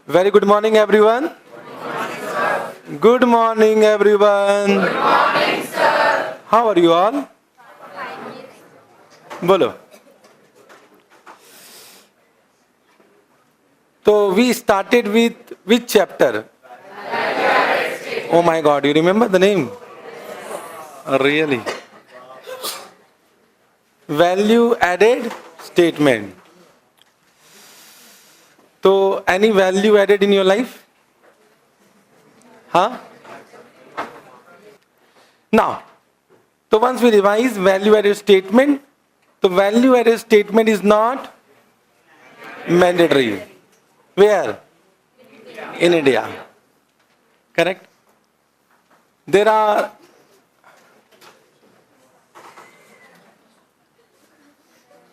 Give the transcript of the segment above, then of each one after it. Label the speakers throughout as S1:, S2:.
S1: Very good morning, everyone. Good morning, everyone.
S2: Good morning, sir.
S1: How are you all? बोलो. So we started with which chapter? Oh my God, you remember the name? Really? Value added statement. So any value added in your life? Huh? Now, so once we revise value added statement, the value added statement is not mandatory. Where? In India. Correct? There are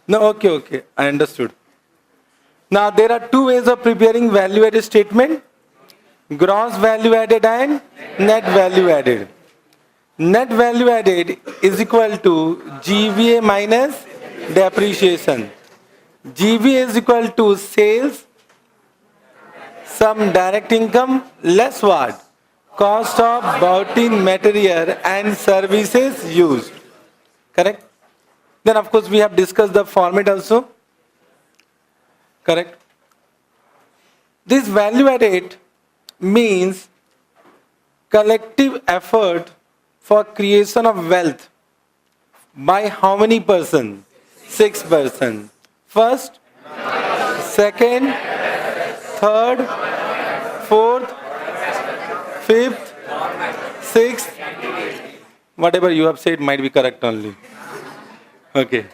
S1: okay, I understood. Now there are two ways of preparing value added statement: gross value added and net value added. Net value added is equal to GVA minus depreciation. GVA is equal to sales, some direct income less what? Cost of bought in material and services used. Correct? Then of course we have discussed the format also. Correct? This value added means collective effort for creation of wealth by how many persons? 6 persons. First, second, third, fourth, fifth, sixth. Whatever you have said might be correct only. Okay.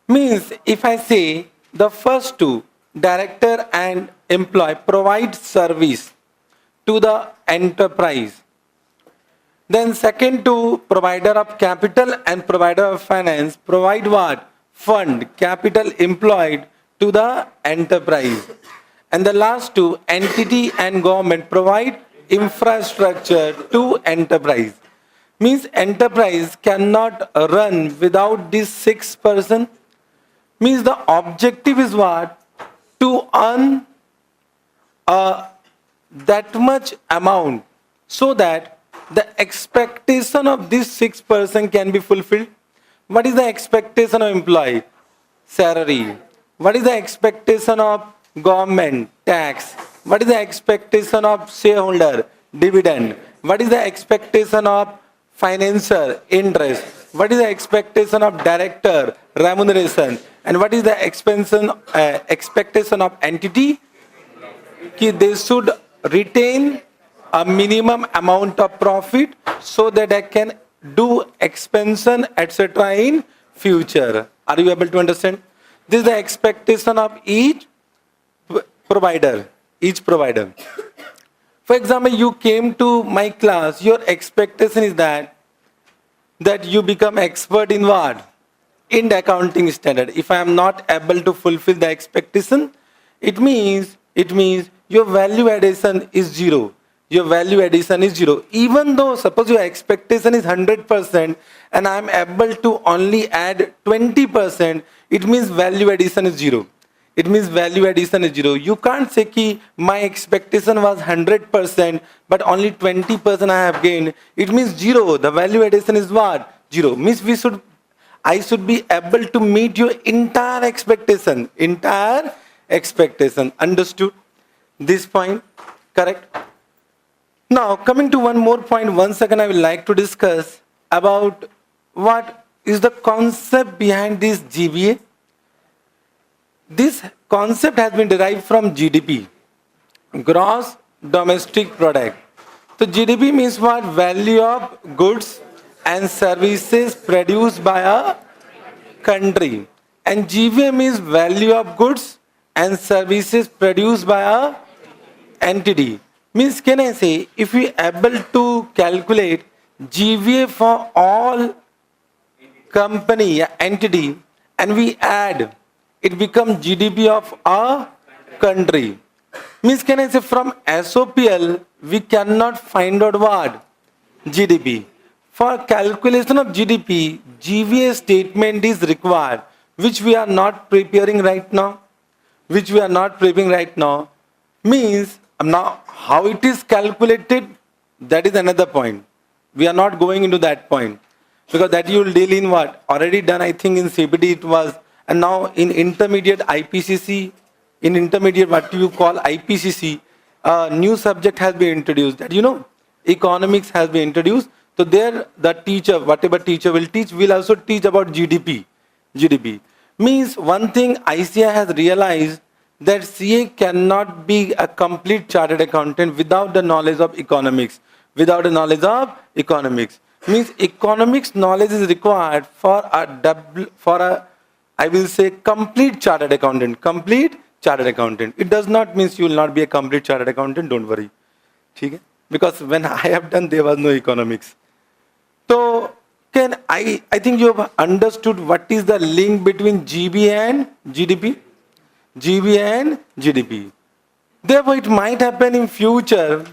S1: Means if I say the first two, director and employee, provide service to the enterprise. Then second two, provider of capital and provider of finance, provide what? Fund, capital employed to the enterprise. And the last two, entity and government, provide infrastructure to enterprise. Means enterprise cannot run without these 6 persons. Means the objective is what? To earn that much amount so that the expectation of this 6 persons can be fulfilled. What is the expectation of employee? Salary. What is the expectation of government? Tax. What is the expectation of shareholder? Dividend. What is the expectation of financer? Interest. What is the expectation of director? Remuneration. And what is the expectation of entity? That they should retain a minimum amount of profit so that I can do expansion, etc. in future. Are you able to understand? This is the expectation of each provider. For example, you came to my class, your expectation is that you become expert in what? In the accounting standard. If I am not able to fulfill the expectation, it means your value addition is zero. Your value addition is zero. Even though suppose your expectation is 100% and I am able to only add 20%, it means value addition is zero. It means value addition is zero. You can't say ki my expectation was 100% but only 20% I have gained. It means zero. The value addition is what? Zero. Means I should be able to meet your entire expectation. Understood? This point? Correct? Now, coming to one more point, once again I would like to discuss about what is the concept behind this GVA. This concept has been derived from GDP, Gross Domestic Product. So GDP means what? Value of goods and services produced by a country. And GVA means value of goods and services produced by a entity. Means can I say, if we are able to calculate GVA for all company, entity, and we add, it becomes GDP of a country. Means can I say from SOPL, we cannot find out what? GDP. For calculation of GDP, GVA statement is required, which we are not preparing right now. Means now how it is calculated, that is another point. We are not going into that point because that you will deal in what already done. I think in CPD it was, and now in intermediate IPCC, in intermediate what you call IPCC, a new subject has been introduced. That economics has been introduced. So there the teacher, whatever teacher will teach, will also teach about GDP. GDP means one thing ICAI has realized, that CA cannot be a complete chartered accountant without the knowledge of economics. Without the knowledge of economics. Means economics knowledge is required for a I will say complete chartered accountant. Complete chartered accountant. It does not mean you will not be a complete chartered accountant, don't worry. Okay? Because when I have done, there was no economics. So I think you have understood what is the link between GVA and GDP. GVA and GDP. Therefore, it might happen in future,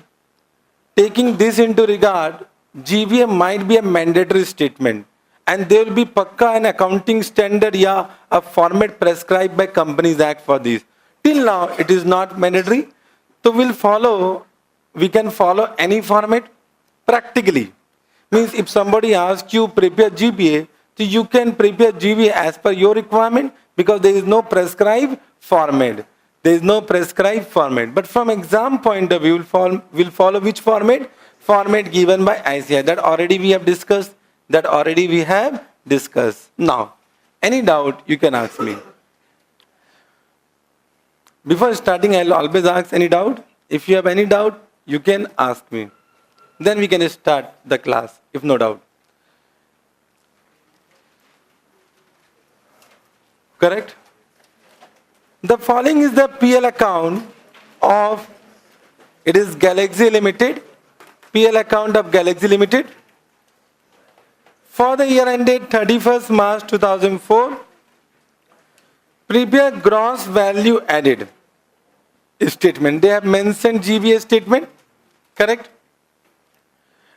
S1: taking this into regard, GVA might be a mandatory statement. And there will be pakka an accounting standard, a format prescribed by Companies Act for this. Till now, it is not mandatory. So we can follow any format practically. Means if somebody asks you prepare GPA, so you can prepare GVA as per your requirement because there is no prescribed format. There is no prescribed format. But from exam point of view, we'll follow which format? Format given by ICAI. That already we have discussed. Now, any doubt you can ask me. Before starting, I'll always ask any doubt. If you have any doubt, you can ask me. Then we can start the class, if no doubt. Correct? The following is the PL account of, it is Galaxy Limited, PL account of Galaxy Limited for the year ended 31st March 2004. Prepare gross value added statement. They have mentioned GVA statement, correct?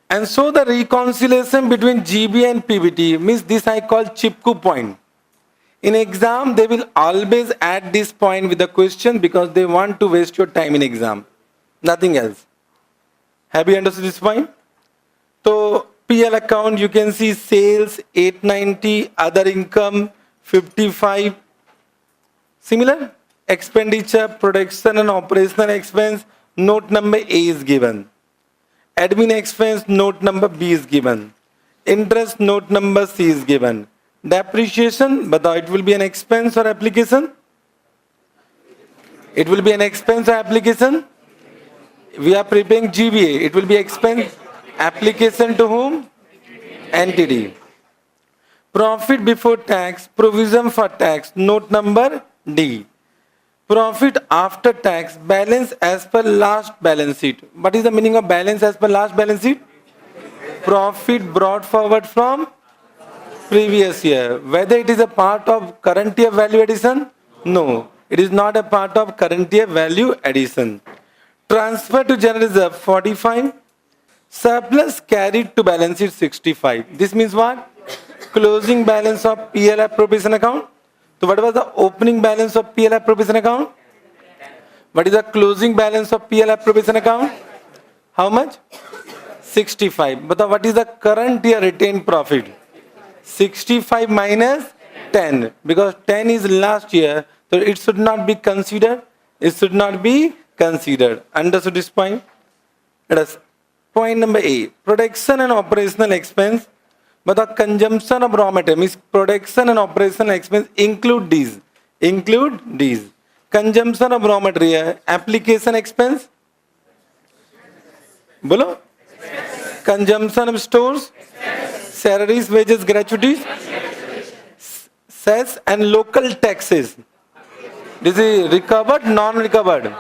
S1: And so the reconciliation between GVA and PBT means this I call Chipku point. In exam, they will always add this point with the question because they want to waste your time in exam. Nothing else. Have you understood this point? So, PL account, you can see sales 890, other income 55. Similar? Expenditure, production and operational expense, note number A is given. Admin expense, note number B is given. Interest, note number C is given. Depreciation, but it will be an expense or application? It will be an expense or application? We are preparing GVA. It will be expense. Application to whom? Entity. Profit before tax, provision for tax, note number D. Profit after tax, balance as per last balance sheet. What is the meaning of balance as per last balance sheet? Profit brought forward from previous year. Whether it is a part of current year value addition? No, it is not a part of current year value addition. Transfer to general reserve 45. Surplus carried to balance sheet 65. This means what? Closing balance of PL appropriation account. So what was the opening balance of PL appropriation account? What is the closing balance of PL appropriation account? How much? 65. But what is the current year retained profit? 65 minus 10. Because 10 is last year, so it should not be considered. It should not be considered. Understood this point? Let us. Point number A. Production and operational expense. But the consumption of raw material means production and operational expense include these. Include these. Consumption of raw material, application expense. Bolo? Consumption of stores, salaries, wages, gratuities, cess and local taxes. This is recovered, non-recovered.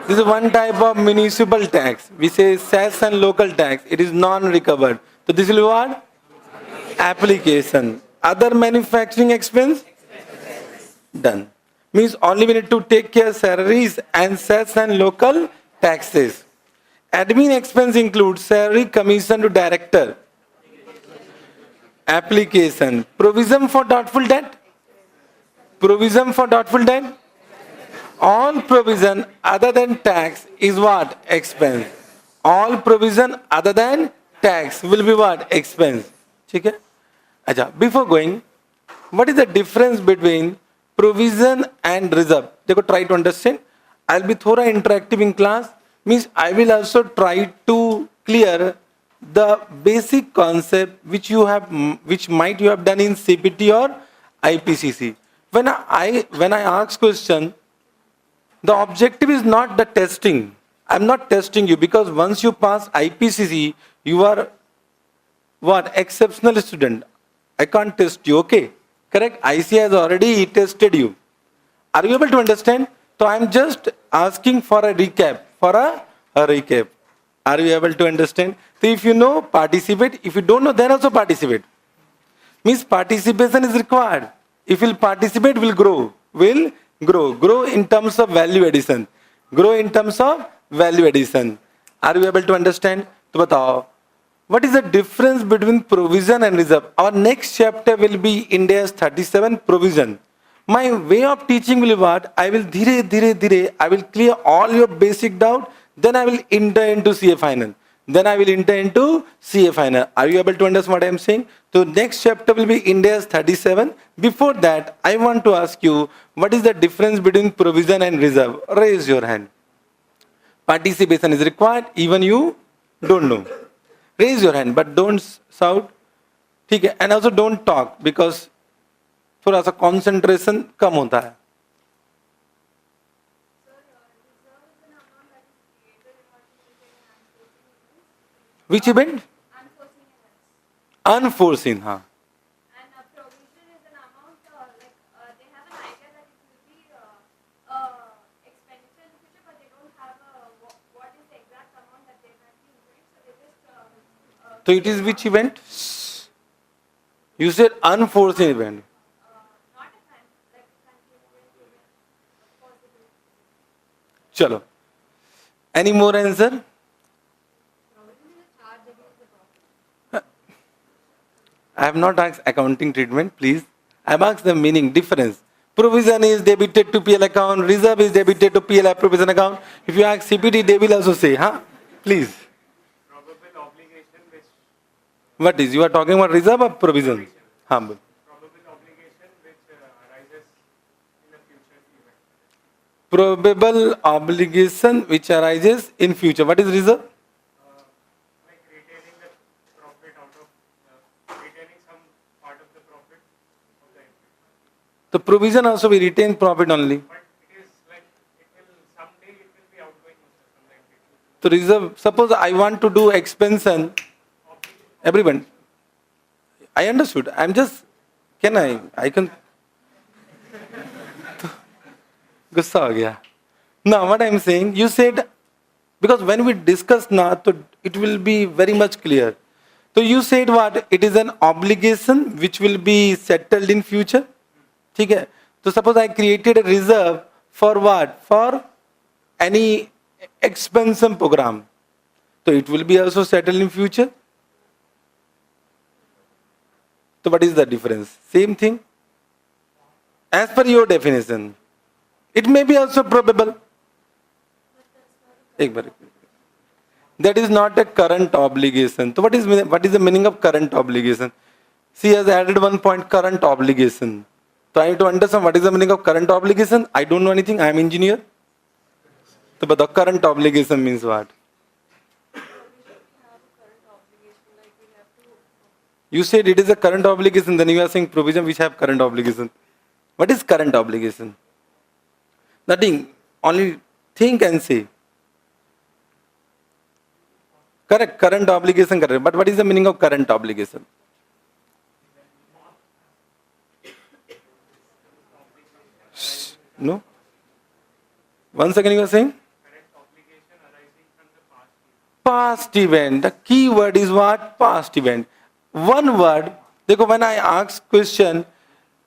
S1: This is one type of municipal tax. We say cess and local tax. It is non-recovered. So this is what? Application. Other manufacturing expense? Done. Means only we need to take care of salaries and cess and local taxes. Admin expense includes salary, commission to director. Application. Provision for doubtful debt. Provision for doubtful debt. All provision other than tax is what? Expense. All provision other than tax will be what? Expense. ठीक है? अच्छा, before going, what is the difference between provision and reserve? देखो, try to understand. I'll be थोड़ा interactive in class. Means I will also try to clear the basic concept which you have, which might you have done in CPT or IPCC. When I ask question, the objective is not the testing. I'm not testing you because once you pass IPCC, you are what? Exceptional student. I can't test you, okay? Correct? ICAI has already tested you. Are you able to understand? So I'm just asking for a recap, a recap. Are you able to understand? So if you know, participate. If you don't know, then also participate. Means participation is required. If you'll participate, will grow. Will grow. Grow in terms of value addition. Grow in terms of value addition. Are you able to understand? So batao, what is the difference between provision and reserve? Our next chapter will be Ind AS 37 provision. My way of teaching will be what? I will I will clear all your basic doubt. Then I will enter into CA final. Then I will enter into CA final. Are you able to understand what I am saying? So next chapter will be Ind AS 37. Before that, I want to ask you, what is the difference between provision and reserve? Raise your hand. Participation is required, even you don't know. Raise your hand, but don't shout. ठीक है? And also don't talk because थोड़ा सा concentration कम होता है. Which event? Unforeseen, हाँ.
S2: And a provision is an amount, they have an idea that it will be expenditure in the future, but they don't have what is the exact amount that they might be incurring, so they just...
S1: So it is which event? You said unforeseen event.
S2: Not a contingent event, possible.
S1: चलो. Any more answer? I have not asked accounting treatment, please. I have asked the meaning, difference. Provision is debited to PL account, reserve is debited to PL provision account. If you ask CPT, they will also say, huh? Please.
S3: Probable obligation which...
S1: What is? You are talking about reserve or provision?
S3: Probable obligation which arises in a future event.
S1: Probable obligation which arises in future. What is reserve?
S3: Like retaining the profit out of... retaining some part of the profit of the entity.
S1: The provision also we retain profit only.
S3: But it is like, it will, someday it will be outgoing from the entity.
S1: So reserve, suppose I want to do expansion, everyone. I understood. I'm just, I can. Gussa ho gaya. Now what I'm saying, you said, because when we discuss now, it will be very much clear. So you said what? It is an obligation which will be settled in future. ठीक है? So suppose I created a reserve for what? For any expansion program. So it will be also settled in future. So what is the difference? Same thing. As per your definition, it may be also probable. That is not a current obligation. So what is the meaning of current obligation? She has added one point, current obligation. So I need to understand what is the meaning of current obligation. I don't know anything. I am engineer. So but the current obligation means what? You said it is a current obligation, then you are saying provision which have current obligation. What is current obligation? Nothing. Only think and say. Correct. Current obligation, correct. But what is the meaning of current obligation? No? Once again you are saying?
S3: Current obligation arising from the
S1: Past event. The key word is what? Past event. One word. Dekho, when I ask question,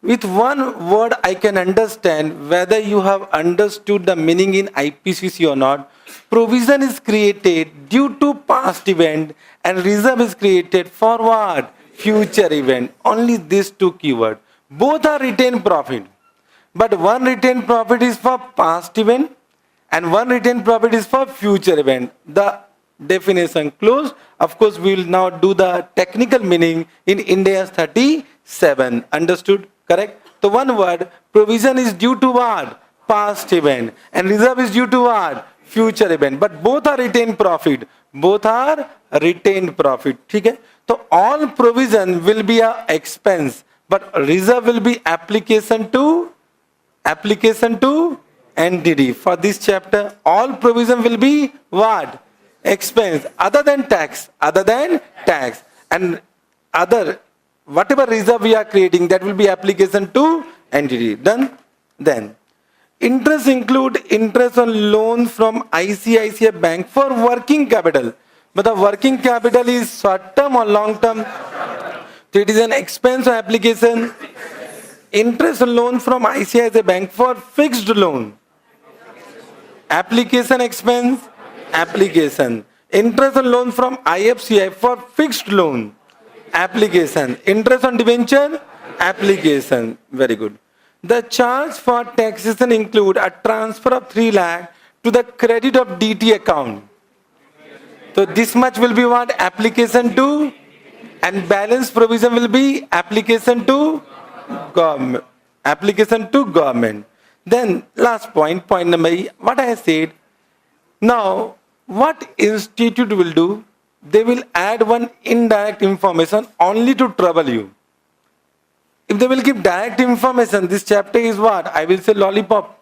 S1: with one word I can understand whether you have understood the meaning in IPCC or not. Provision is created due to past event and reserve is created for what? Future event. Only these two keywords. Both are retained profit. but one retained profit is for past event and one retained profit is for future event. The definition closed. Of course, we will now do the technical meaning in Ind AS 37. Understood? Correct? So one word, provision is due to what? Past event. And reserve is due to what? Future event. But both are retained profit. Both are retained profit. Okay? So all provision will be a expense, but reserve will be application to entity. For this chapter, all provision will be what? Expense, other than tax. And other, whatever reserve we are creating, that will be application to entity. Done? Then, interest include interest on loans from ICICI Bank for working capital. But the working capital is short term or long term? So it is an expense or application. Interest on loan from ICICI Bank for fixed loan. Application, expense, application. Interest on loan from IFCI for fixed loan. Application. Interest on debenture, application. Very good. The charge for taxation include a transfer of 3 lakh to the credit of DT account. So this much will be what? Application to, and balance provision will be application to government. Then last point, point number E, what I said. Now, what institute will do? They will add one indirect information only to trouble you. If they will give direct information, this chapter is what? I will say lollipop.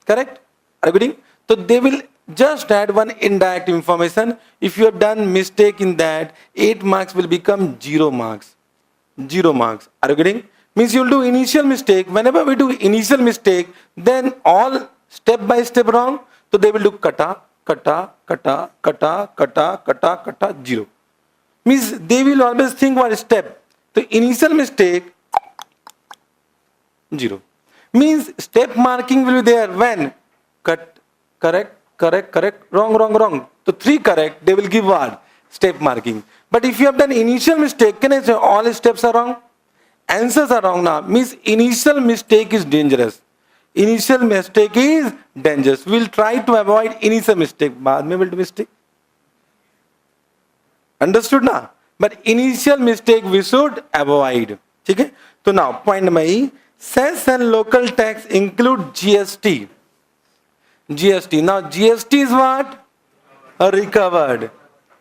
S1: Correct? Are you getting? So they will just add one indirect information. If you have done mistake in that, 8 marks will become 0 marks. 0 marks. Are you getting? Means you will do initial mistake. Whenever we do initial mistake, then all step by step wrong. So they will do kata, 0. Means they will always think what step. So initial mistake, 0. Means step marking will be there when? Correct, wrong. So 3 correct, they will give what? Step marking. But if you have done initial mistake, can I say all steps are wrong? Answers are wrong now. Means initial mistake is dangerous. Initial mistake is dangerous. We will try to avoid initial mistake. Baad mein will do mistake. Understood now? But initial mistake we should avoid. Okay? So now, point number E. Cess and local tax include GST. Now GST is what? Recovered.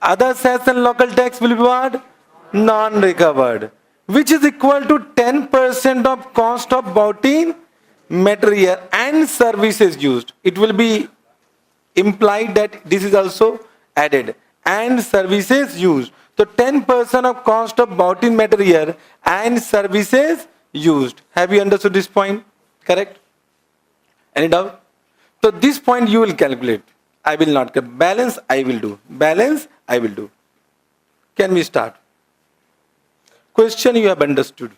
S1: Other cess and local tax will be what? Non-recovered. Which is equal to 10% of cost of bought-in material and services used. It will be implied that this is also added. And services used. So 10% of cost of bought-in material and services used. Have you understood this point? Correct? Any doubt? So this point you will calculate. I will not. Balance I will do. Can we start? Question you have understood.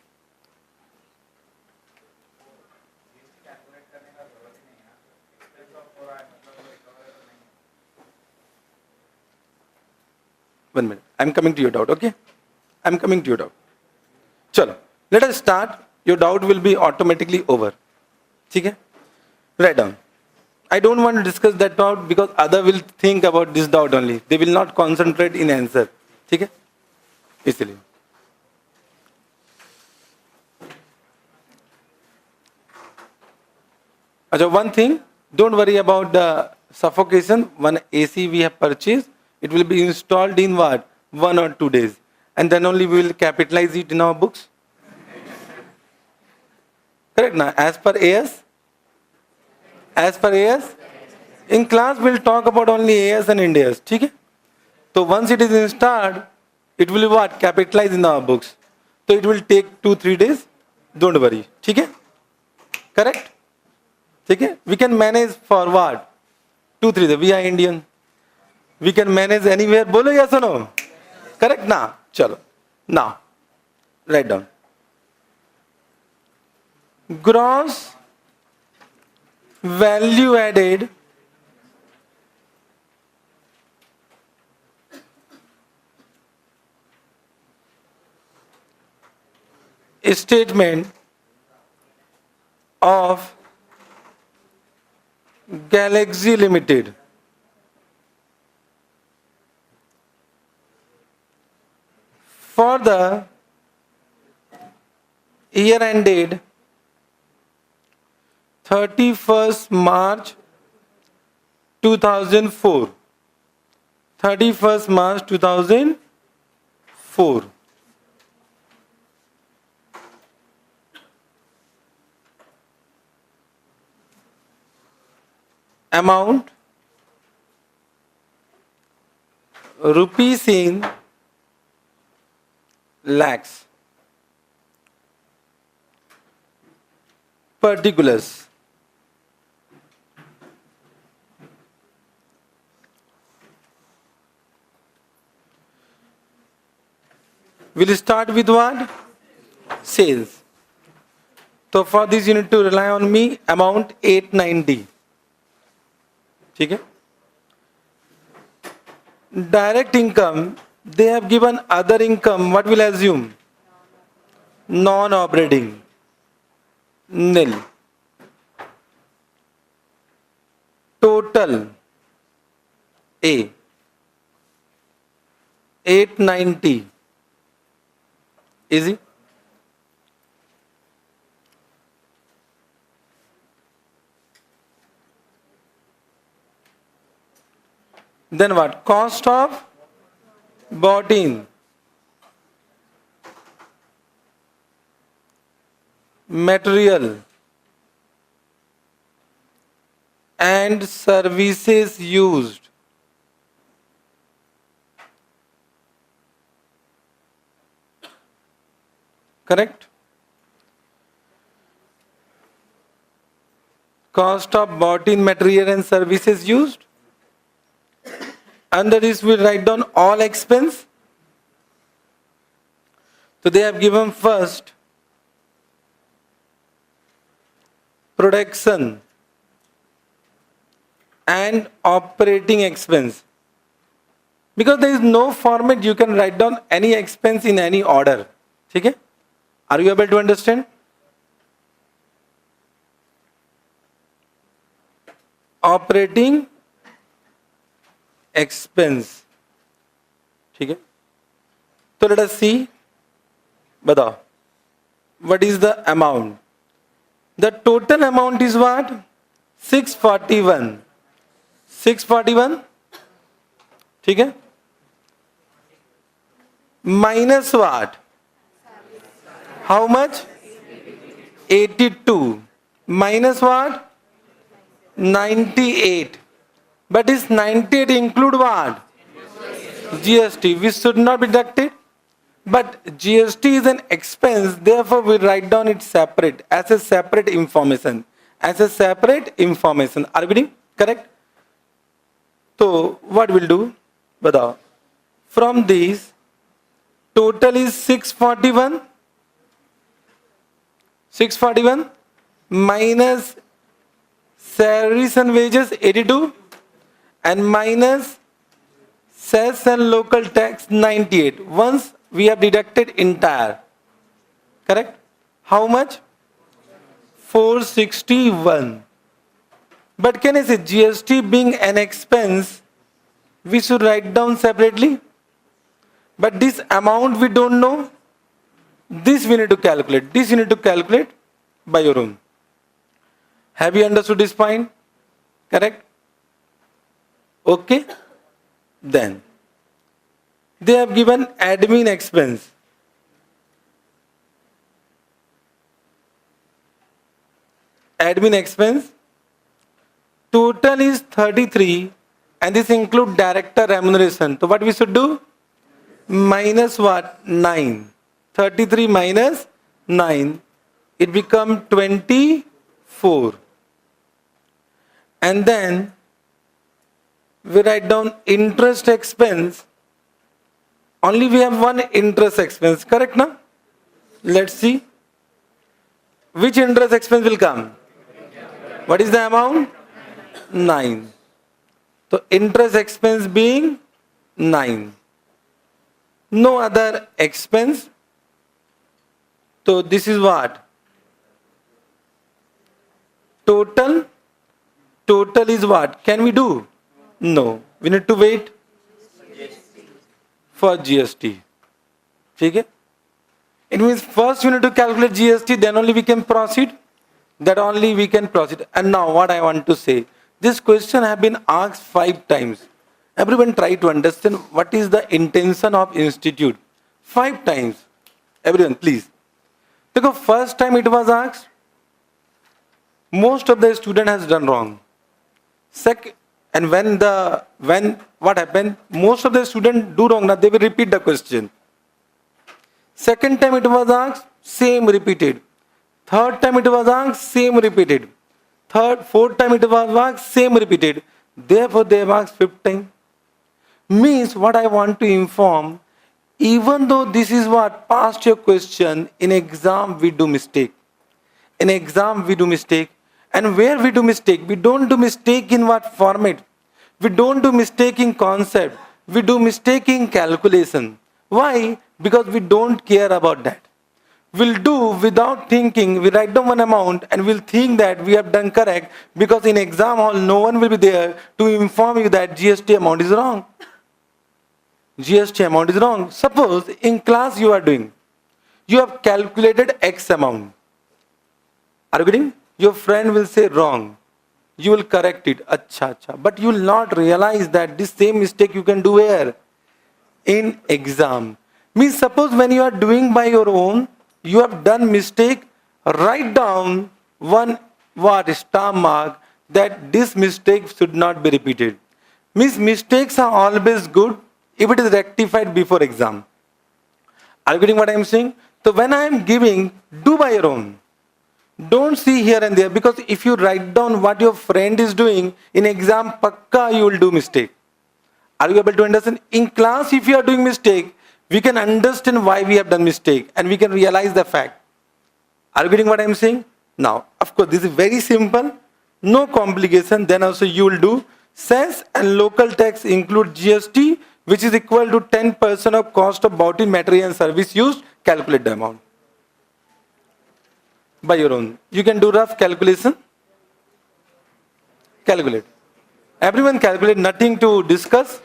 S1: One minute. I'm coming to your doubt, okay? Chalo. Let us start. Your doubt will be automatically over. Okay? Write down. I don't want to discuss that doubt because other will think about this doubt only. They will not concentrate in answer. Okay? Easily. One thing, don't worry about the suffocation. One AC we have purchased, it will be installed in what? 1 or 2 days. And then only we will capitalize it in our books. Correct now? As per AS? In class we'll talk about only AS and Ind AS. Okay? So once it is installed, it will be what? Capitalized in our books. So it will take 2-3 days. Don't worry. Okay? Correct? Okay? We can manage for what? 2-3 days. We are Indian. We can manage anywhere. Bolo yes or no? Correct now? Chalo. Now, write down. Gross value added statement of Galaxy Limited for the year ended 31st March 2004. 31st March 2004. Amount rupees in lakhs. Particulars. We'll start with what? Sales. So for this you need to rely on me. Amount 890. ठीक है? Direct income, they have given other income. What will assume? Non-operating. Nil. Total A 890. Easy. Then what? Cost of bought in. Material and services used. Correct? Cost of bought in material and services used. Under this we write down all expense. So they have given first production and operating expense. Because there is no format you can write down any expense in any order. Okay? Are you able to understand? Operating expense. ठीक है? So let us see. बताओ. What is the amount? The total amount is what? 641. 641. ठीक है? Minus what? How much? 82. Minus what? 98. But is 98 include what? GST, which should not be deducted. But GST is an expense, therefore we write down it separate, as a separate information. As a separate information. Are we getting correct? So what we'll do? Badao. From these, total is 641. 641 minus salaries and wages 82 and minus cess and local tax 98. Once we have deducted entire. Correct? How much? 461. But can I say GST being an expense, we should write down separately. But this amount we don't know. This we need to calculate. This you need to calculate by your own. Have you understood this point? Correct? Okay? Then they have given admin expense. Admin expense. Total is 33 and this include director remuneration. So what we should do? Minus what? 9. 33 minus 9. It becomes 24. And then we write down interest expense. Only we have one interest expense. Correct now? Let's see. Which interest expense will come? What is the amount? 9. So interest expense being 9. No other expense. So this is what? total. Total is what? Can we do? No. We need to wait for GST. Okay? It means first we need to calculate GST, then only we can proceed. That only we can proceed. And now what I want to say. This question have been asked 5 times. Everyone try to understand what is the intention of institute. 5 times. Everyone please. Because first time it was asked, most of the student has done wrong. And when what happened, most of the students do wrong, now they will repeat the question. Second time it was asked, same repeated. Third time it was asked, same repeated. Fourth time it was asked, same repeated. Therefore they have asked 5th time. Means what I want to inform, even though this is what past your question, in exam we do mistake. In exam we do mistake. And where we do mistake? We don't do mistake in what format. We don't do mistake in concept. We do mistake in calculation. Why? Because we don't care about that. We'll do without thinking. We write down one amount and we'll think that we have done correct, because in exam hall no one will be there to inform you that GST amount is wrong. GST amount is wrong. Suppose in class you are doing, you have calculated X amount. Are you getting? Your friend will say wrong. You will correct it. Acha, acha. But you will not realize that this same mistake you can do where? In exam. Means suppose when you are doing by your own, you have done mistake, write down one star mark that this mistake should not be repeated. Means mistakes are always good if it is rectified before exam. Are you getting what I am saying? So when I am giving, do by your own. Don't see here and there, because if you write down what your friend is doing, in exam pakka you will do mistake. Are you able to understand? In class if you are doing mistake, we can understand why we have done mistake and we can realize the fact. Are you getting what I am saying? Now, of course, this is very simple, no complication. Then also you will do cess and local tax include GST, which is equal to 10% of cost of bought in material and service used. Calculate the amount by your own. You can do rough calculation. Calculate. Everyone calculate, nothing to discuss.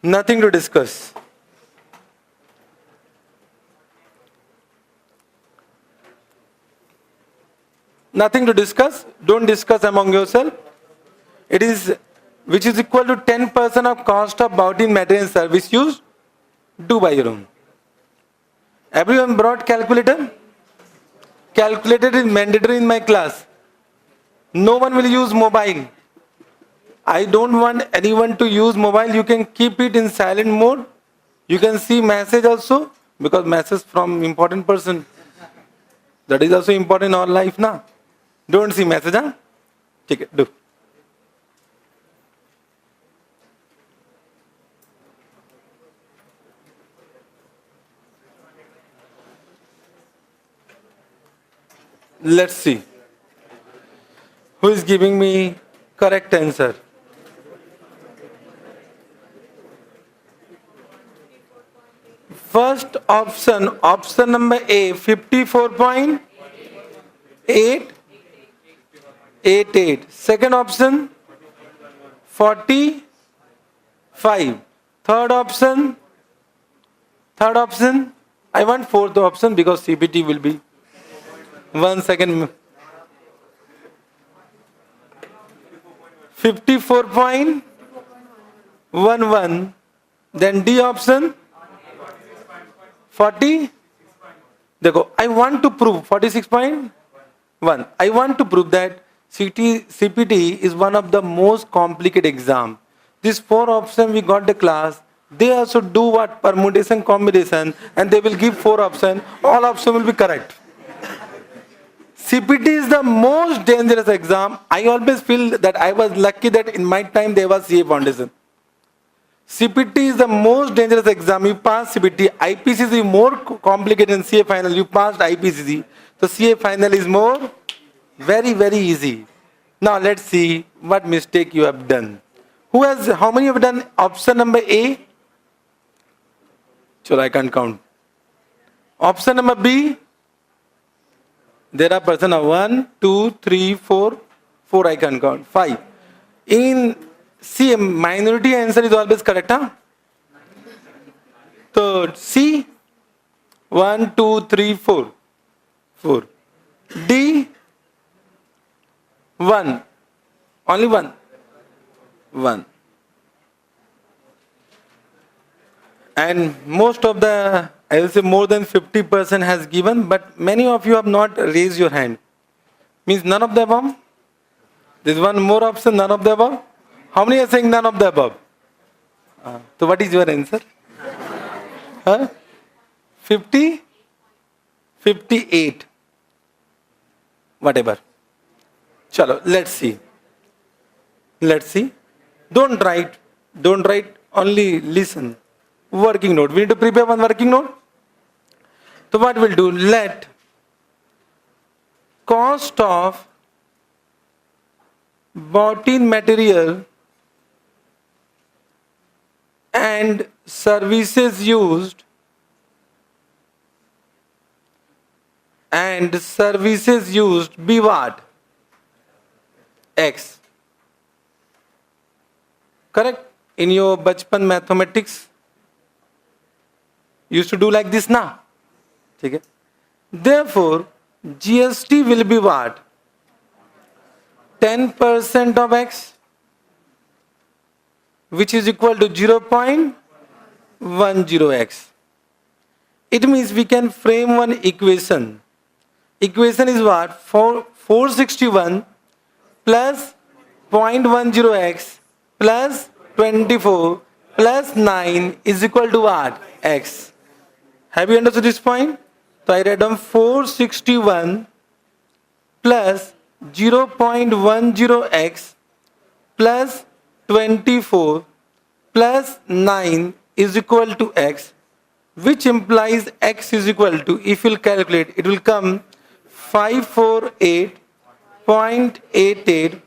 S1: Nothing to discuss. Nothing to discuss. Don't discuss among yourself. It is which is equal to 10% of cost of bought in material and service used. Do by your own. Everyone brought calculator? Calculator is mandatory in my class. No one will use mobile. I don't want anyone to use mobile. You can keep it in silent mode. You can see message also, because message from important person. That is also important in our life now. Don't see message, huh? Take it, do. Let's see. Who is giving me correct answer? First option, option number A, 54.888. Second option, 45. Third option, I want fourth option because CPT will be 1 second. 54.11. Then D option 40. Dekho, I want to prove 46.1. I want to prove that CPT is one of the most complicated exam. These 4 options we got the class. They also do what? Permutation, combination, and they will give 4 options. All options will be correct. CPT is the most dangerous exam. I always feel that I was lucky that in my time there was CA foundation. CPT is the most dangerous exam. You pass CPT. IPCC is more complicated than CA final. You passed IPCC. So CA final is more very, very easy. Now let's see what mistake you have done. How many have done option number A? Sure, I can't count. Option number B? There are person of 1, 2, 3, 4. 4 I can count. 5. In C, minority answer is always correct, huh? Third, C. 1, 2, 3, 4. 4. D. 1. Only 1. 1. And most of the, I will say more than 50% has given, but many of you have not raised your hand. Means none of the above? There's one more option, none of the above. How many are saying none of the above? So what is your answer? Huh? 50? 58. Whatever. Chalo, let's see. Let's see. Don't write. Don't write. Only listen. Working note. We need to prepare one working note. So what we'll do? Let cost of bought in material and services used be what? X. Correct? In your bachpan mathematics, you used to do like this now. Okay? Therefore, GST will be what? 10% of X, which is equal to 0.10x. It means we can frame one equation. Equation is what? 461 plus 0.10x plus 24 plus 9 is equal to what? X. Have you understood this point? So I write down 461 plus 0.10x plus 24 plus 9 is equal to x, which implies x is equal to, if you'll calculate, it will come 548.88.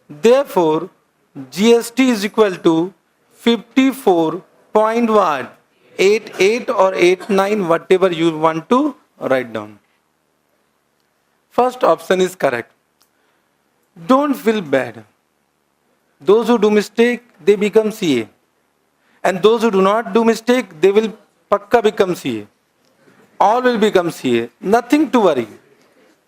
S1: Therefore, GST is equal to 54.88 or 89, whatever you want to write down. First option is correct. Don't feel bad. Those who do mistake, they become CA. And those who do not do mistake, they will pakka become CA. All will become CA. Nothing to worry.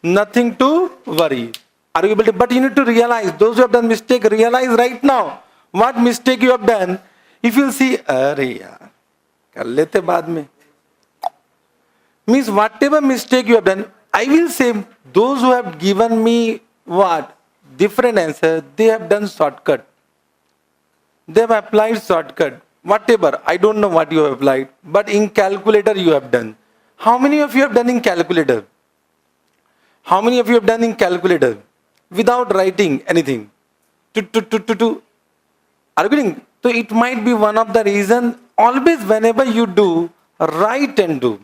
S1: Nothing to worry. Are you able to? But you need to realize, those who have done mistake, realize right now what mistake you have done. If you see, arey yaar, kar lete baad mein. Means whatever mistake you have done, I will say those who have given me what? Different answer, they have done shortcut. They have applied shortcut. Whatever, I don't know what you have applied, but in calculator you have done. How many of you have done in calculator? How many of you have done in calculator without writing anything? Are you getting? So it might be one of the reasons. Always whenever you do, write and do.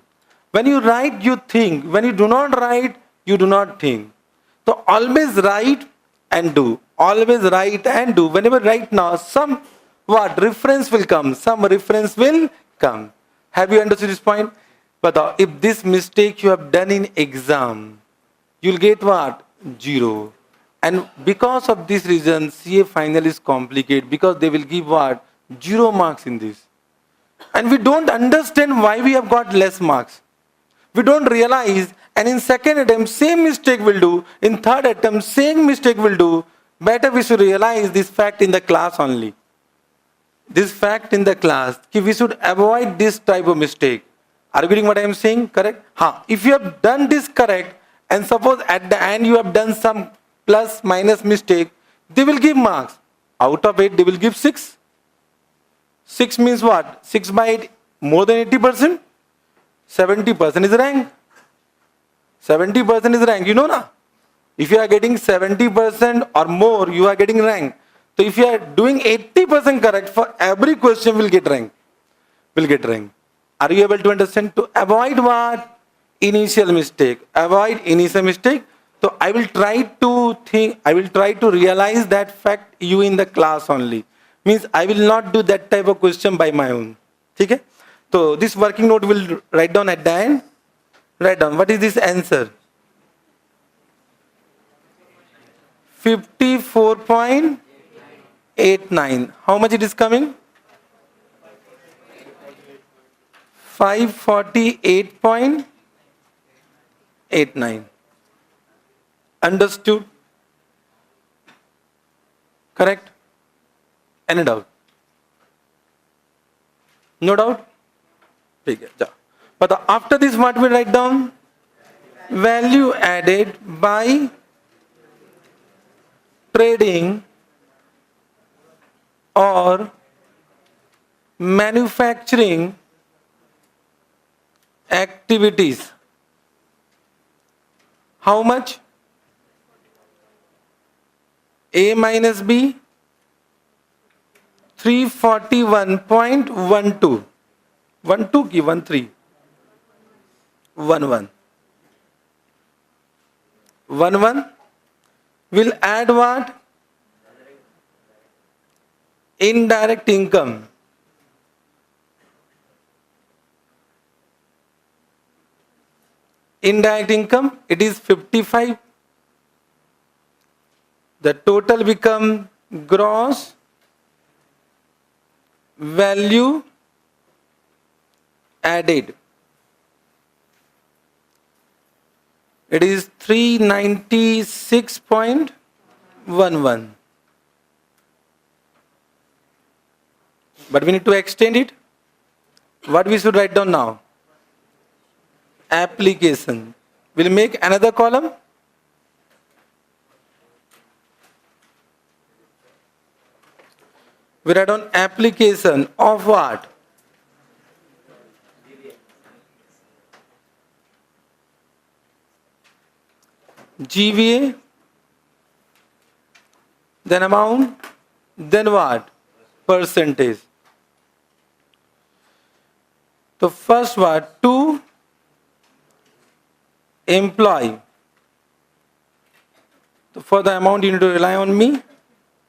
S1: When you write, you think. When you do not write, you do not think. So always write and do. Always write and do. Whenever write now, some what? Reference will come. Some reference will come. Have you understood this point? But if this mistake you have done in exam, you'll get what? 0. And because of this reason, CA final is complicated because they will give what? 0 marks in this. And we don't understand why we have got less marks. We don't realize, and in second attempt, same mistake will do. In third attempt, same mistake will do. Better we should realize this fact in the class only. This fact in the class, we should avoid this type of mistake. Are you getting what I am saying? Correct? If you have done this correct, and suppose at the end you have done some plus minus mistake, they will give marks. Out of 8, they will give 6. 6 means what? 6 by 8, more than 80%? 70% is rank. 70% is rank, you know na? If you are getting 70% or more, you are getting rank. So if you are doing 80% correct, for every question will get rank. Will get rank. Are you able to understand? To avoid what? Initial mistake. Avoid initial mistake. So I will try to think, I will try to realize that fact you in the class only. Means I will not do that type of question by my own. Okay? So this working note will write down at the end. Write down. What is this answer? 54.89. How much it is coming? 548.89. Understood? Correct? Any doubt? No doubt? ठीक है, जा. But after this, what we write down? Value added by trading or manufacturing activities. How much? A minus B, 341.12. 12 की 13. 11. 11 will add what? Indirect income. Indirect income, it is 55. The total become gross value added. It is 396.11. But we need to extend it. What we should write down now? Application. We'll make another column. We write down application of what? GVA, then amount, then what? Percentage. So first what? To employee. So for the amount you need to rely on me.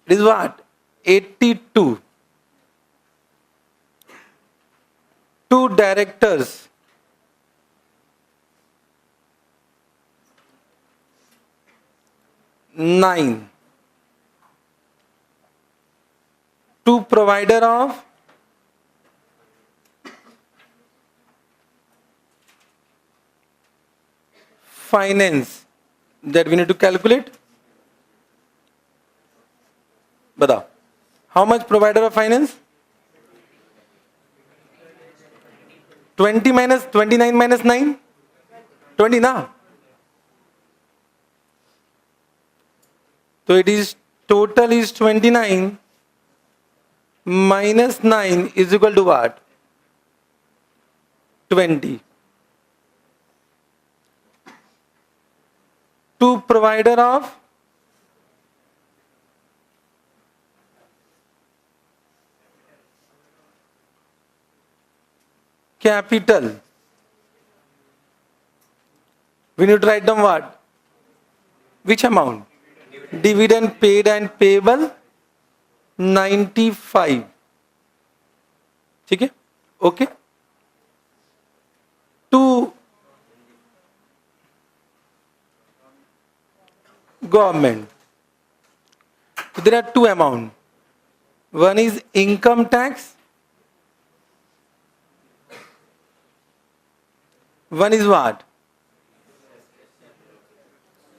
S1: It is what? 82. To directors. 9. To provider of finance, that we need to calculate. Bada. How much provider of finance? 20 minus 29 minus 9? 20 now. So it is total is 29 minus 9 is equal to what? 20. To provider of capital. We need to write down what? Which amount? Dividend paid and payable 95. ठीक है? Okay? To government. So there are two amounts. One is income tax. One is what?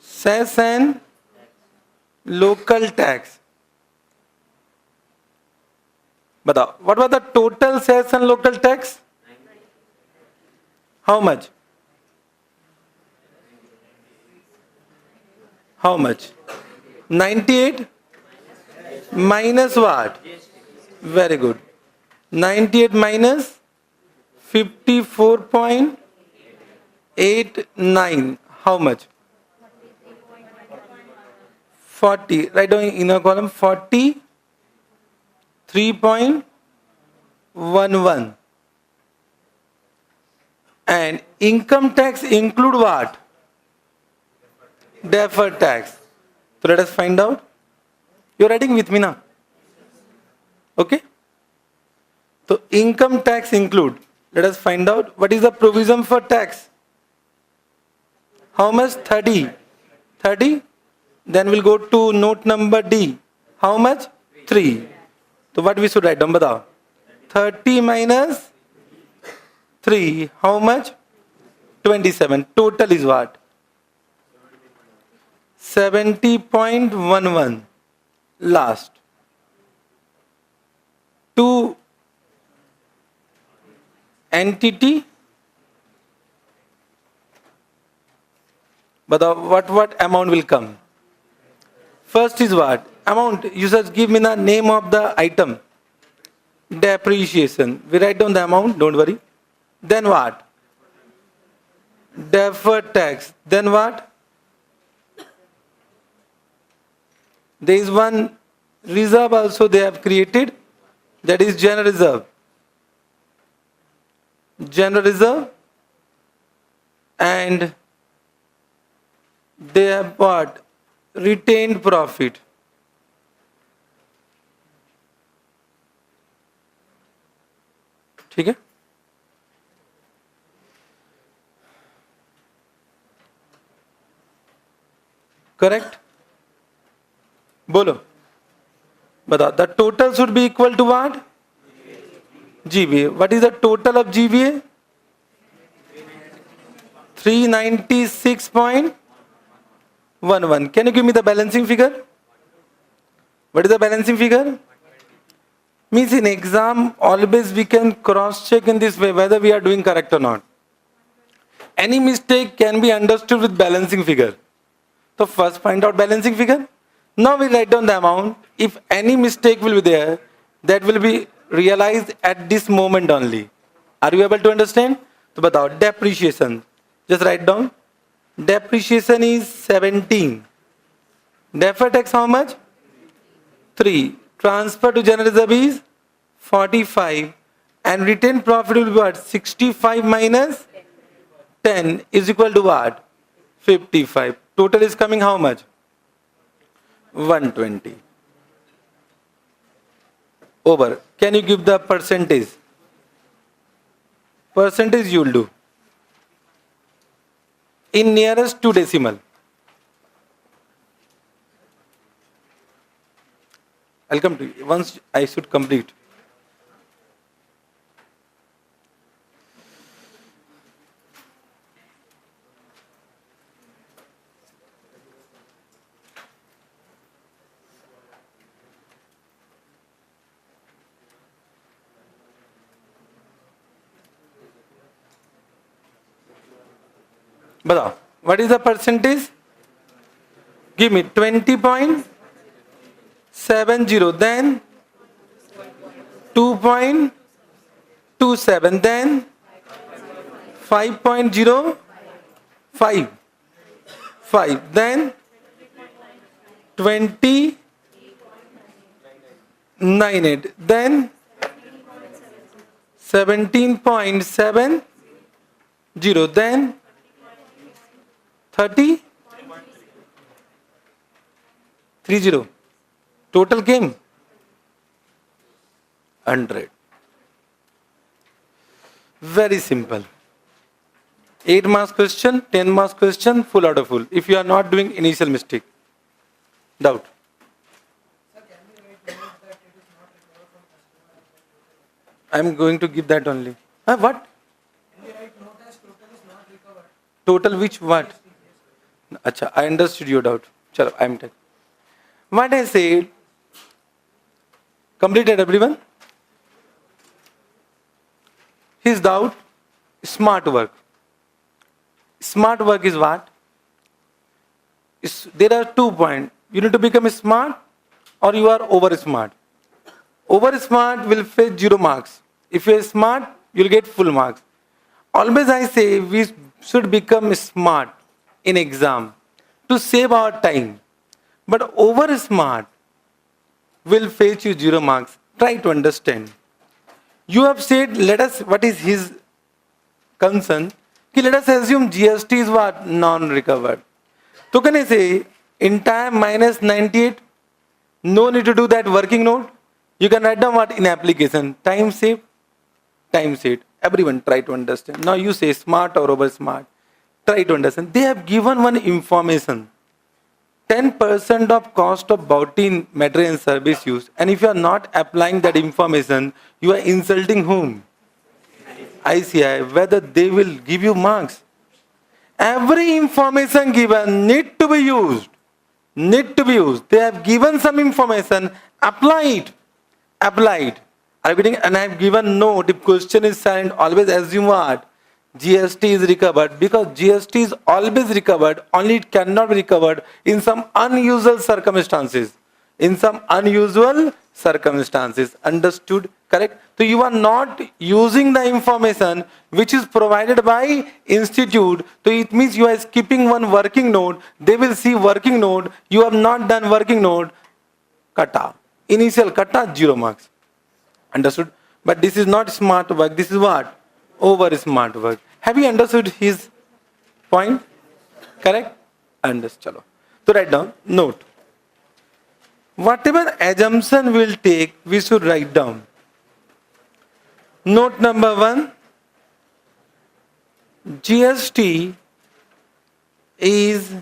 S1: Cess and local tax. Batao, what was the total cess and local tax? How much? How much? 98 minus what? Very good. 98 minus 54.89. How much? 40. Write down in a column 43.11. And income tax include what? Deferred tax. So let us find out. You're writing with me now. Okay? So income tax include. Let us find out what is the provision for tax. How much? 30. 30? Then we'll go to note number D. How much? 3. So what we should write down? Batao. 30 minus 3. How much? 27. Total is what? 70.11. Last. 2 entity. But what amount will come? First is what? Amount. You just give me the name of the item. Depreciation. We write down the amount, don't worry. Then what? Deferred tax. Then what? There is one reserve also they have created. That is general reserve. General reserve. And they have what? Retained profit. ठीक है? Correct? बोलो. बताओ. The total should be equal to what? GVA. What is the total of GVA? 396.11. Can you give me the balancing figure? What is the balancing figure? Means in exam, always we can cross-check in this way whether we are doing correct or not. Any mistake can be understood with balancing figure. So first find out balancing figure. Now we write down the amount. If any mistake will be there, that will be realized at this moment only. Are you able to understand? So batao, depreciation. Just write down. Depreciation is 17. Deferred tax how much? 3. Transfer to general reserve is 45. And retained profit will be what? 65 minus 10 is equal to what? 55. Total is coming how much? 120. Over. Can you give the percentage? Percentage you will do. In nearest to decimal. I'll come to you. Once I should complete. Batao, what is the percentage? Give me 20.70, then 2.27, then 5.05, 5, then 20.98, then 17.70, then 30, 30. Total came 100. Very simple. 8 marks question, 10 marks question, full out of full. If you are not doing initial mistake. Doubt. I am going to give that only. What? Total which what? Acha, I understood your doubt. Chalo, I am taking. What I said, completed everyone? His doubt, smart work. Smart work is what? There are 2 points. You need to become smart or you are over smart. Over smart will fetch 0 marks. If you are smart, you will get full marks. Always I say we should become smart in exam to save our time. But over smart will fetch you 0 marks. Try to understand. You have said, let us, what is his concern? Let us assume GST is what? Non-recovered. So can I say, entire minus 98, no need to do that working note. You can write down what in application. Time saved, time saved. Everyone try to understand. Now you say smart or over smart. Try to understand. They have given one information. 10% of cost of boughty material and service use. And if you are not applying that information, you are insulting whom? ICAI, whether they will give you marks. Every information given need to be used. Need to be used. They have given some information, apply it. Apply it. Are you getting? And I have given note, if question is silent, always assume what? GST is recovered, because GST is always recovered, only it cannot be recovered in some unusual circumstances. In some unusual circumstances. Understood? Correct? So you are not using the information which is provided by institute. So it means you are skipping one working note. They will see working note. You have not done working note. Kata. Initial kata, 0 marks. Understood? But this is not smart work. This is what? Over smart work. Have you understood his point? Correct? Understood. Chalo. So write down. Note. Whatever assumption we'll take, we should write down. Note number 1. GST is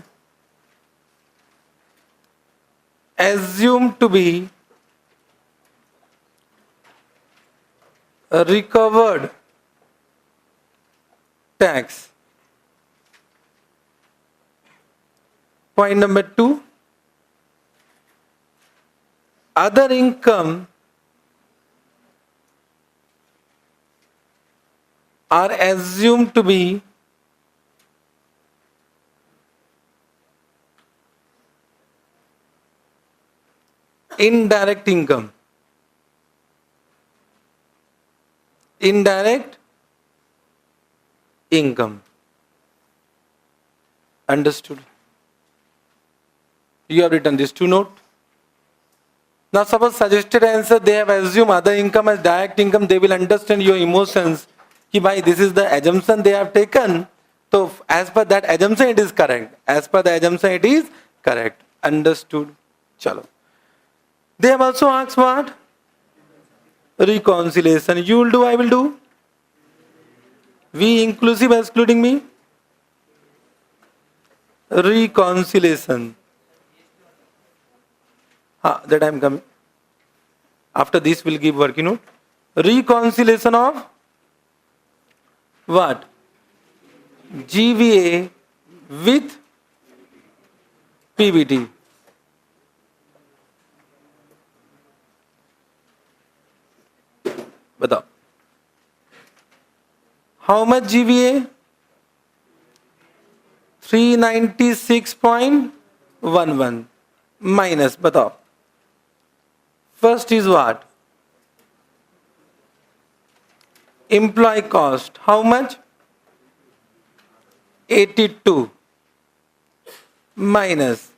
S1: assumed to be a recovered tax. Point number 2. Other income are assumed to be indirect income. Indirect income. Understood? You have written these 2 notes. Now suppose suggested answer, they have assumed other income as direct income, they will understand your emotions. Ki bhai, this is the assumption they have taken. So as per that assumption it is correct. As per the assumption it is correct. Understood? Chalo. They have also asked what? Reconciliation. You will do, I will do. We inclusive excluding me. Reconciliation. That I am coming. After this we'll give working note. Reconciliation of what? GVA with PBT. Batao. How much GVA? 396.11 minus, batao. First is what? Employee cost. How much? 82 minus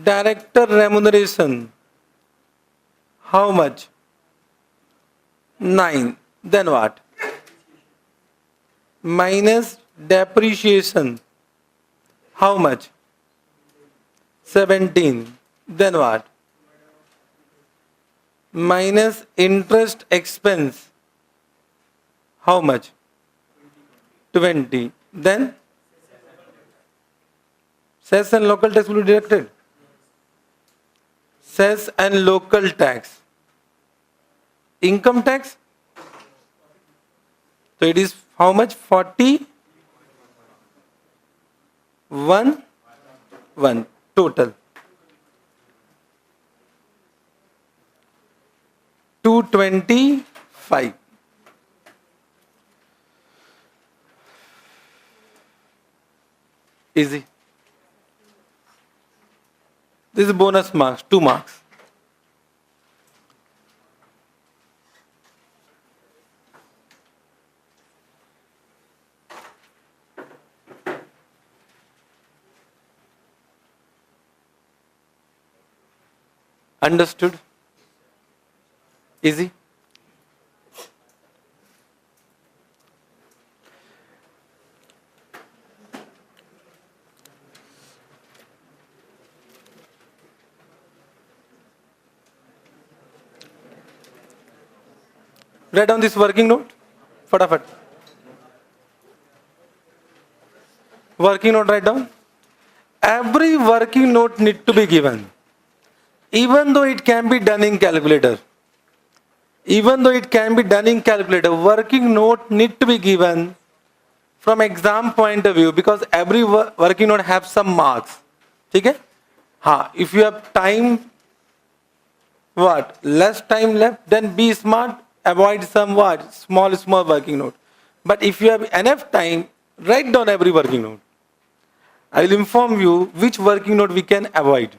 S1: director remuneration. How much? 9. Then what? Minus depreciation. How much? 17. Then what? Minus interest expense. How much? 20. Then cess and local tax will be deducted. Cess and local tax. Income tax. So it is how much? 41 total. 225. Easy. This is bonus marks, 2 marks. Understood? Easy? Write down this working note. Fatafat. Working note, write down. every working note need to be given, even though it can be done in calculator. Even though it can be done in calculator, working note need to be given from exam point of view, because every working note have some marks. Okay? If you have time, less time left, then be smart, avoid some small working note. But if you have enough time, write down every working note. I will inform you which working note we can avoid.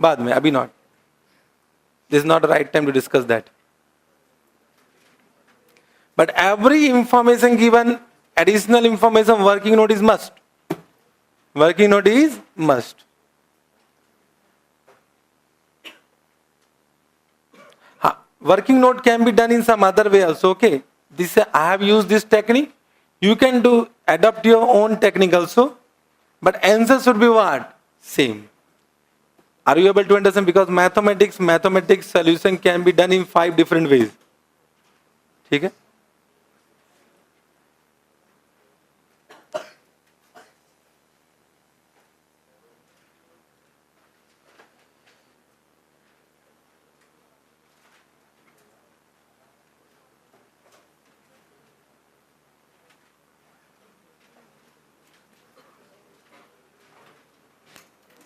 S1: बाद में, अभी not. This is not the right time to discuss that. But every information given, additional information, working note is must. Working note is must. Working note can be done in some other way also. Okay, this I have used this technique. You can adopt your own technique also, but answer should be what? Same. Are you able to understand? Because mathematics solution can be done in 5 different ways. ठीक है?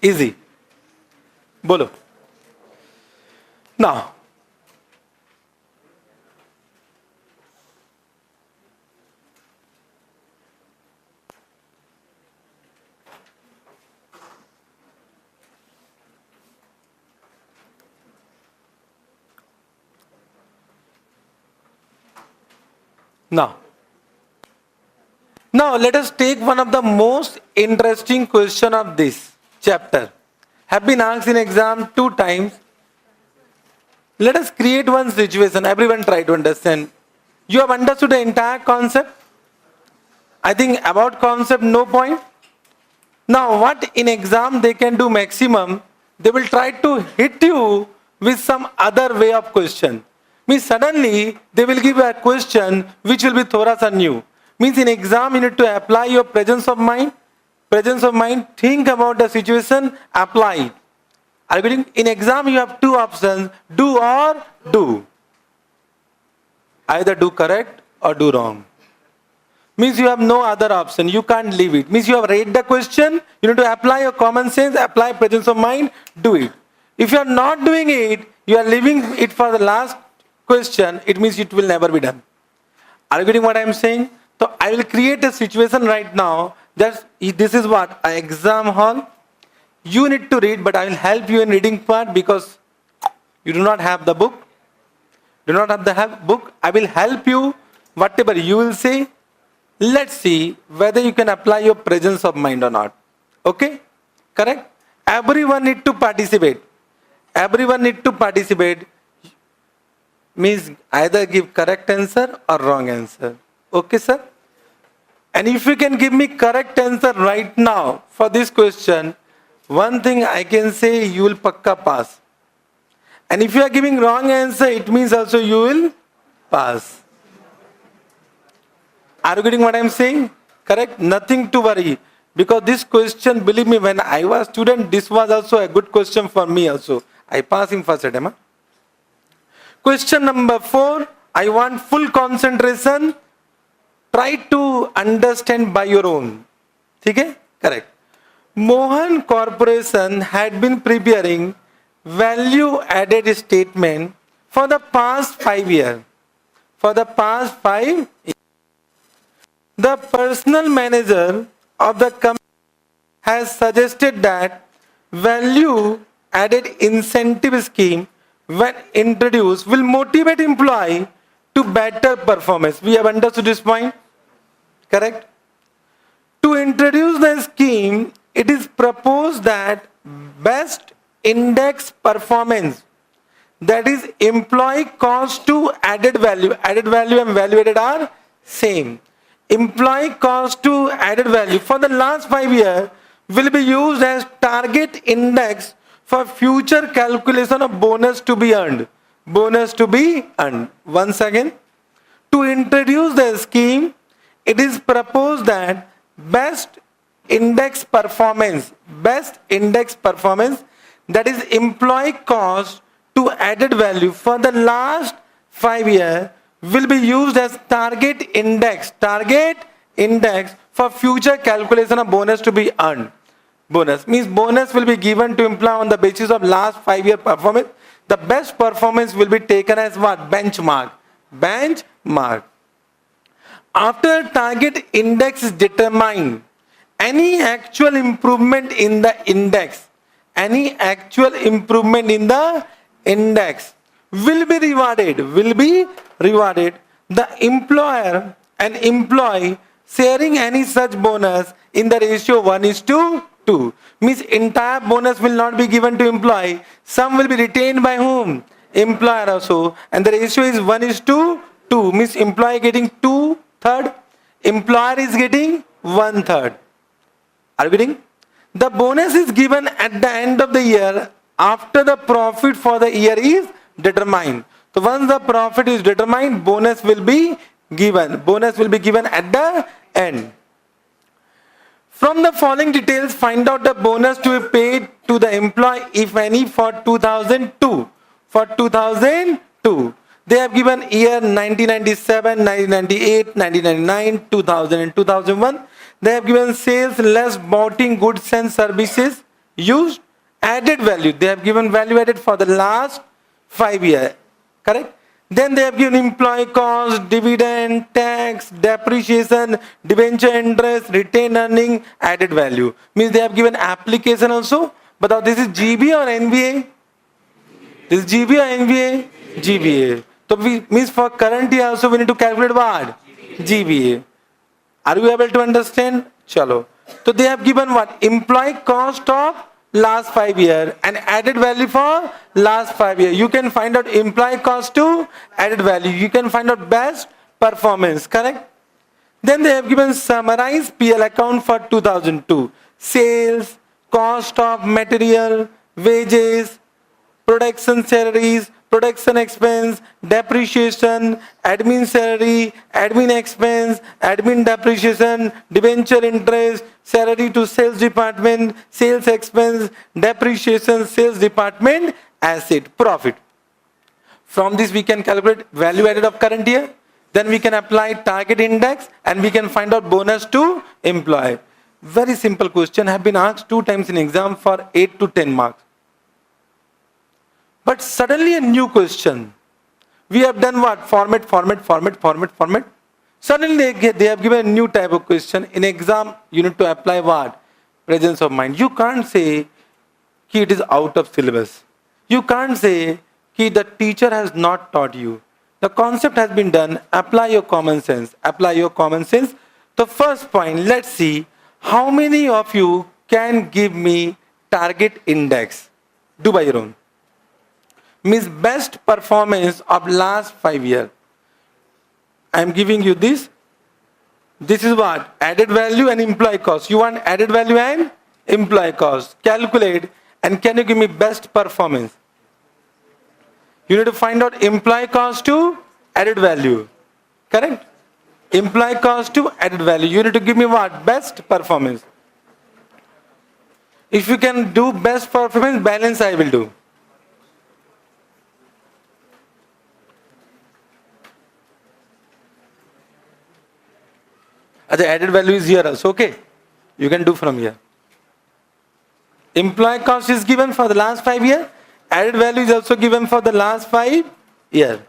S1: Easy. बोलो. Now, now let us take one of the most interesting question of this chapter. Have been asked in exam 2 times. Let us create one situation. Everyone try to understand. You have understood the entire concept? I think about concept no point. Now what in exam they can do maximum, they will try to hit you with some other way of question. Means suddenly they will give a question which will be thoda sa new. Means in exam you need to apply your presence of mind. Presence of mind, think about the situation, apply it. Are you getting? In exam you have 2 options, do or do. Either do correct or do wrong. Means you have no other option, you can't leave it. Means you have read the question, you need to apply your common sense, apply presence of mind, do it. If you are not doing it, you are leaving it for the last question, it means it will never be done. Are you getting what I am saying? So I will create a situation right now. This is what? An exam hall. You need to read, but I will help you in reading part because you do not have the book. Do not have the book. I will help you. Whatever you will say, let's see whether you can apply your presence of mind or not. Okay? Correct? Everyone need to participate. Everyone need to participate. Means either give correct answer or wrong answer. Okay, sir? And if you can give me correct answer right now for this question, one thing I can say, you will pakka pass. And if you are giving wrong answer, it means also you will pass. Are you getting what I am saying? Correct? Nothing to worry. Because this question, believe me, when I was student, this was also a good question for me also. I passed in first attempt. Question number 4, I want full concentration. Try to understand by your own. Okay? Correct. Mohan Corporation had been preparing value added statement for the past 5 years. For the past 5 years. The personal manager of the company has suggested that value added incentive scheme when introduced will motivate employee to better performance. We have understood this point. Correct? To introduce the scheme, it is proposed that best index performance, that is employee cost to added value and value added are same. Employee cost to added value for the last 5 years will be used as target index for future calculation of bonus to be earned. Bonus to be earned. Once again, to introduce the scheme, it is proposed that best index performance, that is employee cost to added value for the last 5 years will be used as target index for future calculation of bonus to be earned. Bonus means bonus will be given to employee on the basis of last 5-year performance. The best performance will be taken as what? Benchmark. After target index is determined, any actual improvement in the index will be rewarded. The employer and employee sharing any such bonus in the ratio 1:2. Means entire bonus will not be given to employee. Some will be retained by whom? Employer also. And the ratio is 1:2. Means employee getting 2/3. Employer is getting 1/3. Are you getting? The bonus is given at the end of the year after the profit for the year is determined. So once the profit is determined, bonus will be given at the end. From the following details, find out the bonus to be paid to the employee, if any, for 2002. They have given year 1997, 1998, 1999, 2000 and 2001. They have given sales less bought in goods and services used. Added value, they have given value added for the last 5 years. Correct? Then they have given employee cost, dividend, tax, depreciation, debenture interest, retained earning, added value. Means they have given application also. But now this is GBA or NVA? This is GBA or NVA? GBA. So means for current year also we need to calculate what? GBA. Are you able to understand? Chalo. So they have given what? Employee cost of last 5 years and added value for last 5 years. You can find out employee cost to added value. You can find out best performance. Correct? Then they have given summarized PL account for 2002. Sales, cost of material, wages, production salaries, production expense, depreciation, admin salary, admin expense, admin depreciation, debenture interest, salary to sales department, sales expense, depreciation, sales department, asset, profit. From this we can calculate value added of current year. Then we can apply target index and we can find out bonus to employee. Very simple question, have been asked 2 times in exam for 8 to 10 marks. But suddenly a new question. We have done what? Format. Suddenly they have given a new type of question. In exam, you need to apply what? Presence of mind. You can't say that it is out of syllabus. You can't say that the teacher has not taught you. The concept has been done. Apply your common sense. The first point, let's see how many of you can give me target index. Do by your own. Means best performance of last 5 years. I am giving you this. This is what? Added value and employee cost. You want added value and employee cost. Calculate and can you give me best performance? You need to find out employee cost to added value. Correct? Employee cost to added value. You need to give me what? Best performance. If you can do best performance, balance I will do. The added value is here also, okay? You can do from here. Employee cost is given for the last 5 years. Added value is also given for the last 5 years.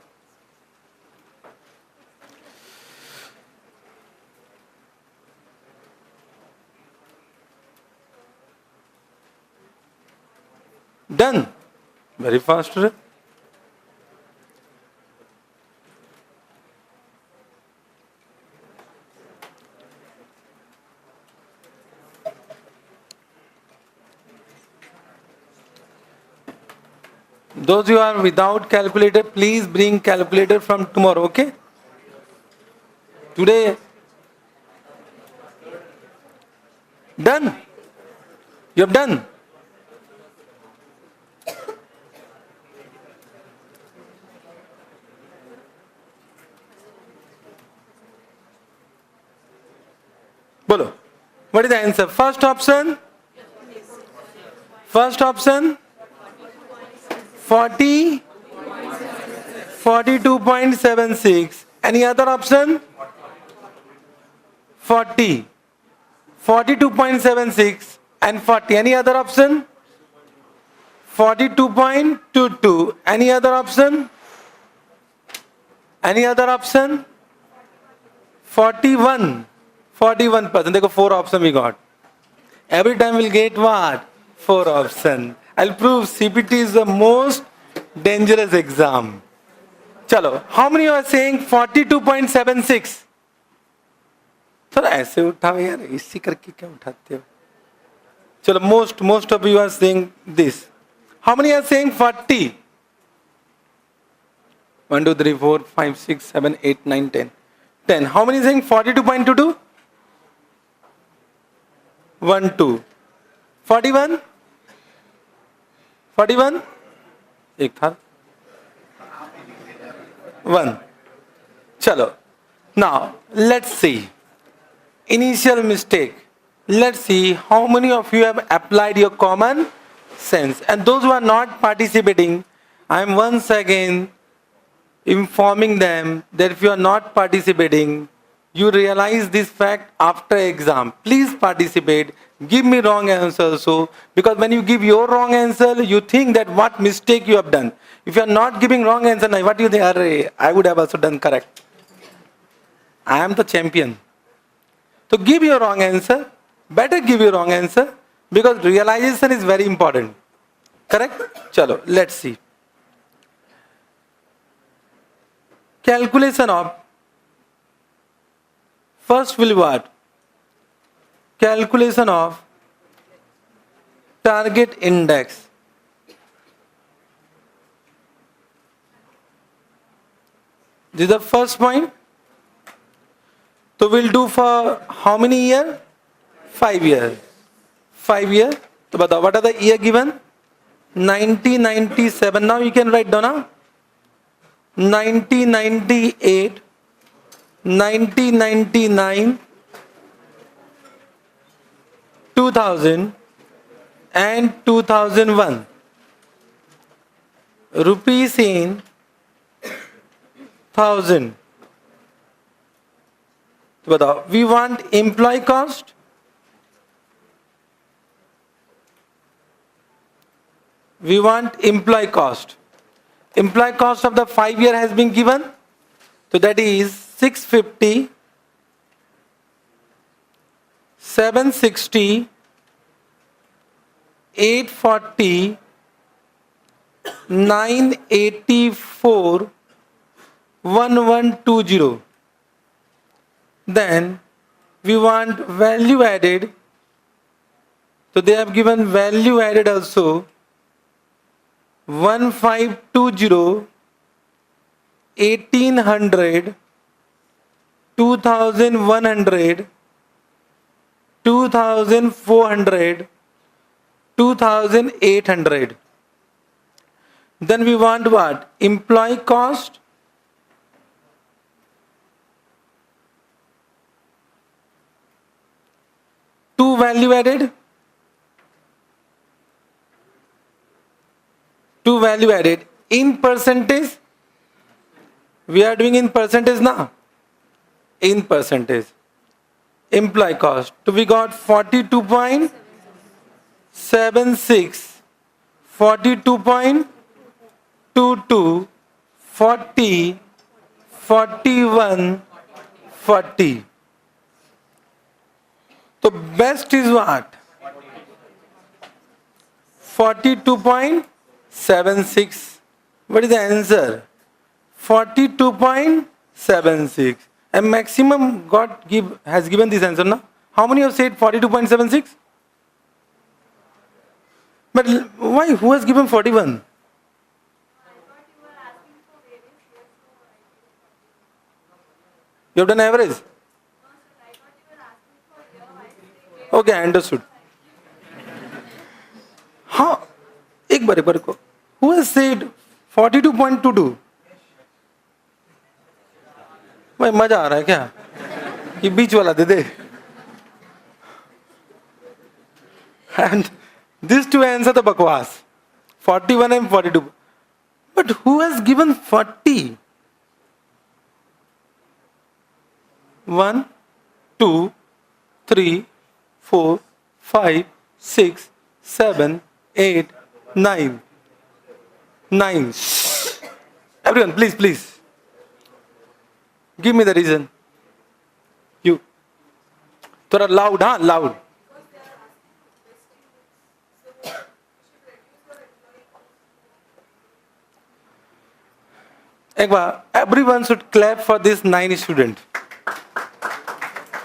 S1: Done. Very fast. Those who are without calculator, please bring calculator from tomorrow, okay? Today, done? You have done? Bolo. What is the answer? First option 40, 42.76. Any other option? 40, 42.76 and 40. Any other option? 42.22. Any other option? Any other option? 41%. देखो 4 option we got. Every time we'll get what? 4 option. I'll prove CPT is the most dangerous exam. चलो, how many are saying 42.76? थोड़ा ऐसे उठाओ यार, इसी करके क्या उठाते हो? चलो, most of you are saying this. How many are saying 40? 1, 2, 3, 4, 5, 6, 7, 8, 9, 10. 10. How many saying 42.22? 1, 2. 41? 41? एक था 1. चलो. Now, let's see. Initial mistake. Let's see how many of you have applied your common sense. And those who are not participating, I am once again informing them that if you are not participating, you realize this fact after exam. Please participate. Give me wrong answer also, because when you give your wrong answer, you think that what mistake you have done. If you are not giving wrong answer, what do you think? Array, I would have also done correct. I am the champion. So give your wrong answer. Better give your wrong answer, because realization is very important. Correct? Chalo, let's see. Calculation of, first will be what? Calculation of target index. This is the first point. So we'll do for how many years? 5 years. 5 years. So batao, what are the year given? 1997. Now you can write down. 1998, 1999, 2000 and 2001. Rupees in 1000. So batao, we want employee cost. We want employee cost. Employee cost of the 5 year has been given. So that is 650, 760, 840, 984, 1120. Then we want value added. So they have given value added also. 1520, 1800, 2100, 2400, 2800. Then we want what? Employee cost. Two value added. To value added in percentage. We are doing in percentage now. In percentage. Employee cost. So we got 42.76, 42.22, 40, 41, 40. So best is what? 42.76. What is the answer? 42.76. And maximum has given this answer now. How many have said 42.76? But why? Who has given 41? You have done average? Okay, I understood. How? एक बार को. Who has said 42.22? भाई मजा आ रहा है क्या? ये बीच वाला दे दे. And these two answer the bakwas. 41 and 42. But who has given 40? 1, 2, 3, 4, 5, 6, 7, 8, 9. 9. Everyone, please. Give me the reason. You. Thora loud, huh? Loud. Everyone should clap for this 9 student.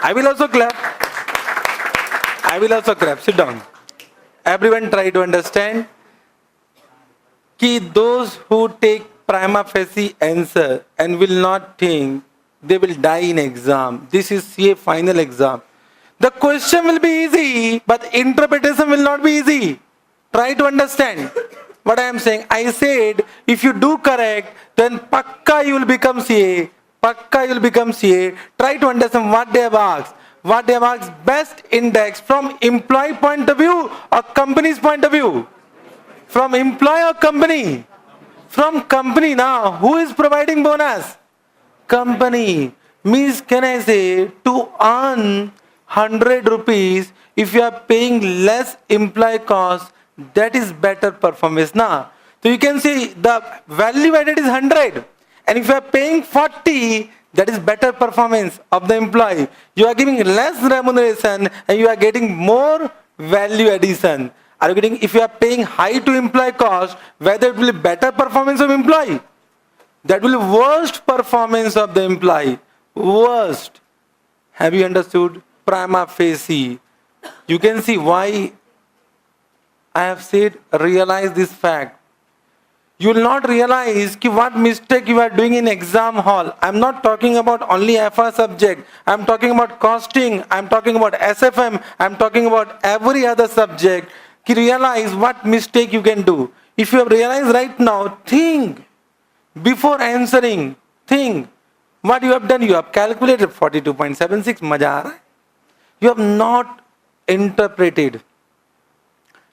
S1: I will also clap. Sit down. Everyone try to understand कि those who take prima facie answer and will not think, they will die in exam. This is CA final exam. The question will be easy, but interpretation will not be easy. Try to understand what I am saying. I said, if you do correct, then pakka you will become CA. Try to understand what they have asked. Best index from employee point of view or company's point of view? From employee or company? From company. Now, who is providing bonus? Company. Means, can I say, to earn 100 rupees, if you are paying less employee cost, that is better performance. Now, so you can see the value added is 100. And if you are paying 40, that is better performance of the employee. You are giving less remuneration and you are getting more value addition. Are you getting? If you are paying high to employee cost, whether it will be better performance of employee, that will be worst performance of the employee. Worst. Have you understood? Prima facie. You can see why I have said realize this fact. You will not realize what mistake you are doing in exam hall. I am not talking about only FR subject. I am talking about costing. I am talking about SFM. I am talking about every other subject. Realize what mistake you can do. If you have realized right now, think before answering. Think what you have done. You have calculated 42.76. Maja aa raha hai? You have not interpreted.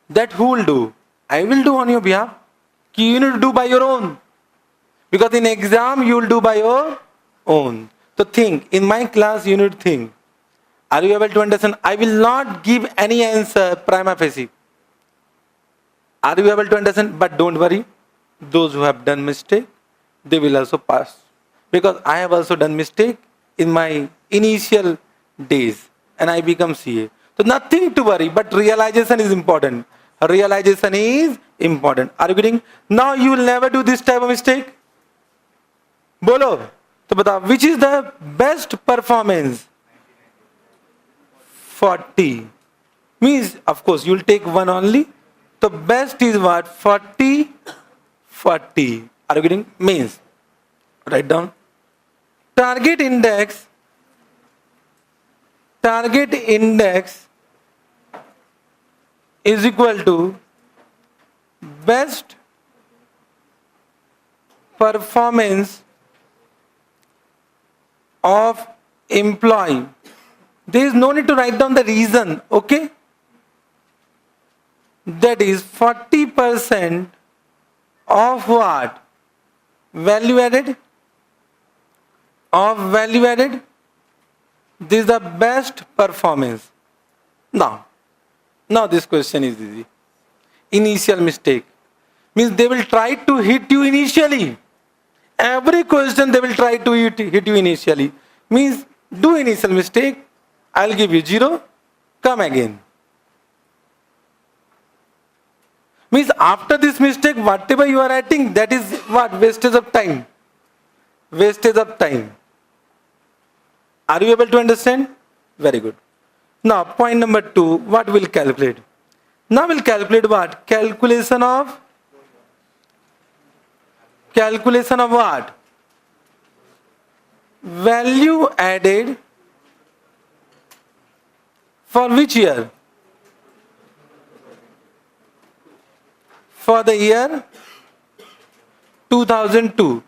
S1: That who will do? I will do on your behalf. You need to do by your own. Because in exam you will do by your own. So think. In my class you need to think. Are you able to understand? I will not give any answer prima facie. Are you able to understand? But don't worry. Those who have done mistake, they will also pass. Because I have also done mistake in my initial days. And I become CA. So nothing to worry. But realization is important. Realization is important. Are you getting? Now you will never do this type of mistake. Bolo. So batao, which is the best performance? 40. Means, of course, you will take one only. So best is what? 40, 40. Are you getting? Means, write down. Target index is equal to best performance of employee. There is no need to write down the reason, okay? That is 40% of what? Value added? Of value added? This is the best performance. Now this question is easy. Initial mistake. Means they will try to hit you initially. Every question they will try to hit you initially. Means do initial mistake. I'll give you 0. Come again. Means after this mistake, whatever you are writing, that is what? Wastage of time. Wastage of time. Are you able to understand? Very good. Now, point number 2, what we'll calculate? Now we'll calculate what? Calculation of what? Value added for which year? For the year 2002.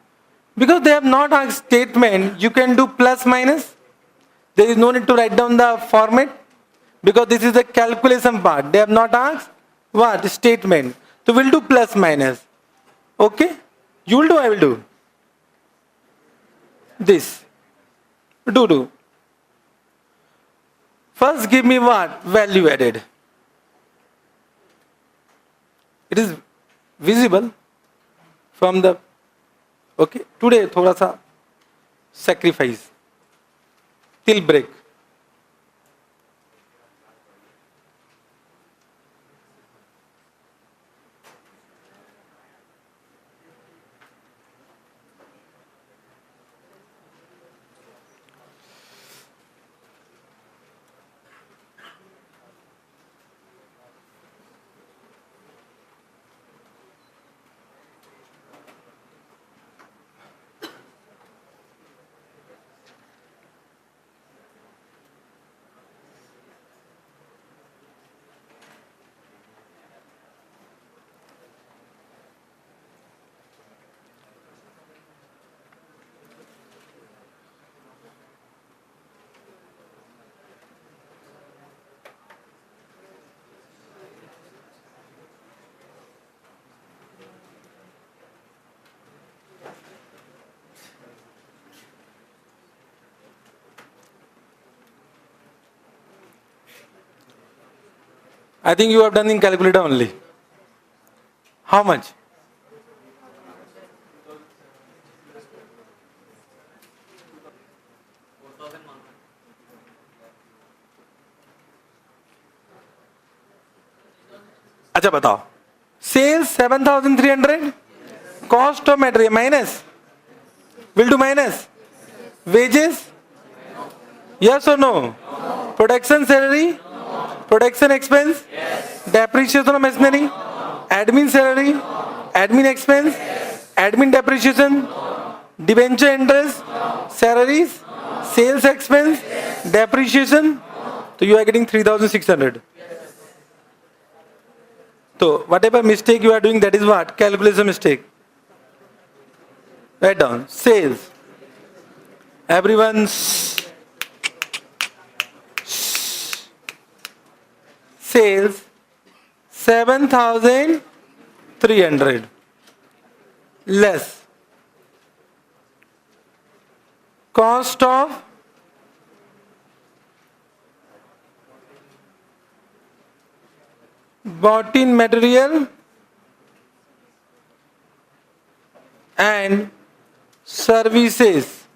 S1: Because they have not asked statement, you can do plus minus. There is no need to write down the format. Because this is the calculation part. They have not asked what? Statement. So we'll do plus minus. Okay? You will do, I will do. This. Do. First give me what? Value added. It is visible from the, okay, today thoda sa sacrifice till break. I think you have done in calculator only. How much? अच्छा बताओ. Sales 7,300. Cost of material minus. Will do minus. Wages? Yes or no? Production salary? Production expense? Depreciation of machinery? Admin salary? Admin expense? Admin depreciation? Debenture interest? Salaries? Sales expense? Depreciation? So you are getting 3,600. So whatever mistake you are doing, that is what? Calculation mistake. Write down. Sales. Everyone. Sales 7,300 less cost of bought in material and services.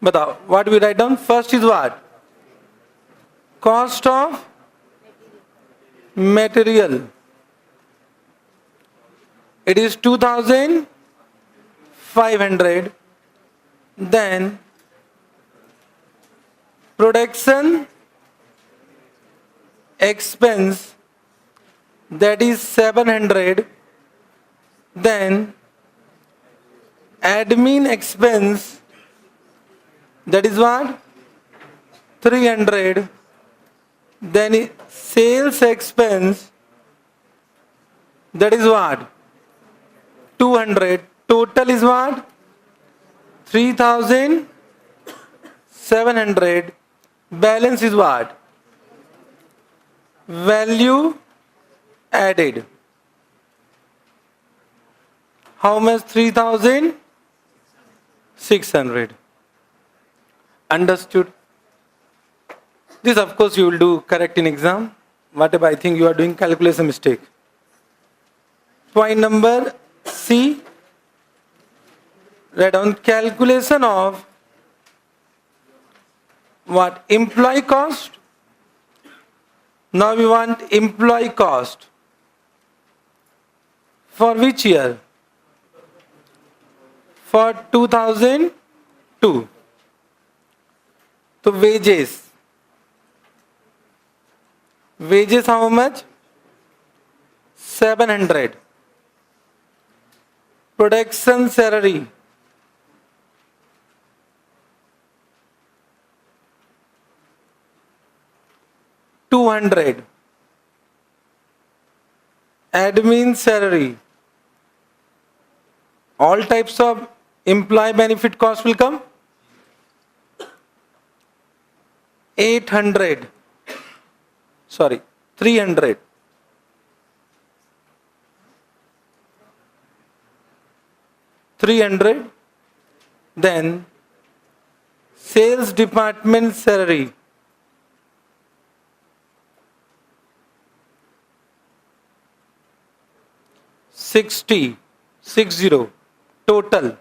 S1: Batao, what we write down? First is what? Cost of material. It is 2,500. Then production expense, that is 700. Then admin expense, that is what? 300. Then sales expense, that is what? 200. Total is what? 3,700. Balance is what? Value added. How much? 3,600. Understood? This of course you will do correct in exam. Whatever I think you are doing calculation mistake. Point number C. Write down calculation of what? Employee cost. Now we want employee cost. For which year? For 2002. So wages. Wages how much? 700. Production salary. $200. Admin salary. All types of employee benefit cost will come. 800, sorry, 300. Then sales department salary, 60, total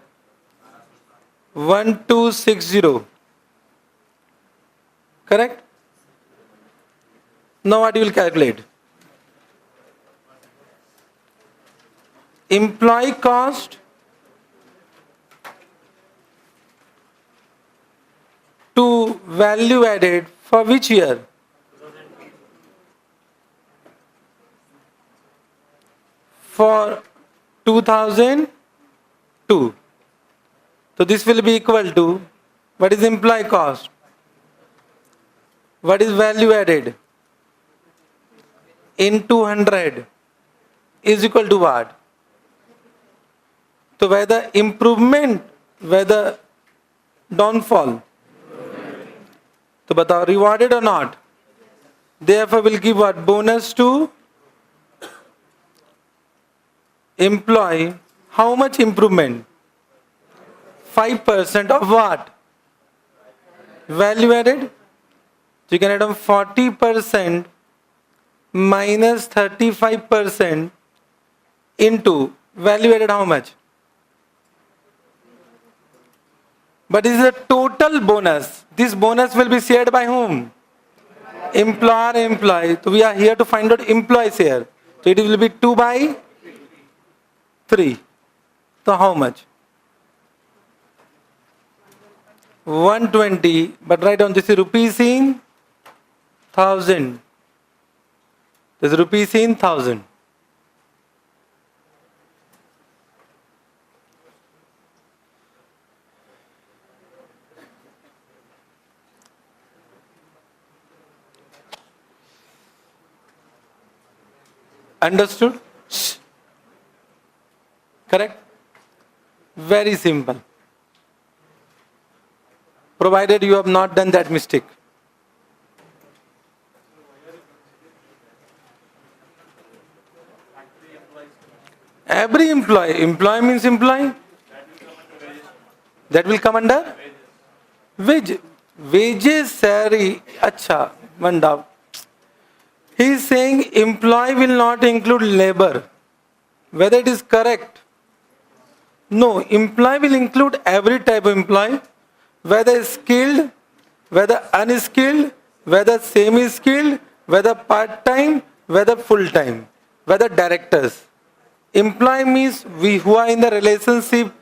S1: 1260. Correct? Now what you will calculate? Employee cost to value added for which year? For 2002. So this will be equal to, what is employee cost? What is value added? In 200 is equal to what? So whether improvement, whether downfall. So batao, rewarded or not? Therefore will give what? Bonus to employee. How much improvement? 5% of what? Value added. So you can add on 40% minus 35% into value added how much? But this is a total bonus. This bonus will be shared by whom? Employer, employee. So we are here to find out employees here. So it will be 2 by 3. So how much? 120. But write down this is rupees in 1000. This is rupees in 1000. Understood? Correct? Very simple. Provided you have not done that mistake. Every employee. Employee means employee. That will come under wage. Wages, salary. Acha, one doubt. He is saying employee will not include labor. Whether it is correct? No, employee will include every type of employee. Whether skilled, whether unskilled, whether semi-skilled, whether part-time, whether full-time, whether directors. Employee means we who are in the relationship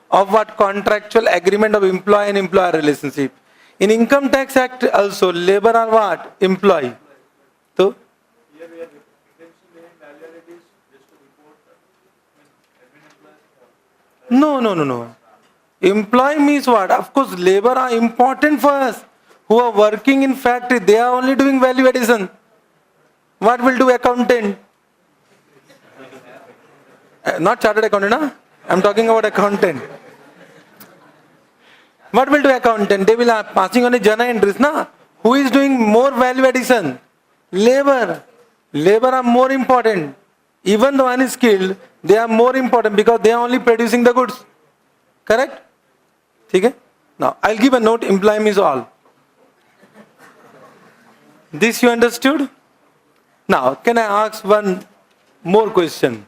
S1: of what? Contractual agreement of employee and employer relationship. In Income Tax Act also, labor are what? Employee. So, no. Employee means what? Of course, labor are important for us. Who are working in factory, they are only doing value addition. What will do accountant? Not chartered accountant, huh? I'm talking about accountant. What will do accountant? They will are passing on a journal entries, na? Who is doing more value addition? Labor. Labor are more important. Even though unskilled, they are more important because they are only producing the goods. Correct? Okay? Now, I'll give a note, employee means all. This you understood? Now, can I ask one more question?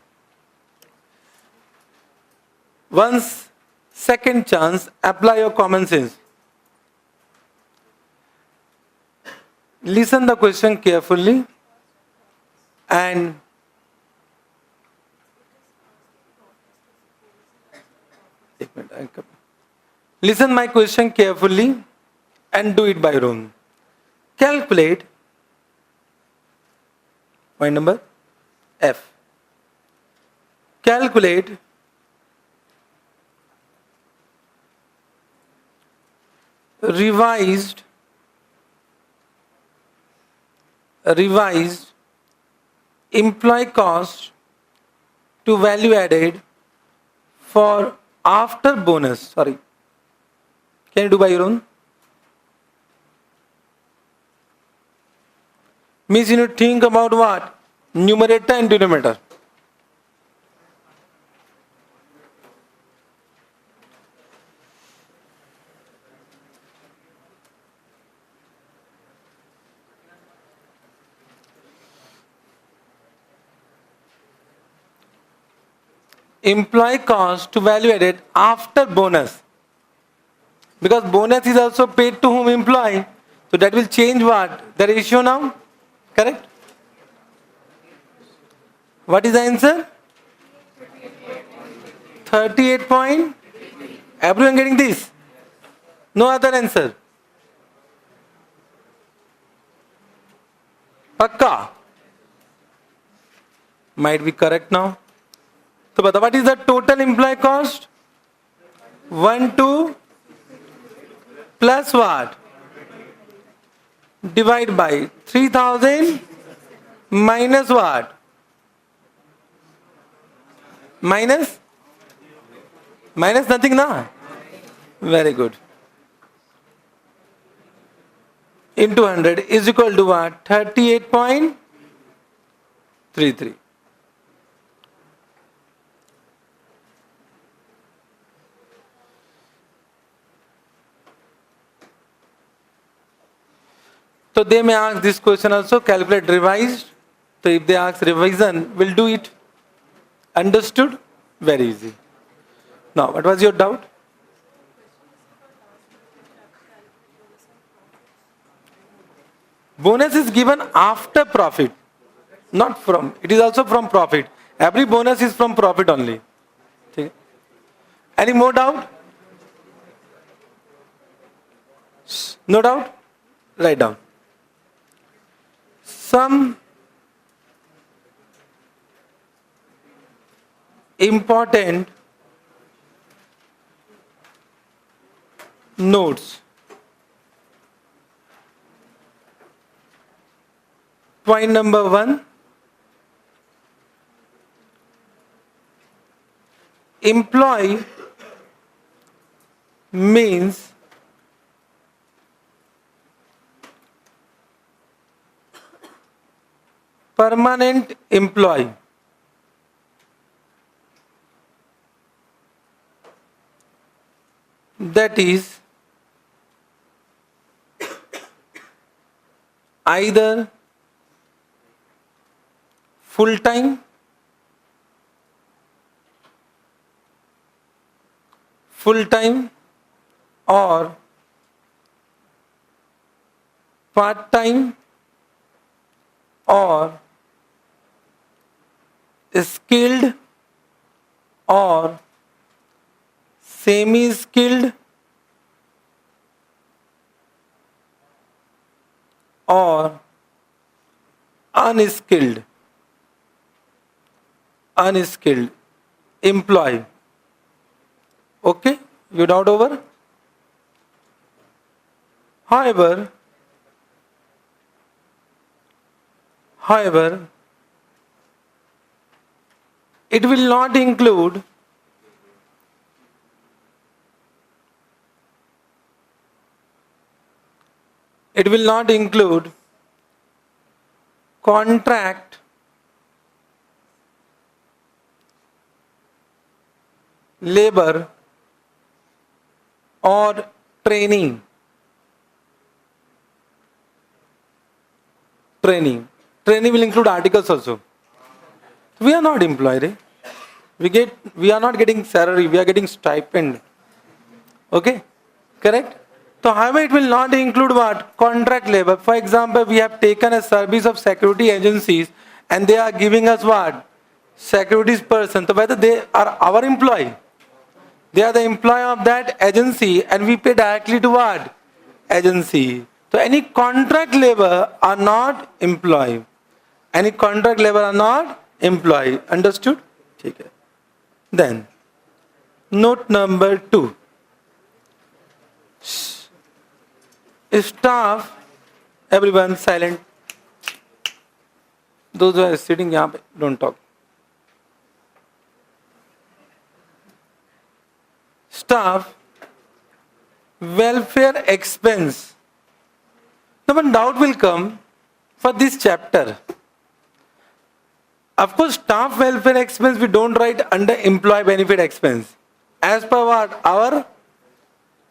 S1: Once second chance, apply your common sense. Listen the question carefully and listen my question carefully and do it by your own. Calculate, point number F. Calculate revised employee cost to value added for after bonus. Sorry. Can you do by your own? Means you need to think about what? Numerator and denominator. Employee cost to value added after bonus. Because bonus is also paid to whom? Employee. So that will change what? The ratio now. Correct? What is the answer? 38 point. Everyone getting this? No other answer. Pakka. Might be correct now. So what is the total employee cost? 1 2 plus what? Divide by 3000 minus what? Minus nothing na? Very good. Into 100 is equal to what? 38.33. So they may ask this question also, calculate revised. So if they ask revision, we'll do it. Understood? Very easy. Now, what was your doubt? Bonus is given after profit, not from. It is also from profit. Every bonus is from profit only. Okay. Any more doubt? No doubt? Write down. Some important notes. Point number 1. Employee means permanent employee. That is either full-time, or part-time or skilled or semi-skilled or unskilled employee. Okay, you doubt over? However, it will not include contract labor or training. Training will include articles also. We are not employed. We are not getting salary, we are getting stipend. Okay? Correct? So however, it will not include what? Contract labor. For example, we have taken a service of security agencies and they are giving us what? Securities person. So whether they are our employee, they are the employee of that agency and we pay directly to what? Agency. So any contract labor are not employee. Understood? Okay. Then, note number 2. Staff, everyone silent. Those who are sitting here, don't talk. Staff, welfare expense. Now one doubt will come, for this chapter, of course, staff welfare expense we don't write under employee benefit expense. As per what our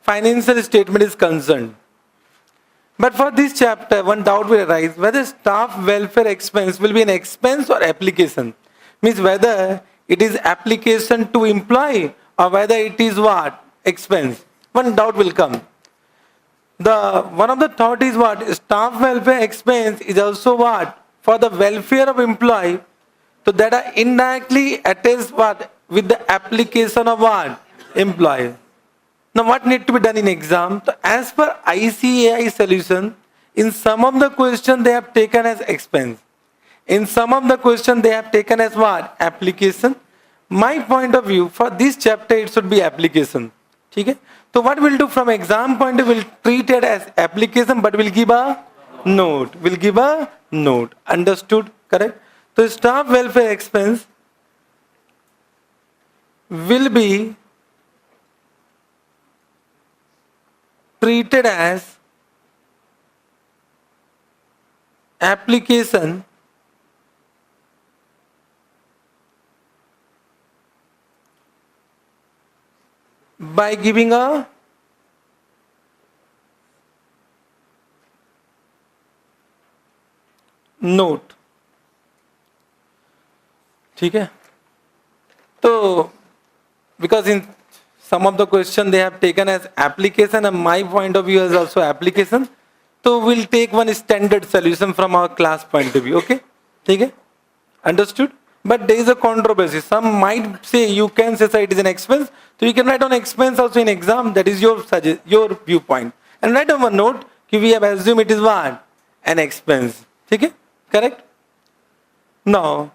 S1: financial statement is concerned. But for this chapter, one doubt will arise whether staff welfare expense will be an expense or application. Means whether it is application to employee or whether it is what? Expense. One doubt will come. One of the thought is what? Staff welfare expense is also what? For the welfare of employee. So that are indirectly attached what? With the application of what? Employee. Now what need to be done in exam? So as per ICAI solution, in some of the questions they have taken as expense. In some of the questions they have taken as what? Application. My point of view, for this chapter it should be application. Okay? So what we'll do from exam point of view, we'll treat it as application but we'll give a note. We'll give a note. Understood? Correct? So staff welfare expense will be treated as application by giving a note. ठीक है? तो because in some of the question they have taken as application and my point of view is also application. So we'll take one standard solution from our class point of view. Okay? ठीक है? Understood? But there is a controversy. Some might say you can say it is an expense. So you can write on expense also in exam. That is your viewpoint. And write on one note, we have assumed it is what? An expense. Okay? Correct? Now,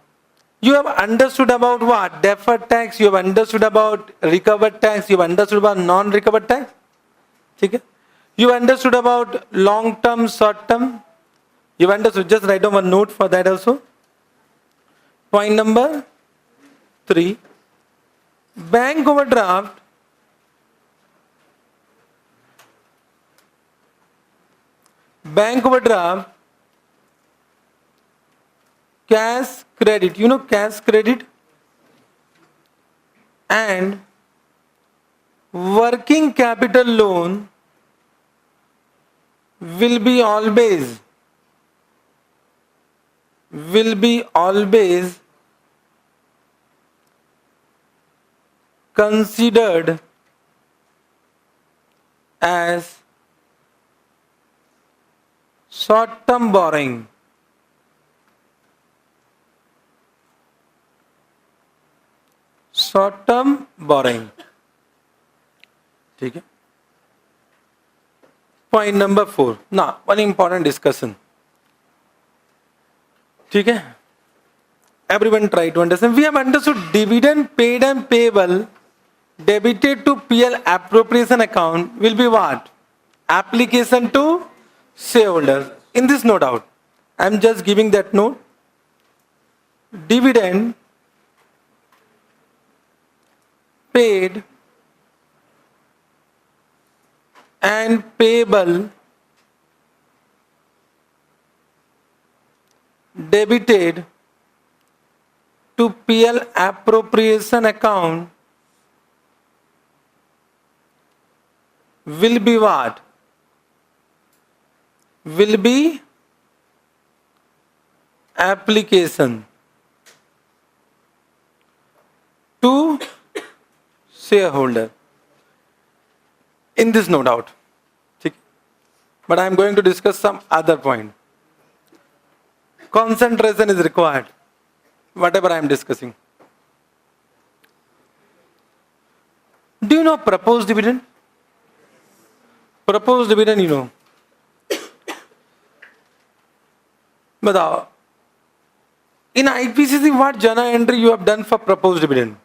S1: you have understood about what? Deferred tax. You have understood about recovered tax. You have understood about non-recovered tax. Okay? You have understood about long-term, short-term. You have understood. Just write on one note for that also. Point number 3. Bank overdraft cash credit, you know cash credit and working capital loan will be always considered as short-term borrowing. Short-term borrowing. ठीक है? Point number 4. Now, one important discussion. ठीक है? Everyone try to understand. We have understood dividend paid and payable debited to PL appropriation account will be what? Application to shareholders. In this, no doubt. I am just giving that note. Dividend paid and payable debited to PL appropriation account will be what? Will be application to shareholder. In this, no doubt. But I am going to discuss some other point. Concentration is required. Whatever I am discussing. Do you know proposed dividend? Proposed dividend, you know. But in IPCC, what journal entry you have done for proposed dividend?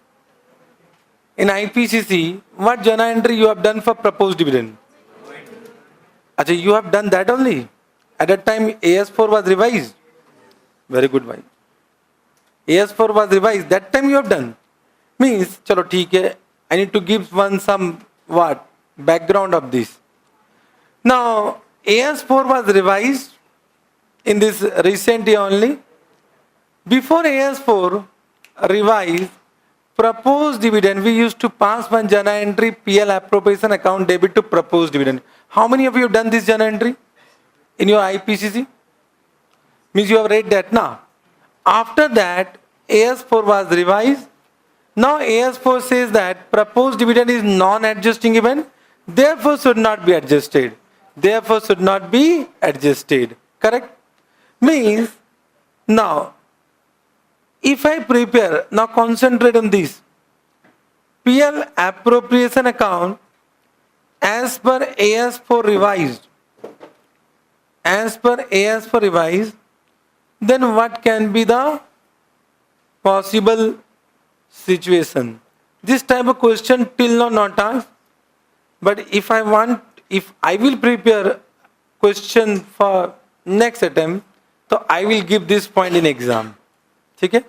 S1: In IPCC, what journal entry you have done for proposed dividend? Achha, you have done that only. At that time, AS4 was revised. Very good, bhai. AS4 was revised. That time you have done. Means, chalo, theek hai. I need to give one some what background of this. Now, AS4 was revised in this recent year only. Before AS4 revised proposed dividend, we used to pass one journal entry PL appropriation account debit to proposed dividend. How many of you have done this journal entry in your IPCC? Means you have read that now. After that, AS4 was revised. Now AS4 says that proposed dividend is non-adjusting event, therefore should not be adjusted. Therefore should not be adjusted. Correct? Means, now, if I prepare, now concentrate on this. PL appropriation account as per AS4 revised. As per AS4 revised, then what can be the possible situation? This type of question till now not asked. But if I will prepare question for next attempt, so I will give this point in exam. Okay?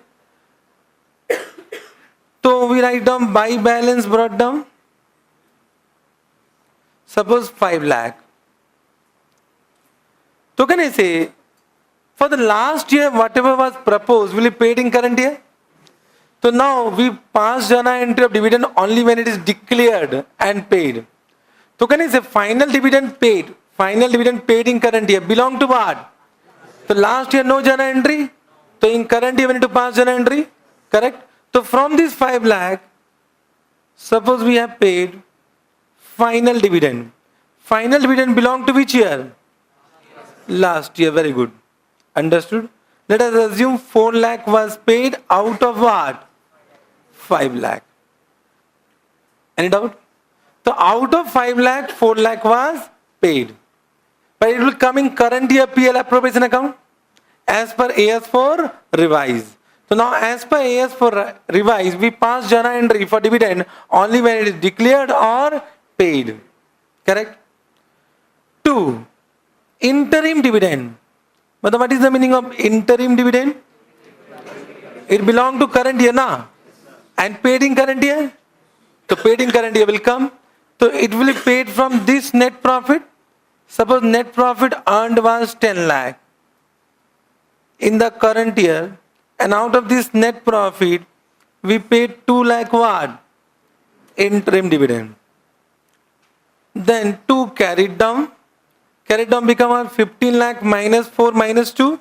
S1: So we write down by balance brought down. Suppose 5 lakh. So can I say, for the last year, whatever was proposed, will be paid in current year? So now we pass journal entry of dividend only when it is declared and paid. So can I say final dividend paid in current year belong to what? So last year no journal entry. So in current year we need to pass journal entry. Correct? So from this 5 lakh, suppose we have paid final dividend. Final dividend belong to which year? Last year. Very good. Understood? Let us assume 4 lakh was paid out of what? 5 lakh. Any doubt? So out of 5 lakh, 4 lakh was paid. But it will come in current year PL appropriation account as per AS4 revised. So now as per AS4 revised, we pass journal entry for dividend only when it is declared or paid. Correct? 2. Interim dividend. But what is the meaning of interim dividend? It belongs to current year, na? And paid in current year? So paid in current year will come. So it will be paid from this net profit. Suppose net profit earned was 10 lakh in the current year, and out of this net profit, we paid 2 lakh what? Interim dividend. Then 2 carried down. Carried down become 15 lakh minus 4 minus 2.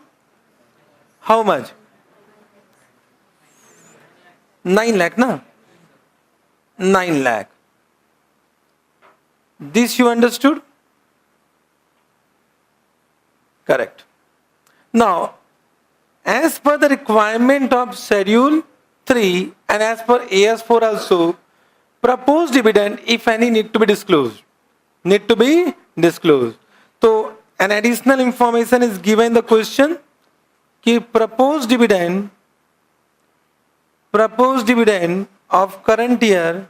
S1: How much? 9 lakh, na? 9 lakh. This you understood? Correct. Now, as per the requirement of Schedule 3 and as per AS4 also, proposed dividend, if any, need to be disclosed. Need to be disclosed. So, an additional information is given in the question कि proposed dividend of current year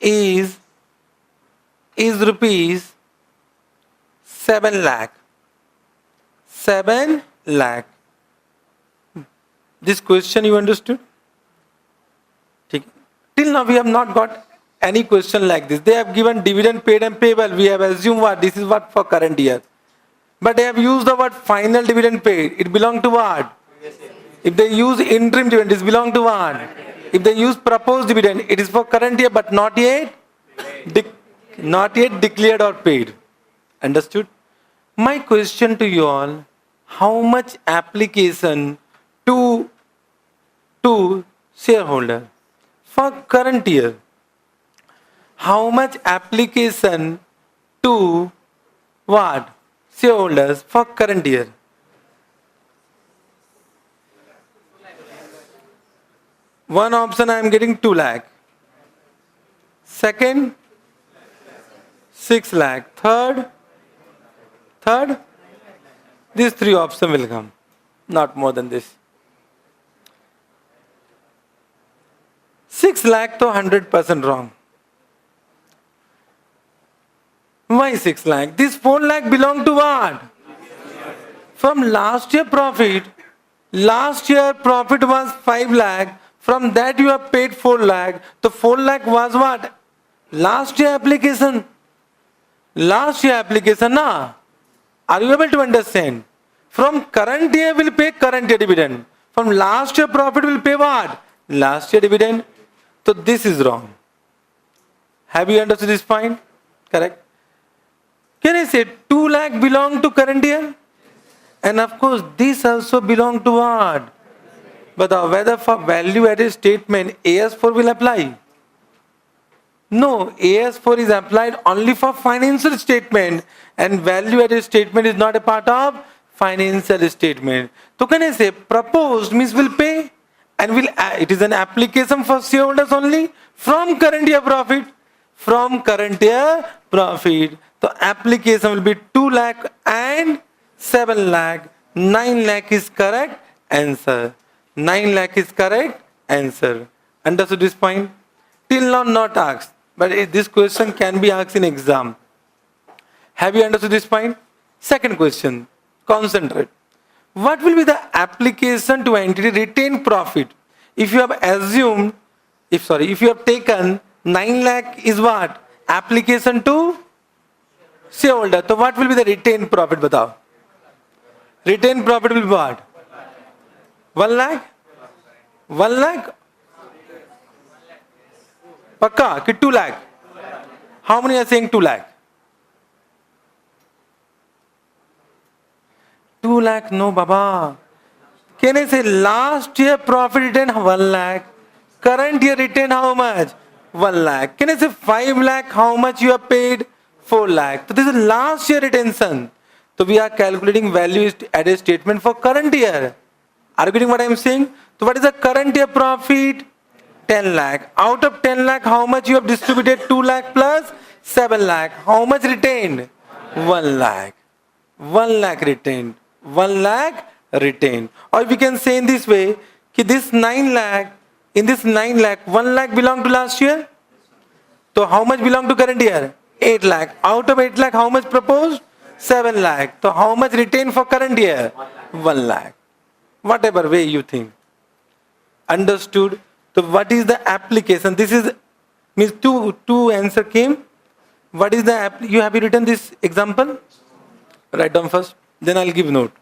S1: is rupees 7 lakh. 7 lakh. This question you understood? Till now we have not got any question like this. They have given dividend paid and payable. We have assumed what? This is what for current year. But they have used the word final dividend paid. It belongs to what? If they use interim dividend, it belongs to what? If they use proposed dividend, it is for current year but not yet declared or paid. Understood? My question to you all, how much application to shareholder for current year? How much application to what? Shareholders for current year? One option I am getting 2 lakh. Second, 6 lakh. Third, these 3 options will come. Not more than this. 6 lakh to 100% wrong. Why 6 lakh? This 4 lakh belong to what? From last year profit. Last year profit was 5 lakh. From that you have paid 4 lakh. The 4 lakh was what? Last year application. Last year application, na? Are you able to understand? From current year will pay current year dividend. From last year profit will pay what? Last year dividend. So this is wrong. Have you understood this point? Correct. Can I say 2 lakh belong to current year? And of course this also belong to what? But whether for value added statement AS4 will apply? No, AS4 is applied only for financial statement and value added statement is not a part of financial statement. So can I say proposed means will pay and will it is an application for shareholders only from current year profit. From current year profit. The application will be 2 lakh and 7 lakh. 9 lakh is correct answer. 9 lakh is correct answer. Understood this point? Till now not asked. But this question can be asked in exam. Have you understood this point? Second question. Concentrate. What will be the application to entity retain profit? If you have assumed, if you have taken 9 lakh is what? Application to shareholder. So what will be the retained profit? Batao. Retained profit will be what? 1 lakh? 1 lakh? Pakka? Ki 2 lakh? How many are saying 2 lakh? 2 lakh? No, Baba. Can I say last year profit retained 1 lakh? Current year retained how much? 1 lakh. Can I say 5 lakh? How much you have paid? 4 lakh. So this is last year retention. So we are calculating value added statement for current year. Are you getting what I am saying? So what is the current year profit? 10 lakh. Out of 10 lakh, how much you have distributed? 2 lakh plus 7 lakh. How much retained? 1 lakh. 1 lakh retained. 1 lakh retained. Or we can say in this way, ki this 9 lakh, in this 9 lakh, 1 lakh belong to last year. So how much belong to current year? 8 lakh. Out of 8 lakh, how much proposed? 7 lakh. So how much retained for current year? 1 lakh. Whatever way you think. Understood? So what is the application? This is, means two answer came. What is the, you have written this example? Write down first. Then I'll give note.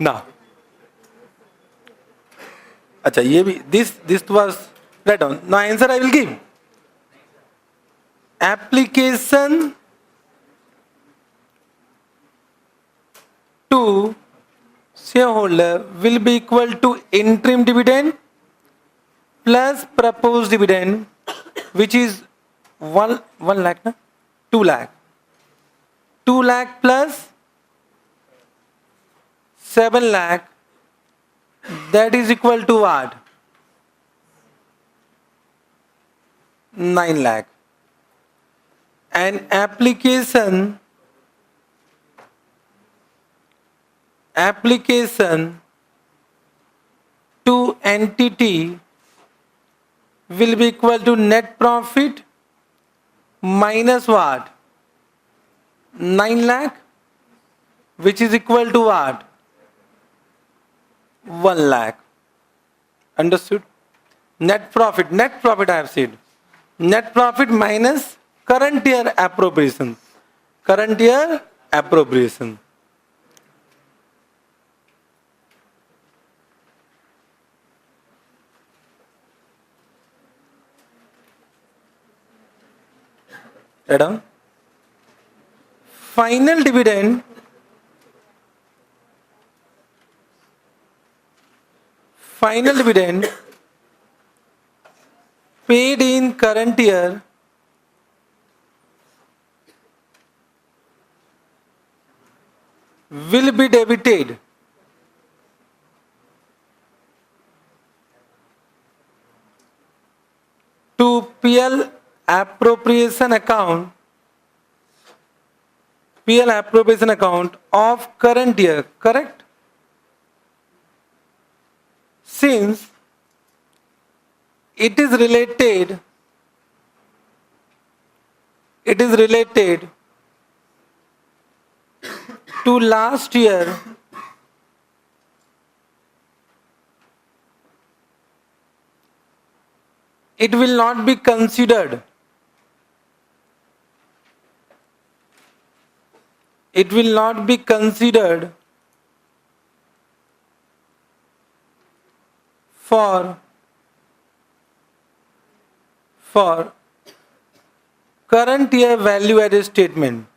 S1: Now, अच्छा ये भी this was write down. Now answer I will give. Application to shareholder will be equal to interim dividend plus proposed dividend, which is 1 lakh, na? 2 lakh. 2 lakh plus 7 lakh, that is equal to what? 9 lakh. And application to entity will be equal to net profit minus what? 9 lakh, which is equal to what? 1 lakh. Understood? Net profit I have said. Net profit minus current year appropriation. Current year appropriation. Adam? Final dividend paid in current year will be debited to PL appropriation account of current year, correct? Since it is related to last year, it will not be considered for current year value added statement.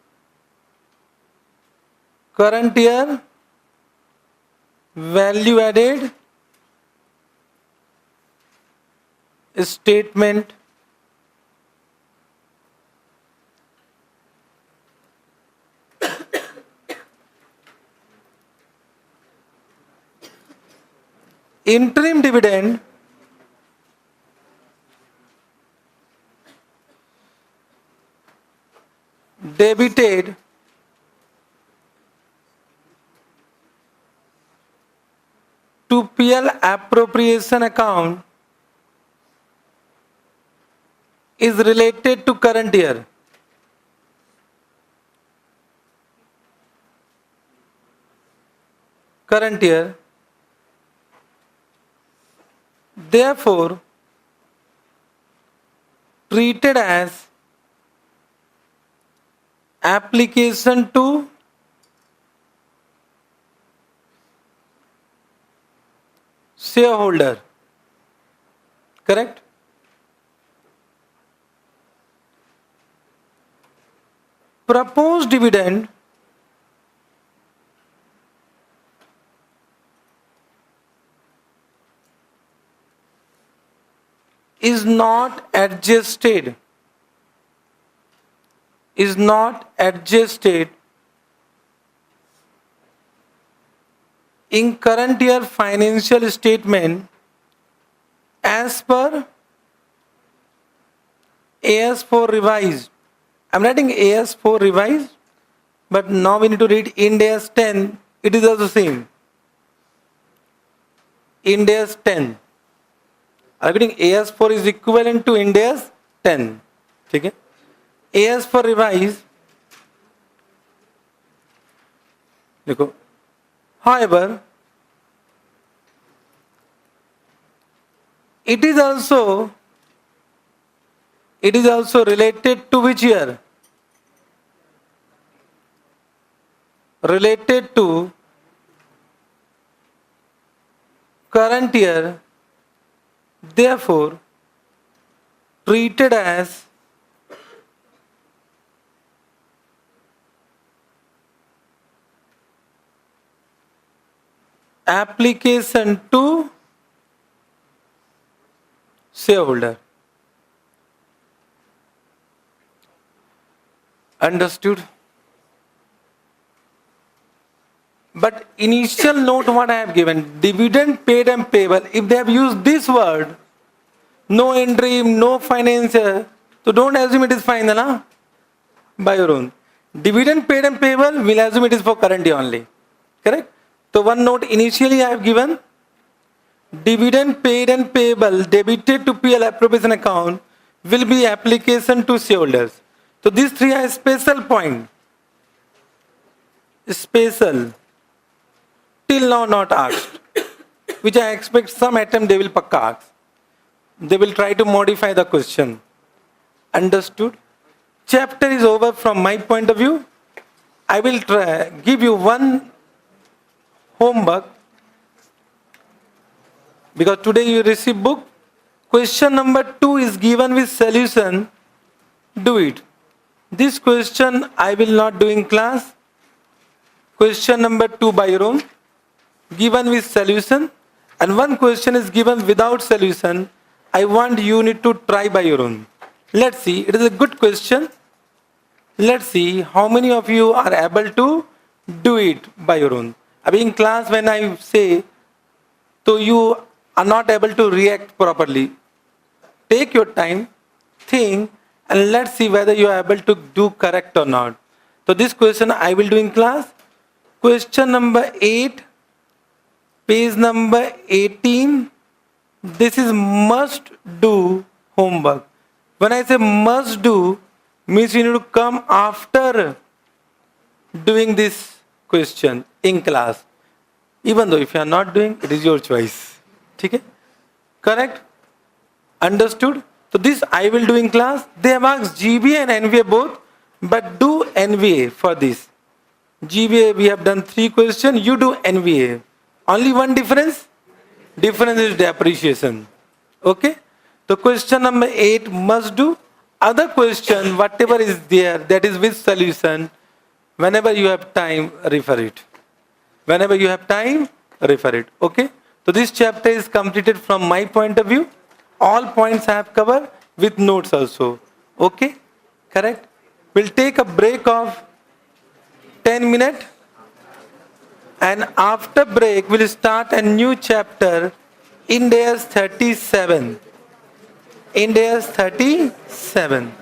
S1: Current year value added statement interim dividend debited to PL appropriation account is related to current year. Therefore, treated as application to shareholder, correct? Proposed dividend is not adjusted in current year financial statement as per AS4 revised. I'm writing AS4 revised, but now we need to read Ind AS 10. It is also same. Ind AS 10. I'm writing AS4 is equivalent to Ind AS 10. Okay? AS4 revised. However, it is also related to which year? Related to current year, therefore treated as application to shareholder. Understood? But initial note what I have given, dividend paid and payable, if they have used this word, no interim, no financial, so don't assume it is final, huh? By your own. Dividend paid and payable, we'll assume it is for current year only. Correct? So one note initially I have given, dividend paid and payable debited to PL appropriation account will be application to shareholders. So these three are special point. Special. Till now not asked. Which I expect some attempt they will pakka ask. They will try to modify the question. Understood? Chapter is over from my point of view. I will give you one homework because today you receive book. Question number 2 is given with solution. Do it. This question I will not do in class. Question number 2 by your own, given with solution, and one question is given without solution. I want you need to try by your own. Let's see. It is a good question. Let's see how many of you are able to do it by your own. Abhi in class when I say, so you are not able to react properly. Take your time, think, and let's see whether you are able to do correct or not. So this question I will do in class. Question number 8, page number 18. This is must do homework. When I say must do, means you need to come after doing this question in class. Even though if you are not doing, it is your choice. Okay? Correct? Understood? So this I will do in class. They have asked GVA and NVA both, but do NVA for this. GVA we have done 3 questions, you do NVA. Only one difference? Difference is depreciation. Okay? So question number 8 must do. Other question, whatever is there, that is with solution. Whenever you have time, refer it. Whenever you have time, refer it. Okay? So this chapter is completed from my point of view. All points I have covered with notes also. Okay? Correct? We'll take a break of 10 minutes. And after break, we'll start a new chapter, Ind AS 37. Ind AS 37.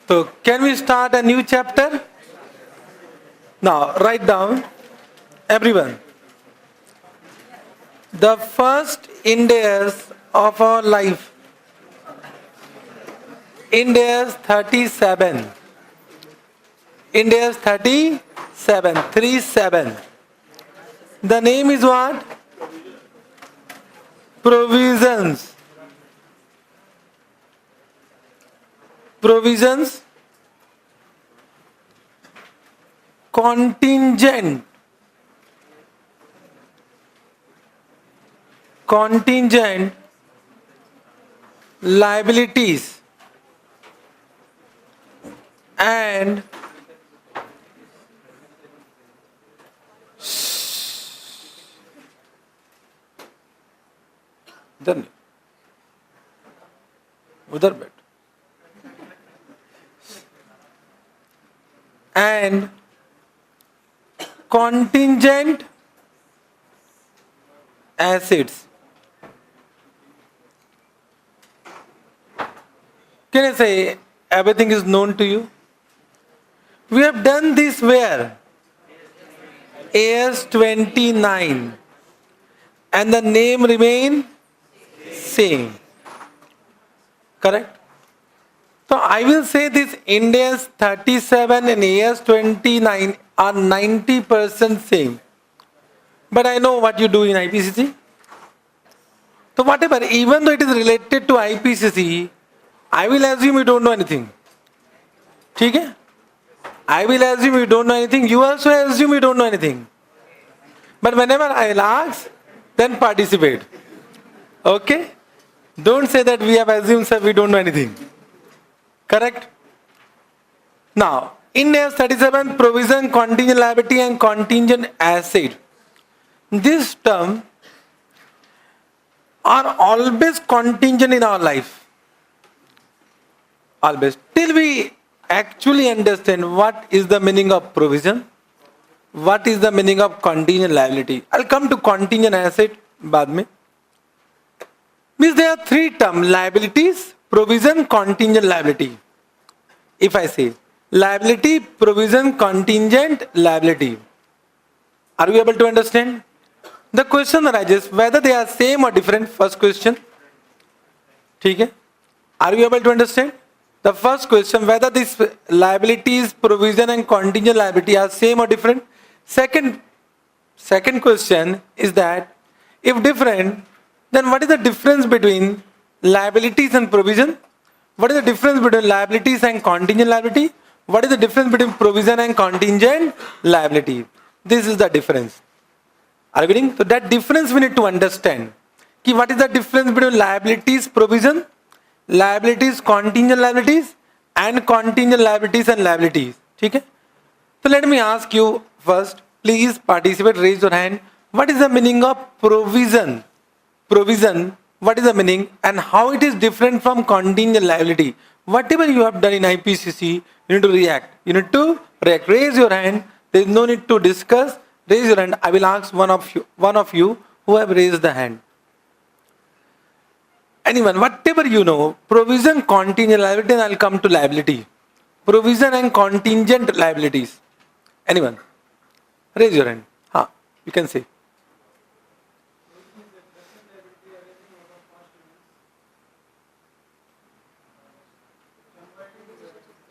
S1: So can we start a new chapter? Now write down, everyone. The first Ind AS of our life. Ind AS 37. Ind AS 37. 37. The name is what? Provisions. Provisions. Contingent. Contingent liabilities and then उधर बैठ and contingent assets. Can I say everything is known to you? We have done this where? AS 29 and the name remain same. Correct? So I will say this Ind AS 37 and AS 29 are 90% same. But I know what you do in IPCC. So whatever, even though it is related to IPCC, I will assume you don't know anything. ठीक है? I will assume you don't know anything. You also assume you don't know anything. But whenever I will ask, then participate. Okay? Don't say that we have assumed that we don't know anything. Correct? Now, in AS 37, provision, contingent liability and contingent asset. This term are always contingent in our life. Always. Till we actually understand what is the meaning of provision, what is the meaning of contingent liability. I'll come to contingent asset बाद में. Means there are three terms: liabilities, provision, contingent liability. If I say liability, provision, contingent liability, are we able to understand? The question arises whether they are same or different. First question. ठीक है? Are we able to understand? The first question, whether these liabilities, provision and contingent liability are same or different. Second question is that if different, then what is the difference between liabilities and provision? What is the difference between liabilities and contingent liability? What is the difference between provision and contingent liability? This is the difference. Are you getting? So that difference we need to understand. What is the difference between liabilities, provision, liabilities, contingent liabilities and contingent liabilities and liabilities. Okay? So let me ask you first, please participate, raise your hand. What is the meaning of provision? Provision, what is the meaning and how it is different from contingent liability? Whatever you have done in IPCC, you need to react. You need to react. Raise your hand. There is no need to discuss. Raise your hand. I will ask one of you who have raised the hand. Anyone, whatever you know, provision, contingent liability, and I'll come to liability. Provision and contingent liabilities. Anyone? Raise your hand. You can say.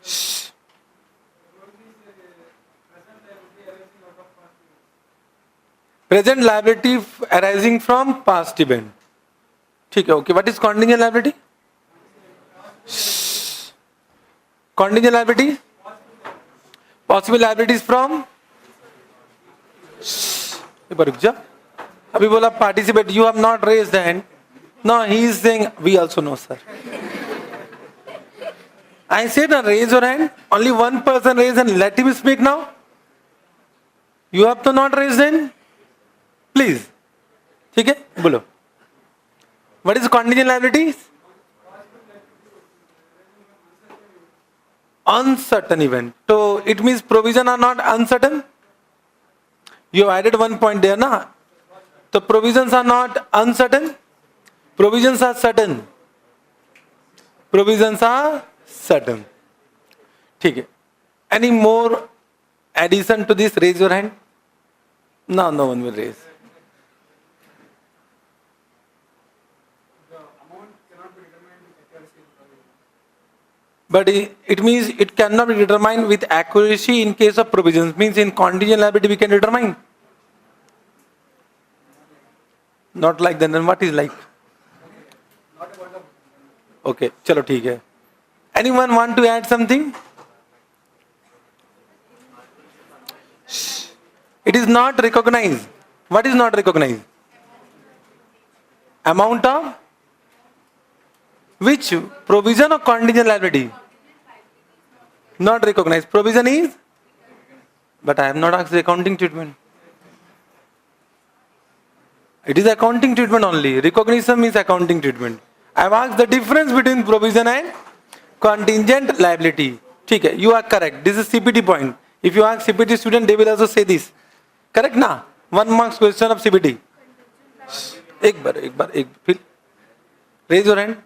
S1: Shh. Present liability arising from past event. Okay, what is contingent liability? Contingent liability? Possible liabilities from? Abhi bola participate, you have not raised the hand. No, he is saying, we also know, sir. I said, raise your hand. Only one person raise and let him speak now. You have to not raise the hand. Please. Okay? Bolo. What is contingent liabilities? Uncertain event. So it means provision are not uncertain. You have added one point there, na? So provisions are not uncertain. Provisions are certain. Provisions are certain. ठीक है. Any more addition to this? Raise your hand. No, no one will raise. But it means it cannot be determined with accuracy in case of provisions. Means in contingent liability we can determine. Not like that. Then what is like? Okay, chalo ठीक है. Anyone want to add something? It is not recognized. What is not recognized? Amount of which provision of contingent liability? Not recognized. Provision is? But I have not asked the accounting treatment. It is accounting treatment only. Recognition means accounting treatment. I have asked the difference between provision and contingent liability. ठीक है, you are correct. This is CPT point. If you ask CPT student, they will also say this. Correct ना? 1 marks question of CPT. एक बार फिर. Raise your hand.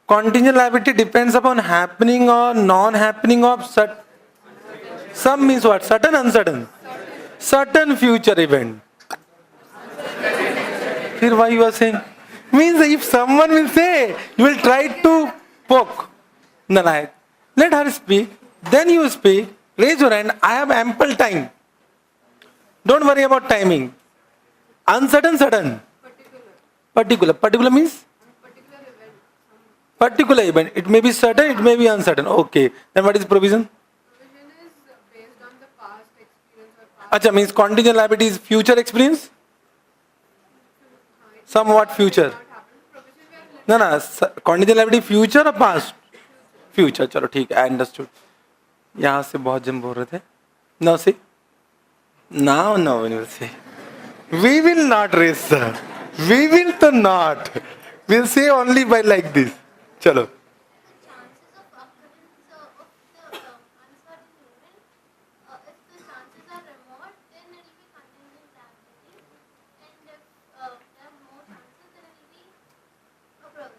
S1: Contingent liability depends upon happening or non-happening of some means what? Certain, uncertain. Certain future event. Here why you are saying? Means if someone will say, you will try to poke. No, let her speak. Then you speak. Raise your hand. I have ample time. Don't worry about timing. Uncertain, certain. Particular. Particular means? Particular event. It may be certain, it may be uncertain. Okay. Then what is provision?
S2: Provision is based on the past experience or past.
S1: Acha, means contingent liability is future experience? Somewhat future. No. Contingent liability future or past? Future. चलो ठीक है. I understood. यहाँ से बहुत जन बोल रहे थे. Now say. Now no one will say. We will not raise, sir. We will to not. We'll say only by like this. चलो.
S4: Chances of occurrence of the uncertain event, if the chances are remote, then it will be contingent liability, and if there are more chances, then it will be a provision.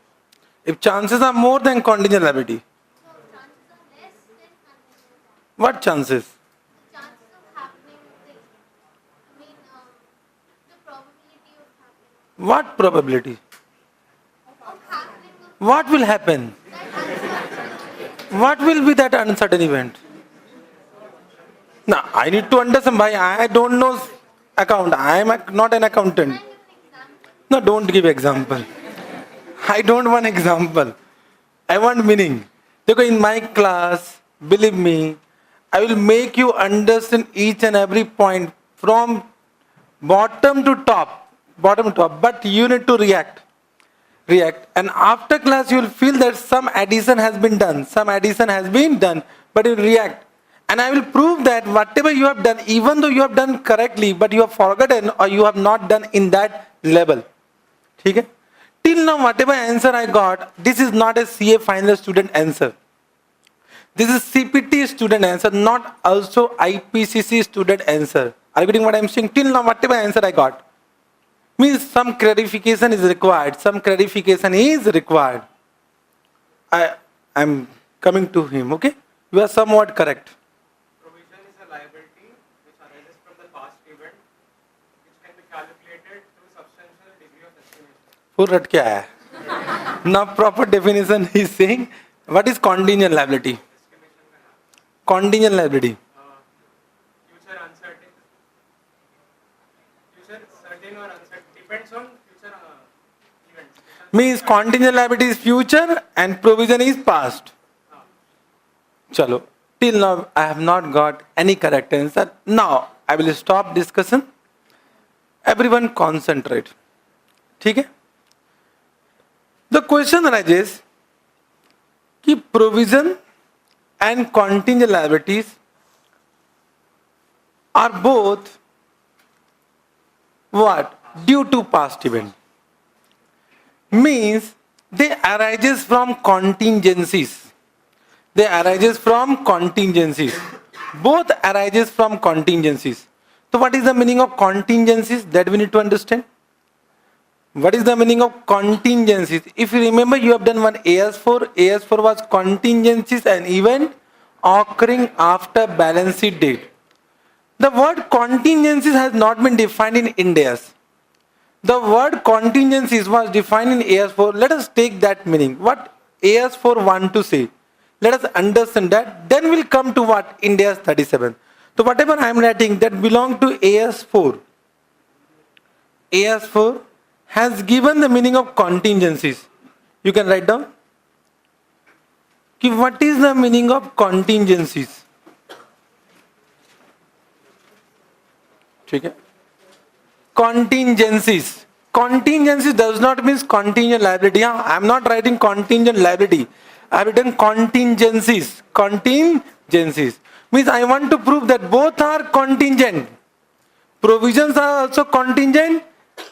S1: If chances are more than contingent liability.
S4: So chances are less than contingent liability.
S1: What chances?
S4: The chances of happening, the probability of happening.
S1: What probability?
S4: Of happening of
S1: What will happen? What will be that uncertain event? Now, I need to understand. Bhai, I don't know account. I am not an accountant.
S4: Can I give an example?
S1: No, don't give example. I don't want example. I want meaning. Because in my class, believe me, I will make you understand each and every point from bottom to top. But you need to react. And after class, you will feel that some addition has been done. But you will react. And I will prove that whatever you have done, even though you have done correctly, but you have forgotten or you have not done in that level. Okay? Till now, whatever answer I got, this is not a CA final student answer. This is CPT student answer, not also IPCC student answer. Are you getting what I am saying? Till now, whatever answer I got, means some clarification is required. I am coming to him, okay? You are somewhat correct.
S3: Provision is a liability which arises from the past event, which can be calculated through substantial degree of estimation.
S1: Full rat kya hai? Now proper definition he is saying. What is contingent liability? Contingent liability.
S3: Future uncertain. Future certain or uncertain depends on future events.
S1: Means contingent liability is future and provision is past. Chalo. Till now I have not got any correct answer. Now I will stop discussion. Everyone concentrate. ठीक है? The question arises कि provision and contingent liabilities are both what? Due to past event. Means they arises from contingencies. Both arises from contingencies. So what is the meaning of contingencies? That we need to understand. What is the meaning of contingencies? If you remember, you have done one AS4. AS4 was contingencies and event occurring after balance sheet date. The word contingencies has not been defined in Ind AS. The word contingencies was defined in AS4. Let us take that meaning. What AS4 want to say? Let us understand that. Then we'll come to what Ind AS 37. So whatever I am writing that belong to AS4. AS4 has given the meaning of contingencies. You can write down. What is the meaning of contingencies? Okay. Contingencies. Contingencies does not mean contingent liability. I am not writing contingent liability. I have written contingencies. Contingencies means I want to prove that both are contingent. Provisions are also contingent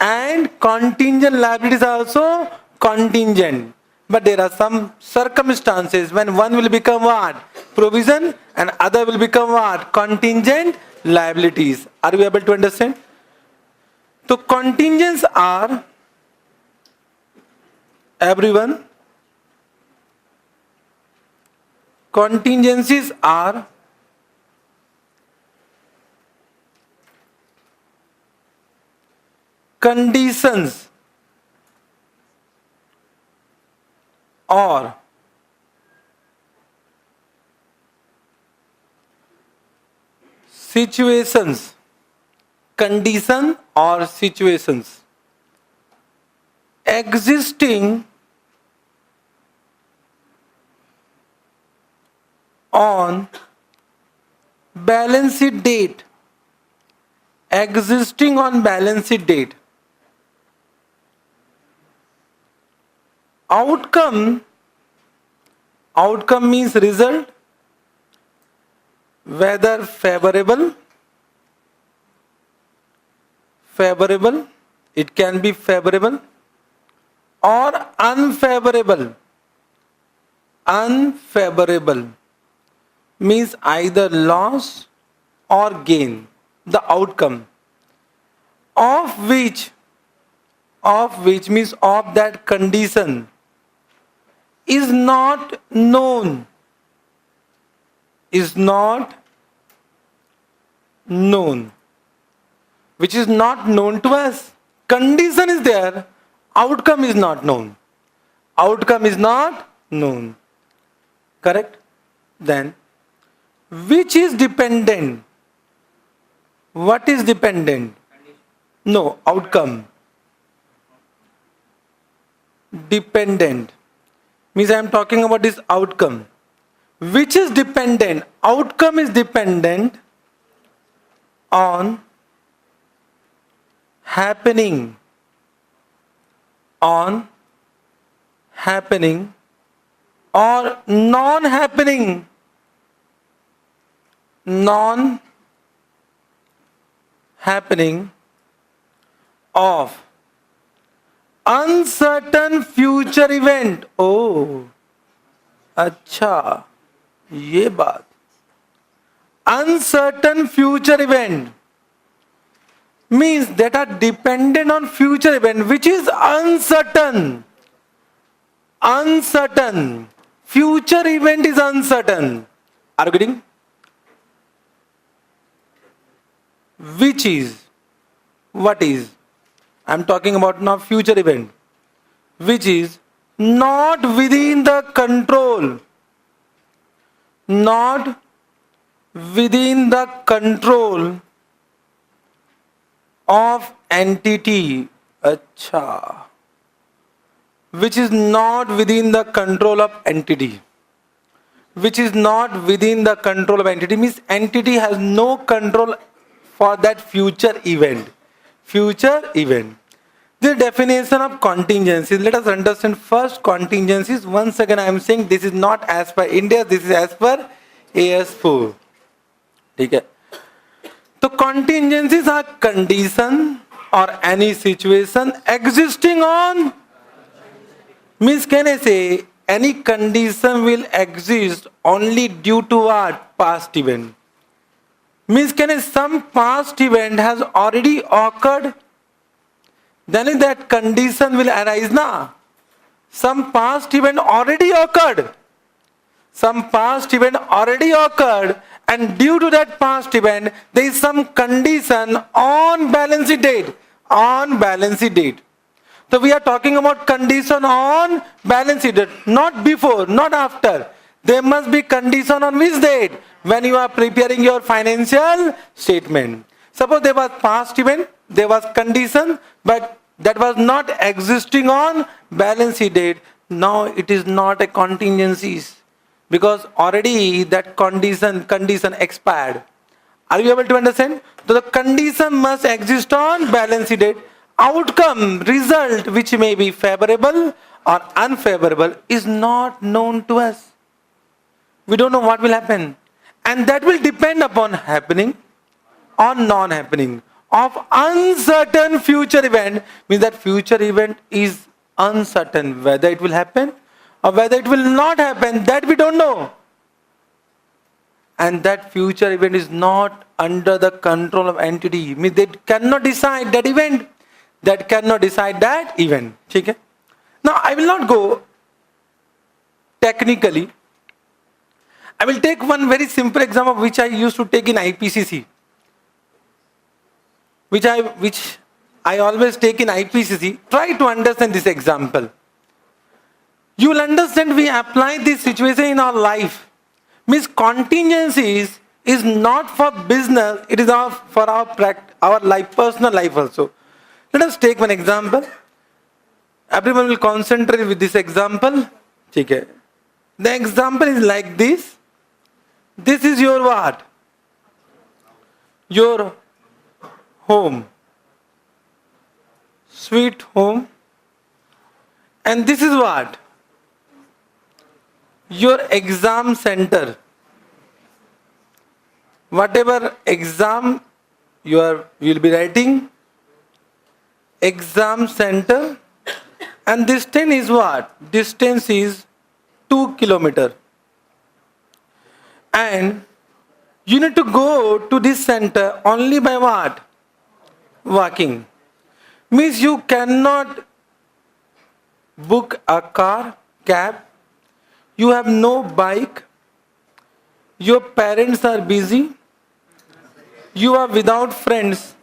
S1: and contingent liabilities are also contingent. But there are some circumstances when one will become what? Provision and other will become what? Contingent liabilities. Are you able to understand? So contingents are, everyone, contingencies are conditions or situations, condition or situations existing on balance sheet date, existing on balance sheet date. Outcome means result, whether favorable, it can be favorable or unfavorable. Unfavorable means either loss or gain. The outcome of which means of that condition is not known, which is not known to us. Condition is there, outcome is not known. Correct? Then which is dependent? What is dependent? No, outcome. Dependent means I am talking about this outcome. Which is dependent? Outcome is dependent on happening or non-happening. Of uncertain future event. Oh, अच्छा, ये बात. Uncertain future event means that are dependent on future event which is uncertain. Future event is uncertain. Are you getting? Which is, what is? I am talking about now future event which is not within the control of entity. Acha. Which is not within the control of entity. Which is not within the control of entity means entity has no control for that future event. The definition of contingencies. Let us understand first contingencies. Once again I am saying this is not as per India, this is as per AS4. Okay. So contingencies are condition or any situation existing on, means can I say any condition will exist only due to what? Past event. Means can I some past event has already occurred then that condition will arise now. Some past event already occurred. Some past event already occurred, and due to that past event, there is some condition on balance sheet date. On balance sheet date. So we are talking about condition on balance sheet date, not before, not after. There must be condition on which date? When you are preparing your financial statement. Suppose there was past event, there was condition, but that was not existing on balance sheet date. Now it is not a contingencies because already that condition expired. Are you able to understand? So the condition must exist on balance sheet date. Outcome, result, which may be favorable or unfavorable, is not known to us. We don't know what will happen. And that will depend upon happening or non-happening of uncertain future event. Means that future event is uncertain. Whether it will happen or whether it will not happen, that we don't know. And that future event is not under the control of entity. Means they cannot decide that event. That cannot decide that event. Okay? Now I will not go technically. I will take one very simple example which I used to take in IPCC. Which I always take in IPCC. Try to understand this example. You will understand we apply this situation in our life. Means contingencies is not for business, it is for our life, personal life also. Let us take one example. Everyone will concentrate with this example. Okay. The example is like this. This is your what? Your home. Sweet home. And this is what? Your exam center. Whatever exam you will be writing, exam center, and distance is what? Distance is 2 kilometers. And you need to go to this center only by what? Walking. Means you cannot book a car, cab. You have no bike. Your parents are busy. You are without friends.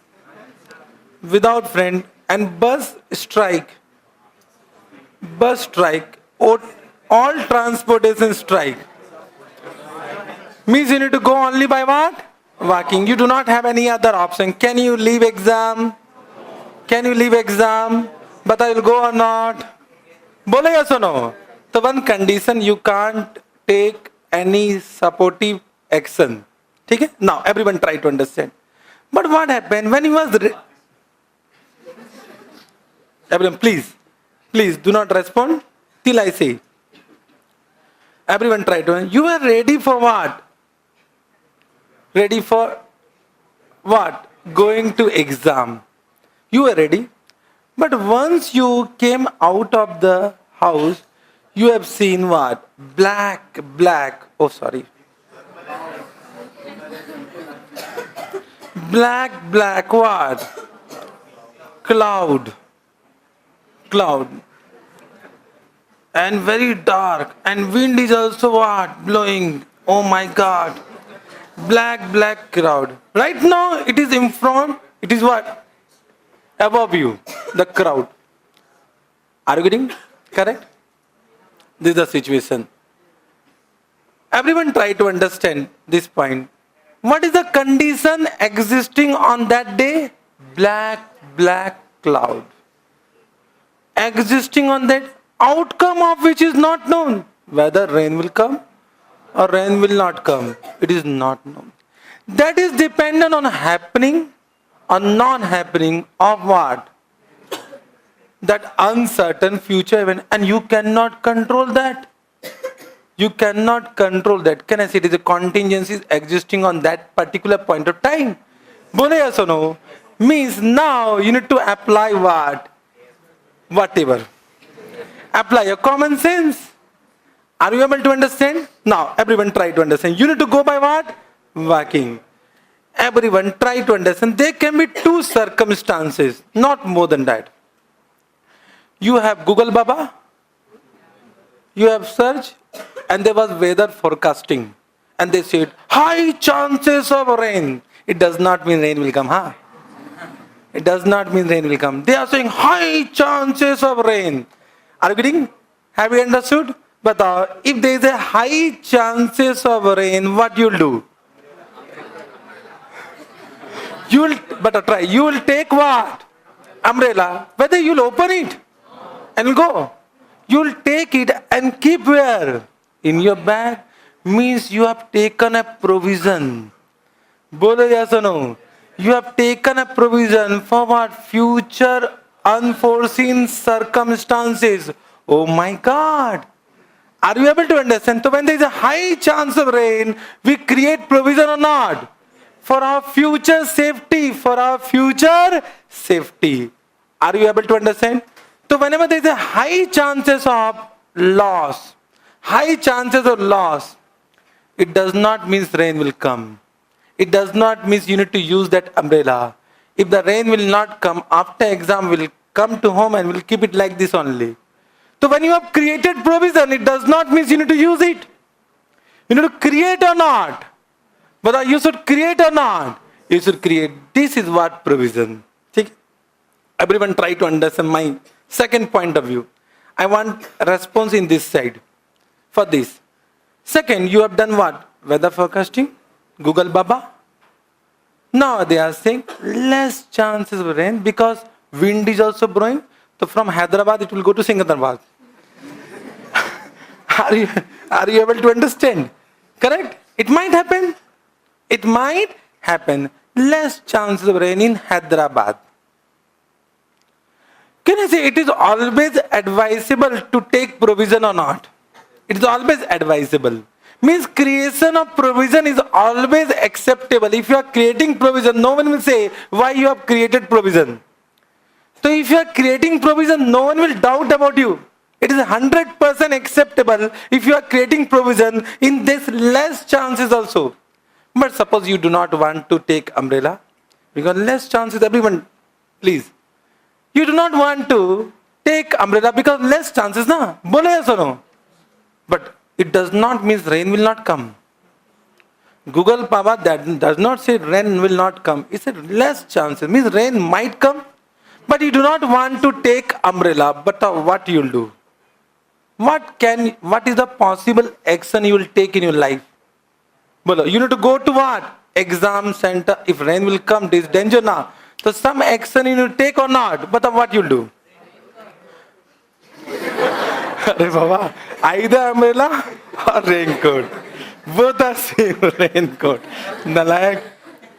S1: Without friend. And bus strike. Bus strike. All transportation strike. Means you need to go only by what? Walking. You do not have any other option. Can you leave exam? Can you leave exam? But I will go or not? Bolo yes or no? So one condition, you can't take any supportive action. Okay? Now everyone try to understand. But what happened when he was... Everyone please do not respond till I say. Everyone try to... You are ready for what? Ready for what? Going to exam. You are ready. But once you came out of the house, you have seen what? Black. Oh, sorry. Black what? Cloud. And very dark. And wind is also what? Blowing. Oh my God. Black crowd. Right now it is in front. It is what? Above you. The crowd. Are you getting correct? This is the situation. Everyone try to understand this point. What is the condition existing on that day? Black cloud. Existing on that, outcome of which is not known. Whether rain will come or rain will not come. It is not known. That is dependent on happening or non-happening of what? That uncertain future event. And you cannot control that. You cannot control that. Can I say it is a contingency existing on that particular point of time? Bole yes or no? Means now you need to apply what? Whatever. Apply your common sense. Are you able to understand? Now everyone try to understand. You need to go by what? Walking. Everyone try to understand. There can be two circumstances, not more than that. You have Google Baba, you have search, and there was weather forecasting. And they said, high chances of rain. It does not mean rain will come, huh? It does not mean rain will come. They are saying high chances of rain. Are you getting? Have you understood? But if there is a high chances of rain, what you'll do? You will take what? Umbrella. Whether you'll open it and go. You'll take it and keep where? In your bag. Means you have taken a provision. Bolo yes or no? You have taken a provision for what? Future unforeseen circumstances. Oh my God. Are you able to understand? So when there is a high chance of rain, we create provision or not? For our future safety. For our future safety. Are you able to understand? So whenever there is a high chances of loss, high chances of loss, it does not mean rain will come. It does not mean you need to use that umbrella. If the rain will not come, after exam will come to home and will keep it like this only. So when you have created provision, it does not mean you need to use it. You need to create or not. But you should create or not. You should create. This is what provision. See? Everyone try to understand my second point of view. I want a response in this side for this. Second, you have done what? Weather forecasting, Google Baba. Now they are saying less chances of rain because wind is also blowing. So from Hyderabad it will go to Secunderabad. Are you able to understand? Correct? It might happen. It might happen. Less chances of rain in Hyderabad. Can I say it is always advisable to take provision or not? It is always advisable. Means creation of provision is always acceptable. If you are creating provision, no one will say why you have created provision. So if you are creating provision, no one will doubt about you. It is 100% acceptable if you are creating provision in this less chances also. But suppose you do not want to take umbrella, because less chances, everyone, please. You do not want to take umbrella because less chances, na? Bolo yes or no? But it does not mean rain will not come. Google Baba that does not say rain will not come. It said less chances. Means rain might come. But you do not want to take umbrella. But what you will do? What is the possible action you will take in your life? Bolo, you need to go to what? Exam center. If rain will come, there is danger now. So some action you need to take or not. But what you will do? Arey Baba, either umbrella or raincoat. Both are same raincoat. Nalayak.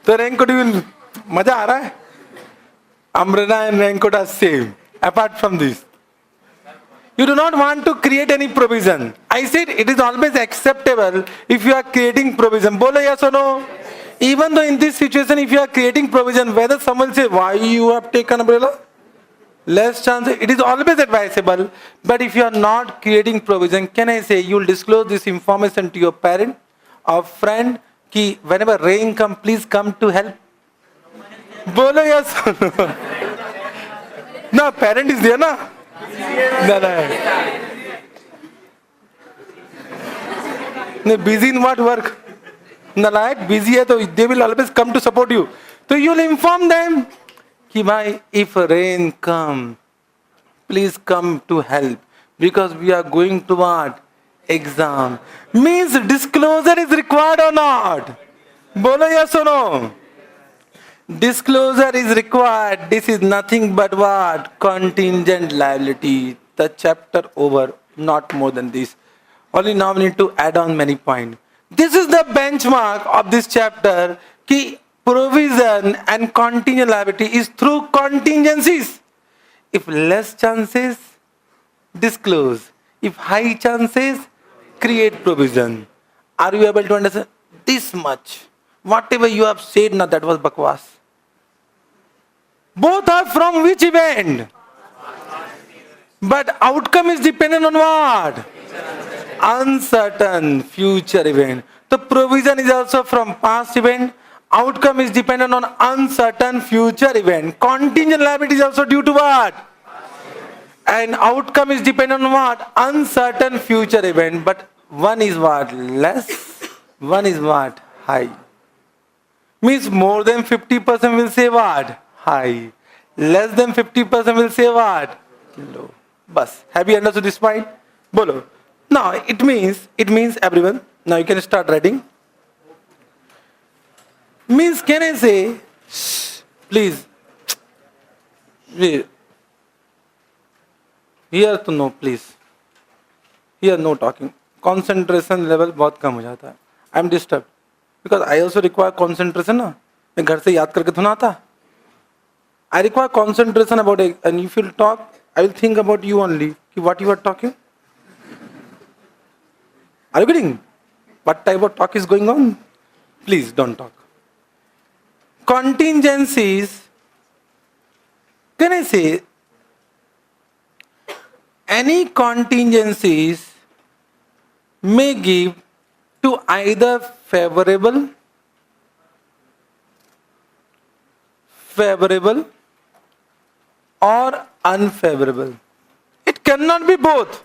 S1: So raincoat will, maja aa raha hai? Umbrella and raincoat are same. Apart from this. You do not want to create any provision. I said it is always acceptable if you are creating provision. Bolo yes or no? Even though in this situation, if you are creating provision, whether someone say, why you have taken umbrella? Less chance, it is always advisable. But if you are not creating provision, can I say you will disclose this information to your parent or friend ki whenever rain come, please come to help? Bolo yes or no? No, parent is there na? No. Busy in what work? Nalayak, busy hai, so they will always come to support you. So you will inform them कि भाई, if rain come, please come to help because we are going to what? Exam. Means disclosure is required or not? Bolo yes or no? Disclosure is required. This is nothing but what? Contingent liability. The chapter over. Not more than this. Only now we need to add on many points. This is the benchmark of this chapter. Ki provision and contingent liability is through contingencies. If less chances, disclose. If high chances, create provision. Are you able to understand? This much. Whatever you have said now, that was bakwas. Both are from which event? But outcome is dependent on what? Uncertain future event. The provision is also from past event. Outcome is dependent on uncertain future event. Contingent liability is also due to what? And outcome is dependent on what? Uncertain future event. But one is what? Less. One is what? High. Means more than 50% will say what? High. Less than 50% will say what? Low. Bas. Have you understood this point? Bolo. Now it means everyone. Now you can start writing. Means can I say, shh, please. Wait. Here to no, please. Here no talking. Concentration level बहुत कम हो जाता है. I am disturbed because I also require concentration ना. मैं घर से याद करके थोड़ा आता. I require concentration about it, and if you talk, I will think about you only. What you are talking? Are you getting? What type of talk is going on? Please don't talk. Contingencies. Can I say any contingencies may give to either favorable or unfavorable. It cannot be both.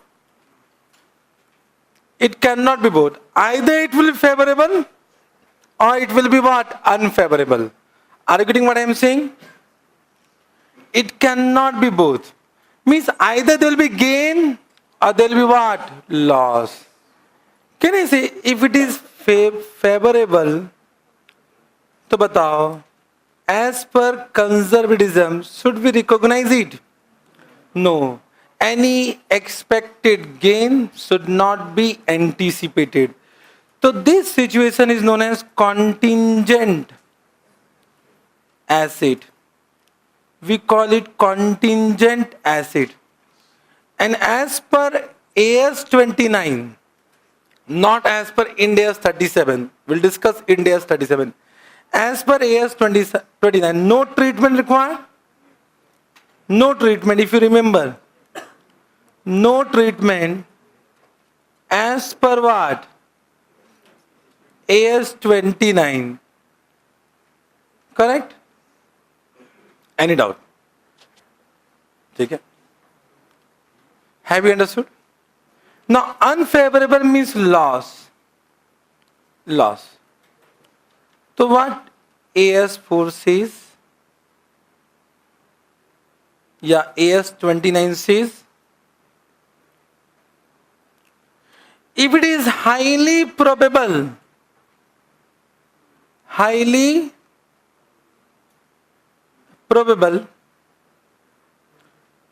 S1: It cannot be both. Either it will be favorable or it will be what? Unfavorable. Are you getting what I am saying? It cannot be both. Means either there will be gain or there will be what? Loss. Can I say if it is favorable, to batao, as per conservatism, should we recognize it? No. Any expected gain should not be anticipated. So this situation is known as contingent asset. We call it contingent asset. And as per AS 29, not as per Ind AS 37. We'll discuss Ind AS 37. As per AS 29, no treatment required. No treatment, if you remember. No treatment as per what? AS 29. Correct? Any doubt? Okay. Have you understood? Now, unfavorable means loss. Loss. So what AS4 says? Yeah, AS29 says, if it is highly probable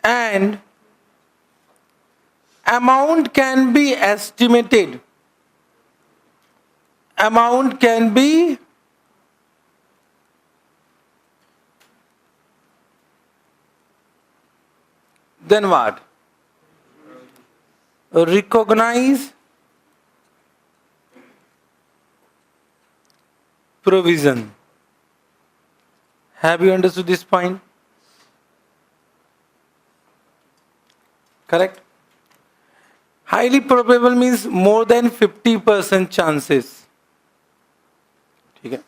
S1: and amount can be estimated. Amount can be then what? Recognize provision. Have you understood this point? Correct? Highly probable means more than 50% chances. Okay.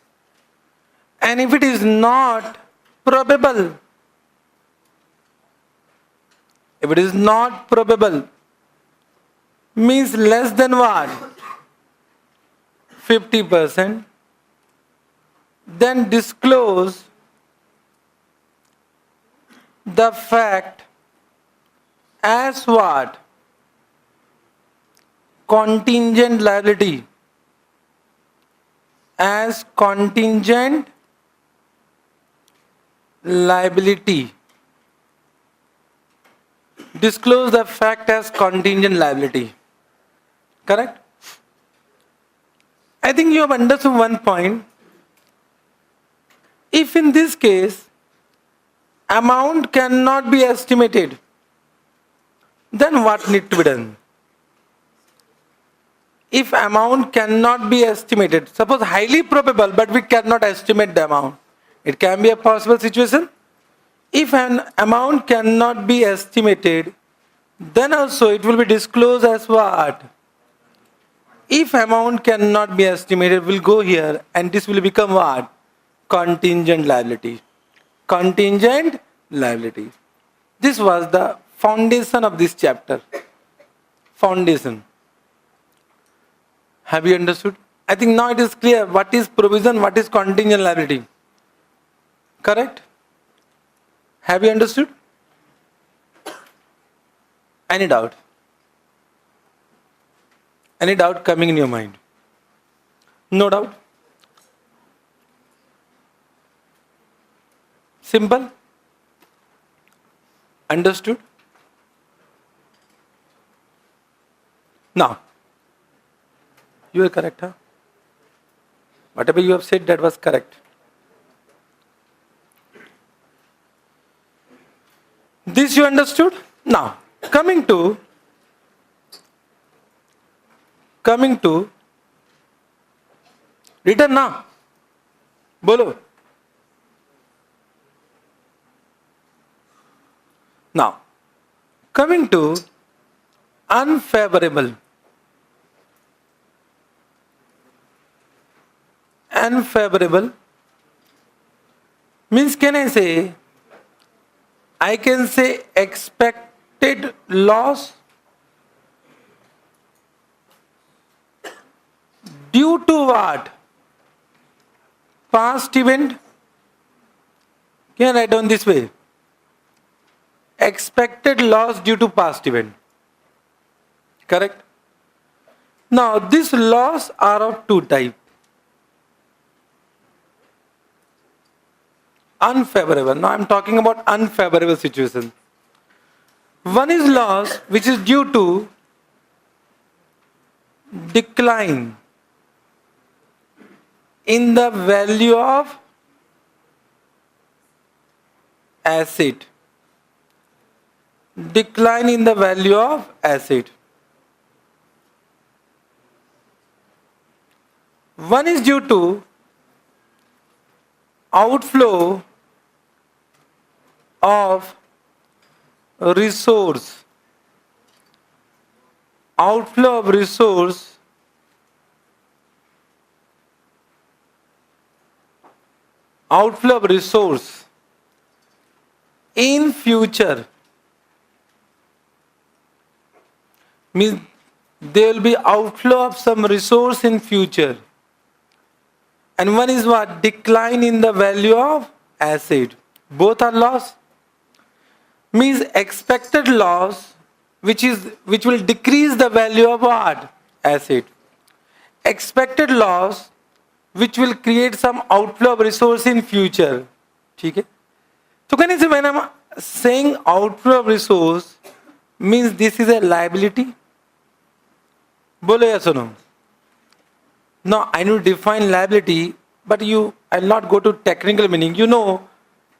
S1: And if it is not probable, means less than what? 50%, then disclose the fact as what? Contingent liability. As contingent liability. Disclose the fact as contingent liability. Correct? I think you have understood one point. If in this case, amount cannot be estimated, then what needs to be done? If amount cannot be estimated, suppose highly probable, but we cannot estimate the amount, it can be a possible situation. If an amount cannot be estimated, then also it will be disclosed as what? If amount cannot be estimated, we'll go here and this will become what? Contingent liability. Contingent liability. This was the foundation of this chapter. Foundation. Have you understood? I think now it is clear what is provision, what is contingent liability. Correct? Have you understood? Any doubt? Any doubt coming in your mind? No doubt? Simple? Understood? Now, you are correct, huh? Whatever you have said, that was correct. This you understood? Now, coming to return now. Bolo. Now, coming to unfavorable. Unfavorable means, can I say, I can say expected loss due to what? Past event. Can I write down this way? Expected loss due to past event. Correct? Now, these loss are of two types. Unfavorable. Now I am talking about unfavorable situation. One is loss which is due to decline in the value of asset. Decline in the value of asset. One is due to outflow of resource. Outflow of resource in future. Means there will be outflow of some resource in future. And one is what? Decline in the value of asset. Both are loss. Means expected loss which will decrease the value of what? Asset. Expected loss which will create some outflow of resource in future. Okay? So can you say, when I'm saying outflow of resource, means this is a liability? Bolo yes or no? Now I need to define liability, but I'll not go to technical meaning. You know,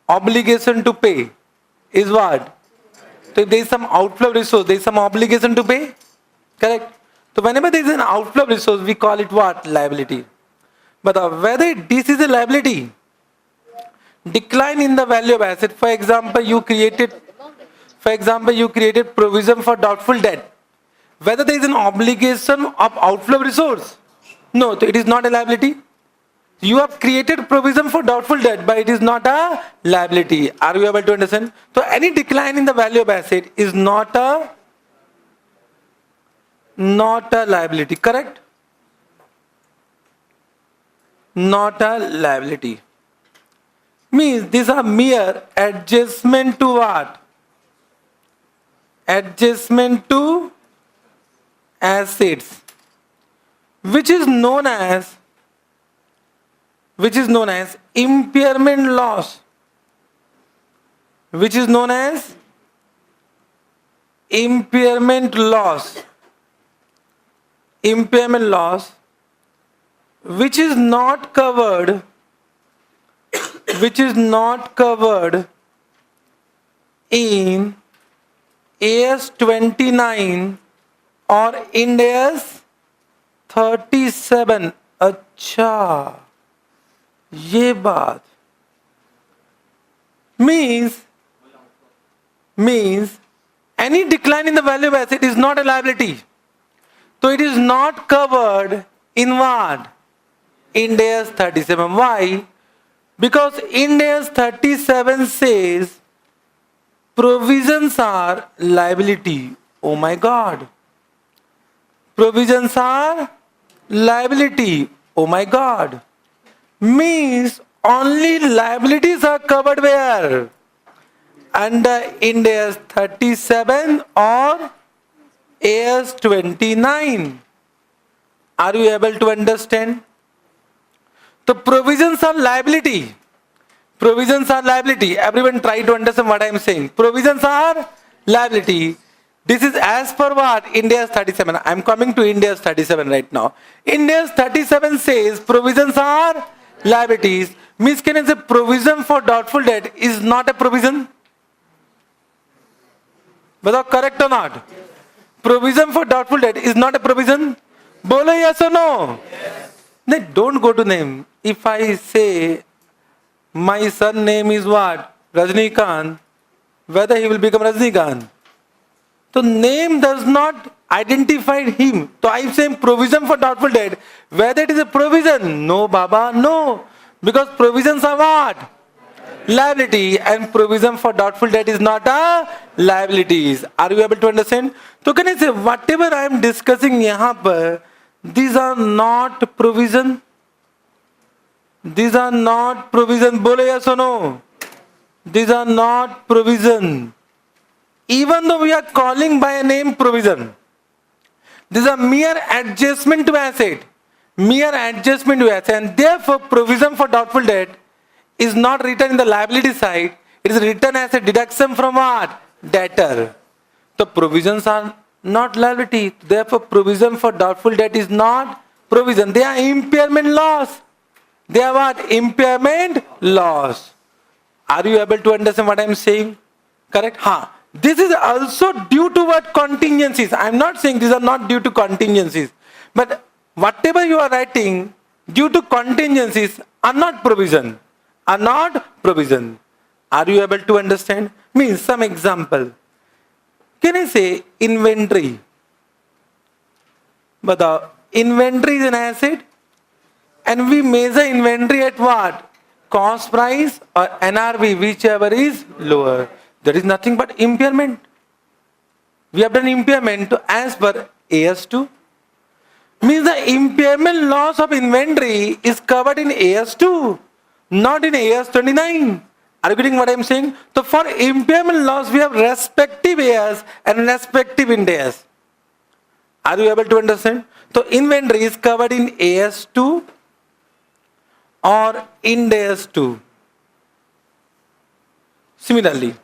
S1: obligation to pay is what? So if there is some outflow of resource, there is some obligation to pay. Correct? So whenever there is an outflow of resource, we call it what? Liability. But whether this is a liability, decline in the value of asset. For example, you created provision for doubtful debt. Whether there is an obligation of outflow of resource, no, so it is not a liability. You have created provision for doubtful debt, but it is not a liability. Are you able to understand? So any decline in the value of asset is not a liability. Correct? Not a liability. Means these are mere adjustment to what? Adjustment to assets, which is known as impairment loss. Which is known as impairment loss. Impairment loss, which is not covered in AS 29 or Ind AS 37. अच्छा, ये बात means any decline in the value of asset is not a liability. So it is not covered in what? Ind AS 37. Why? Because Ind AS 37 says provisions are liability. Oh my God. Provisions are liability. Oh my God. Means only liabilities are covered where? Under Ind AS 37 or AS 29. Are you able to understand? The provisions are liability. Provisions are liability. Everyone try to understand what I am saying. Provisions are liability. This is as per what? Ind AS 37. I am coming to Ind AS 37 right now. Ind AS 37 says provisions are liabilities. Means can I say provision for doubtful debt is not a provision? Whether correct or not? Provision for doubtful debt is not a provision? Bolo yes or no? Yes. Then don't go to name. If I say my son name is what? Rajnikant, whether he will become Rajnikant. So name does not identify him. So I am saying provision for doubtful debt. Whether it is a provision? No, Baba, no. Because provisions are what? Liability, and provision for doubtful debt is not a liabilities. Are you able to understand? So can I say whatever I am discussing यहाँ पर, these are not provision. These are not provision. बोलो yes or no? These are not provision. Even though we are calling by a name provision, these are mere adjustment to asset. Mere adjustment to asset, and therefore provision for doubtful debt is not written in the liability side. It is written as a deduction from what? Debtor. The provisions are not liability. Therefore provision for doubtful debt is not provision. They are impairment loss. They are what? Impairment loss. Are you able to understand what I am saying? Correct? This is also due to what? Contingencies. I am not saying these are not due to contingencies. But whatever you are writing due to contingencies are not provision. Are not provision. Are you able to understand? Means some example. Can I say inventory? But the inventory is an asset, and we measure inventory at what? Cost price or NRV, whichever is lower. There is nothing but impairment. We have done impairment as per AS2. Means the impairment loss of inventory is covered in AS2, not in AS29. Are you getting what I am saying? So for impairment loss, we have respective AS and respective Ind AS. Are you able to understand? So inventory is covered in AS2 or Ind AS2. Similarly,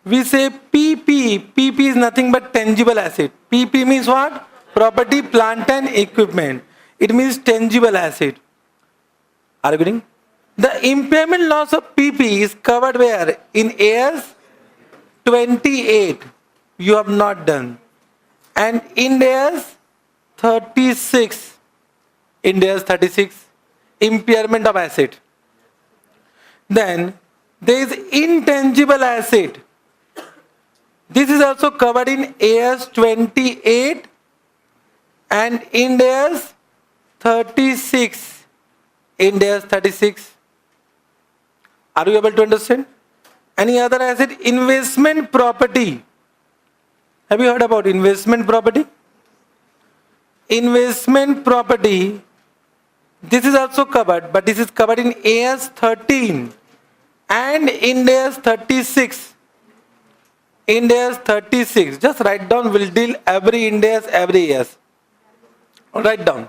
S1: we say PP. PP is nothing but tangible asset. PP means what? Property, plant and equipment. It means tangible asset. Are you getting? The impairment loss of PP is covered where? In AS 28. You have not done. And in AS 36. In AS 36. Impairment of asset. Then there is intangible asset. This is also covered in AS 28 and in AS 36. In AS 36. Are you able to understand? Any other asset? Investment property. Have you heard about investment property? Investment property. This is also covered, but this is covered in AS 13 and in AS 36. Ind AS 36. Just write down. We'll deal every Ind AS every AS. Write down.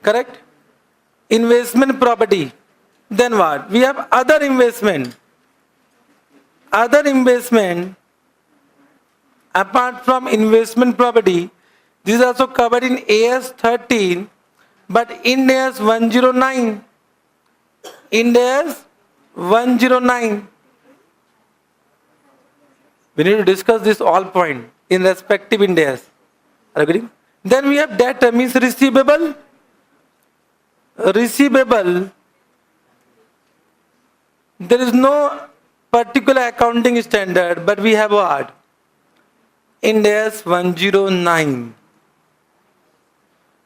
S1: Correct? Investment property. Then what? We have other investment. Other investment apart from investment property. This is also covered in AS 13 but Ind AS 109. Ind AS 109. We need to discuss this all point in respective Ind AS. Are you agreeing? Then we have debtor means receivable. Receivable. There is no particular accounting standard, but we have what? Ind AS 109.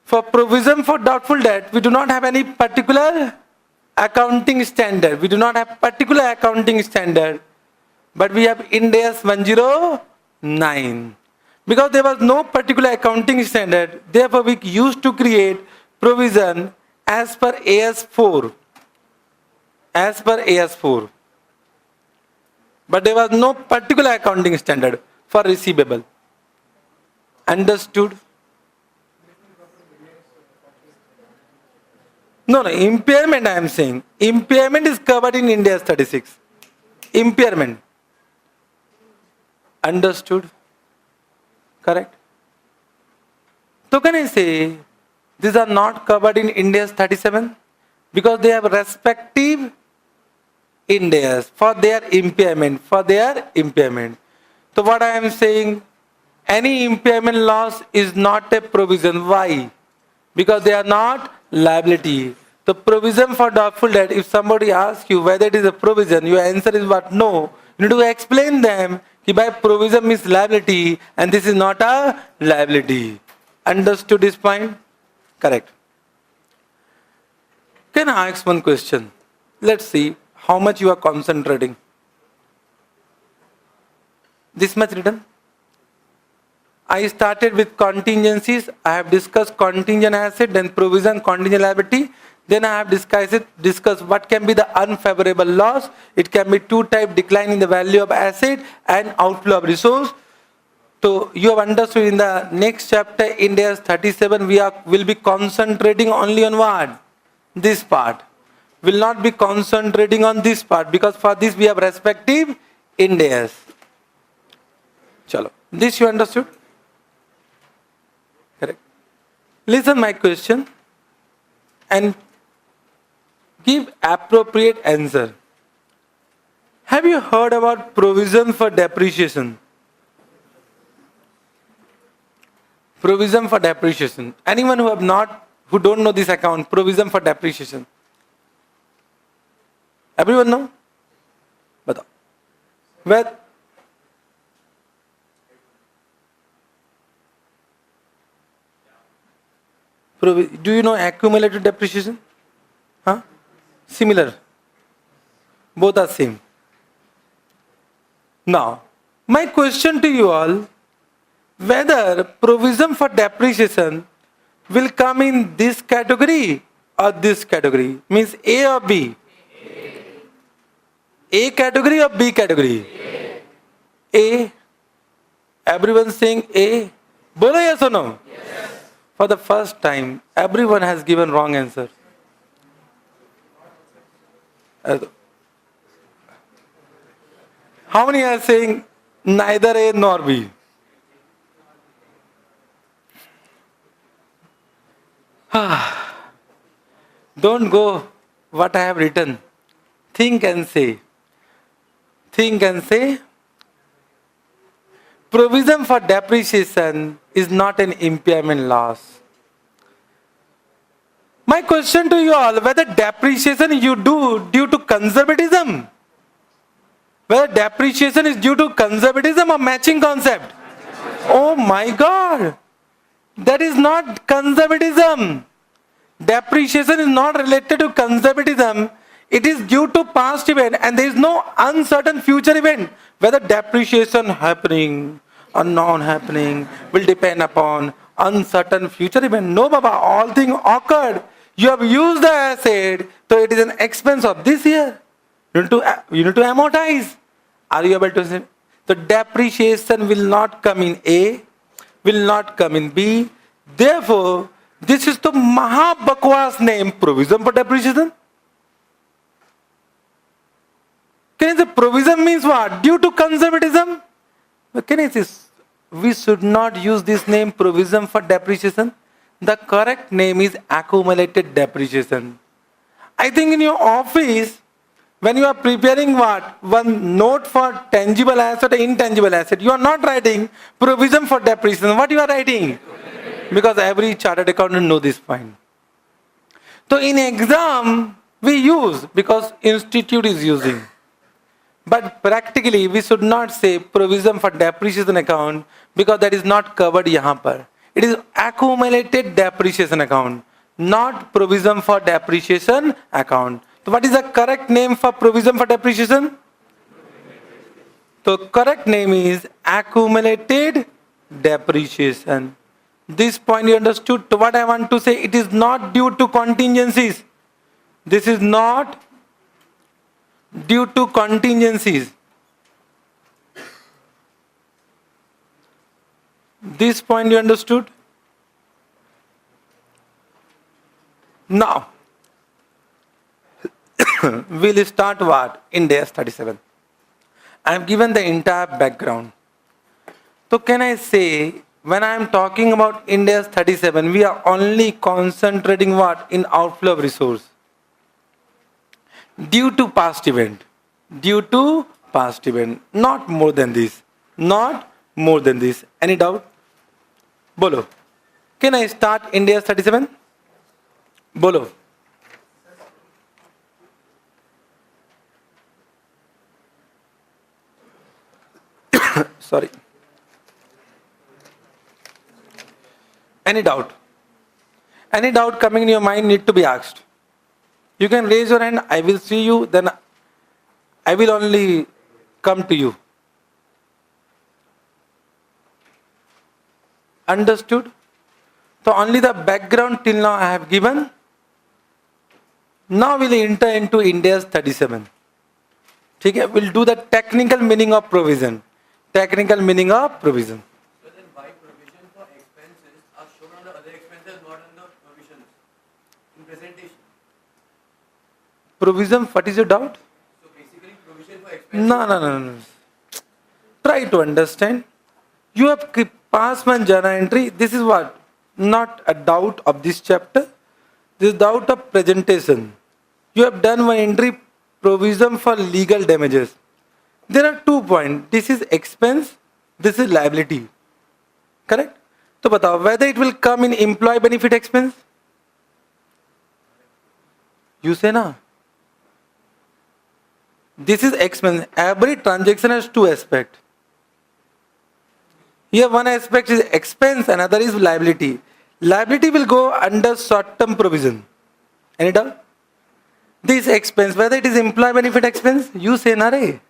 S1: For provision for doubtful debt, we do not have any particular accounting standard. We do not have particular accounting standard, but we have Ind AS 109. Because there was no particular accounting standard, therefore we used to create provision as per AS4. As per AS4. But there was no particular accounting standard for receivable. Understood? No, impairment I am saying. Impairment is covered in Ind AS 36. Impairment. Understood? Correct? So can I say these are not covered in Ind AS 37? Because they have respective Ind AS for their impairment. So what I am saying, any impairment loss is not a provision. Why? Because they are not liability. The provision for doubtful debt, if somebody asks you whether it is a provision, your answer is what? No. You need to explain them that by provision means liability and this is not a liability. Understood this point? Correct. Can I ask one question? Let's see how much you are concentrating. This much written? I started with contingencies. I have discussed contingent asset, then provision, contingent liability. Then I have discussed what can be the unfavorable loss. It can be two type: decline in the value of asset and outflow of resource. So you have understood in the next chapter, Ind AS 37, will be concentrating only on what? This part. Will not be concentrating on this part because for this we have respective Ind AS. Chalo. This you understood? Correct. Listen my question and give appropriate answer. Have you heard about provision for depreciation? Provision for depreciation. Anyone who don't know this account, provision for depreciation? Everyone know? Batao. Well, do you know accumulated depreciation? Huh? Similar. Both are same. Now, my question to you all, whether provision for depreciation will come in this category or this category? Means A or B? A category or B category? A. Everyone saying A. Bolo yes or no? Yes. For the first time, everyone has given wrong answer. How many are saying neither A nor B? Don't go what I have written. Think and say. Think and say. Provision for depreciation is not an impairment loss. My question to you all, whether depreciation you do due to conservatism? Whether depreciation is due to conservatism or matching concept? Oh my God! That is not conservatism. Depreciation is not related to conservatism. It is due to past event and there is no uncertain future event. Whether depreciation happening or not happening will depend upon uncertain future event. No, Baba, all things occurred. You have used the asset, so it is an expense of this year. You need to amortize. Are you able to see? The depreciation will not come in A, will not come in B. Therefore, this is the Mahabakwas name, provision for depreciation. Can I say provision means what? Due to conservatism? But can I say we should not use this name provision for depreciation? The correct name is accumulated depreciation. I think in your office, when you are preparing what? One note for tangible asset or intangible asset, you are not writing provision for depreciation. What you are writing? Because every chartered accountant knows this point. So in exam, we use because institute is using. But practically, we should not say provision for depreciation account because that is not covered yahan par. It is accumulated depreciation account, not provision for depreciation account. So what is the correct name for provision for depreciation? So correct name is accumulated depreciation. This point you understood. So what I want to say, it is not due to contingencies. This is not due to contingencies. This point you understood? Now, we'll start what? Ind AS 37. I have given the entire background. So can I say, when I am talking about Ind AS 37, we are only concentrating what? In outflow of resource. Due to past event. Due to past event. Not more than this. Not more than this. Any doubt? Bolo. Can I start Ind AS 37? Bolo. Sorry. Any doubt? Any doubt coming in your mind need to be asked. You can raise your hand, I will see you, then I will only come to you. Understood? So only the background till now I have given. Now we'll enter into Ind AS 37. Okay? We'll do the technical meaning of provision. Technical meaning of provision.
S5: So then why provision for expenses are shown on the other expenses, not on the provisions in presentation?
S1: Provision, what is your doubt?
S5: So basically provision for expenses.
S1: No. Try to understand. You have past month journal entry. This is what? Not a doubt of this chapter. This is doubt of presentation. You have done one entry, provision for legal damages. There are 2 points. This is expense, this is liability. Correct? So batao, whether it will come in employee benefit expense? You say na. This is expense. Every transaction has 2 aspects. Here one aspect is expense, another is liability. Liability will go under short-term provision. Any doubt? This expense, whether it is employee benefit expense, you say na re.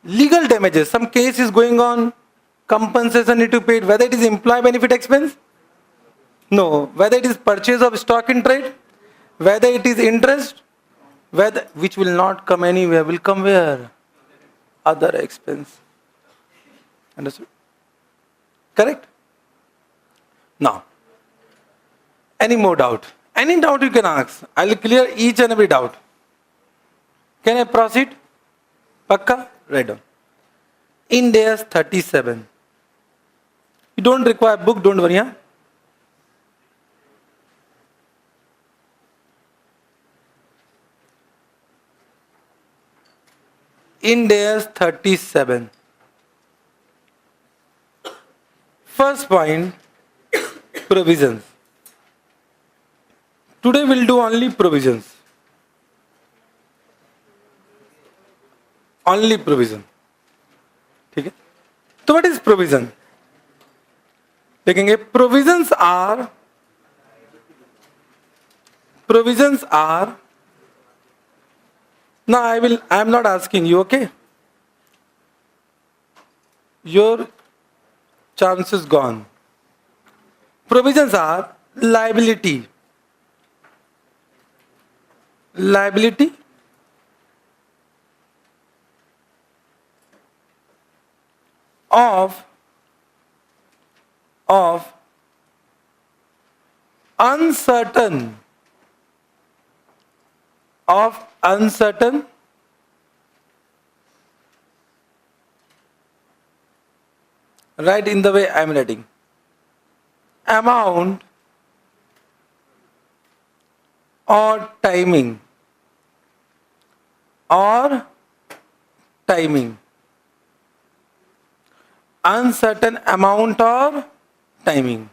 S1: Legal damages, some case is going on, compensation need to pay, whether it is employee benefit expense? No. Whether it is purchase of stock in trade, whether it is interest, whether, which will not come anywhere, will come where? Other expense. Understood? Correct? Now, any more doubt? Any doubt you can ask. I will clear each and every doubt. Can I proceed? Pakka? Write down. Ind AS 37. You don't require book, don't worry. Huh? Ind AS 37. First point, provisions. Today we'll do only provisions. Only provision. Okay? So what is provision? देखेंगे provisions are now I am not asking you, okay? Your chance is gone. Provisions are liability of uncertain right in the way I am writing amount or timing uncertain amount or timing.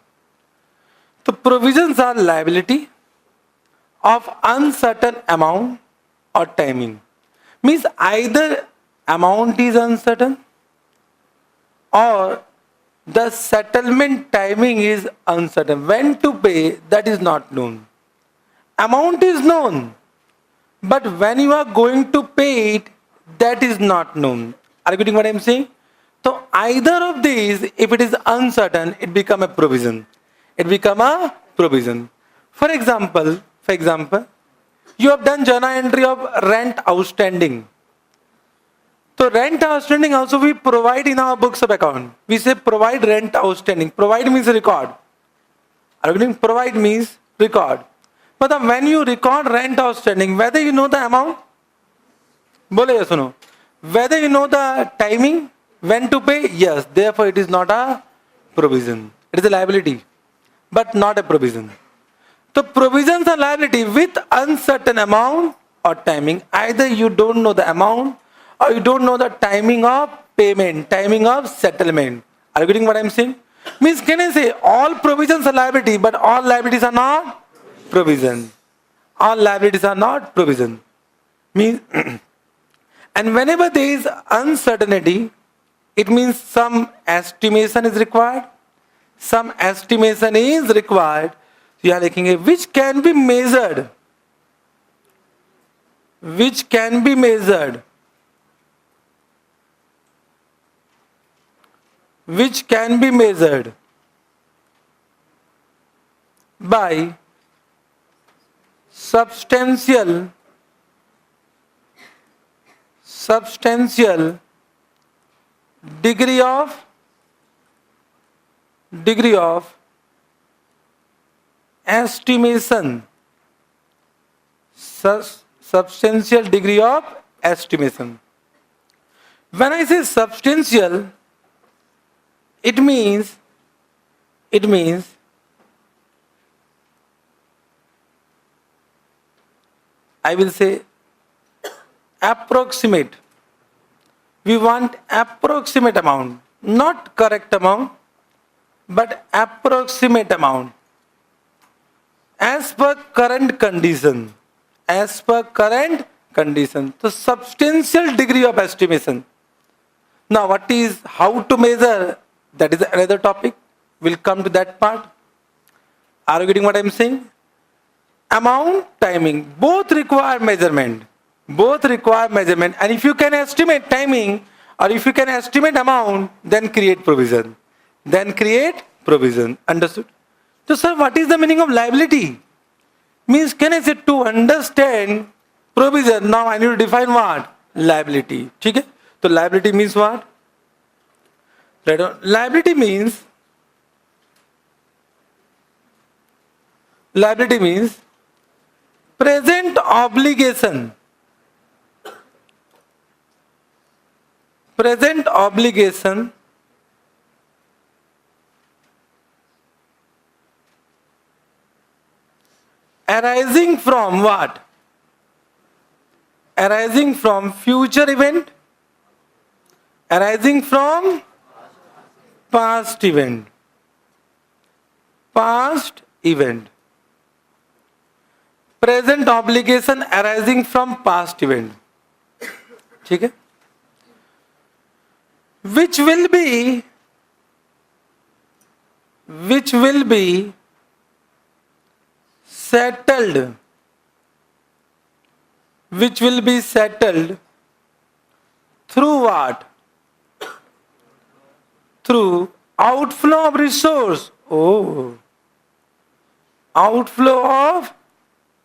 S1: The provisions are liability of uncertain amount or timing. Means either amount is uncertain or the settlement timing is uncertain. When to pay, that is not known. amount is known, but when you are going to pay it, that is not known. Are you getting what I am saying? So either of these, if it is uncertain, it become a provision. It become a provision. For example, you have done journal entry of rent outstanding. So rent outstanding also we provide in our books of account. We say provide rent outstanding. Provide means record. Are you getting? Provide means record. But when you record rent outstanding, whether you know the amount, bole yes or no? Whether you know the timing, when to pay, yes. Therefore, it is not a provision. It is a liability, but not a provision. So provisions are liability with uncertain amount or timing. Either you don't know the amount or you don't know the timing of payment, timing of settlement. Are you getting what I am saying? Means can I say all provisions are liability, but all liabilities are not provision. All liabilities are not provision. Means and whenever there is uncertainty, it means some estimation is required. Some estimation is required. You are looking at which can be measured. Which can be measured. Which can be measured by substantial degree of estimation. Substantial degree of estimation. When I say substantial, it means I will say approximate. We want approximate amount, not correct amount, but approximate amount as per current condition. As per current condition. So substantial degree of estimation. Now what is how to measure? That is another topic. We'll come to that part. Are you getting what I am saying? Amount, timing, both require measurement. Both require measurement. And if you can estimate timing or if you can estimate amount, then create provision. Then create provision. Understood? So sir, what is the meaning of liability? Means can I say to understand provision, now I need to define what? Liability. Okay? So liability means what? Liability means present obligation. Present obligation arising from what? Arising from future event, arising from past event. Past event. Present obligation arising from past event. Okay? Which will be settled. Which will be settled through what? Through outflow of resource. Oh. Outflow of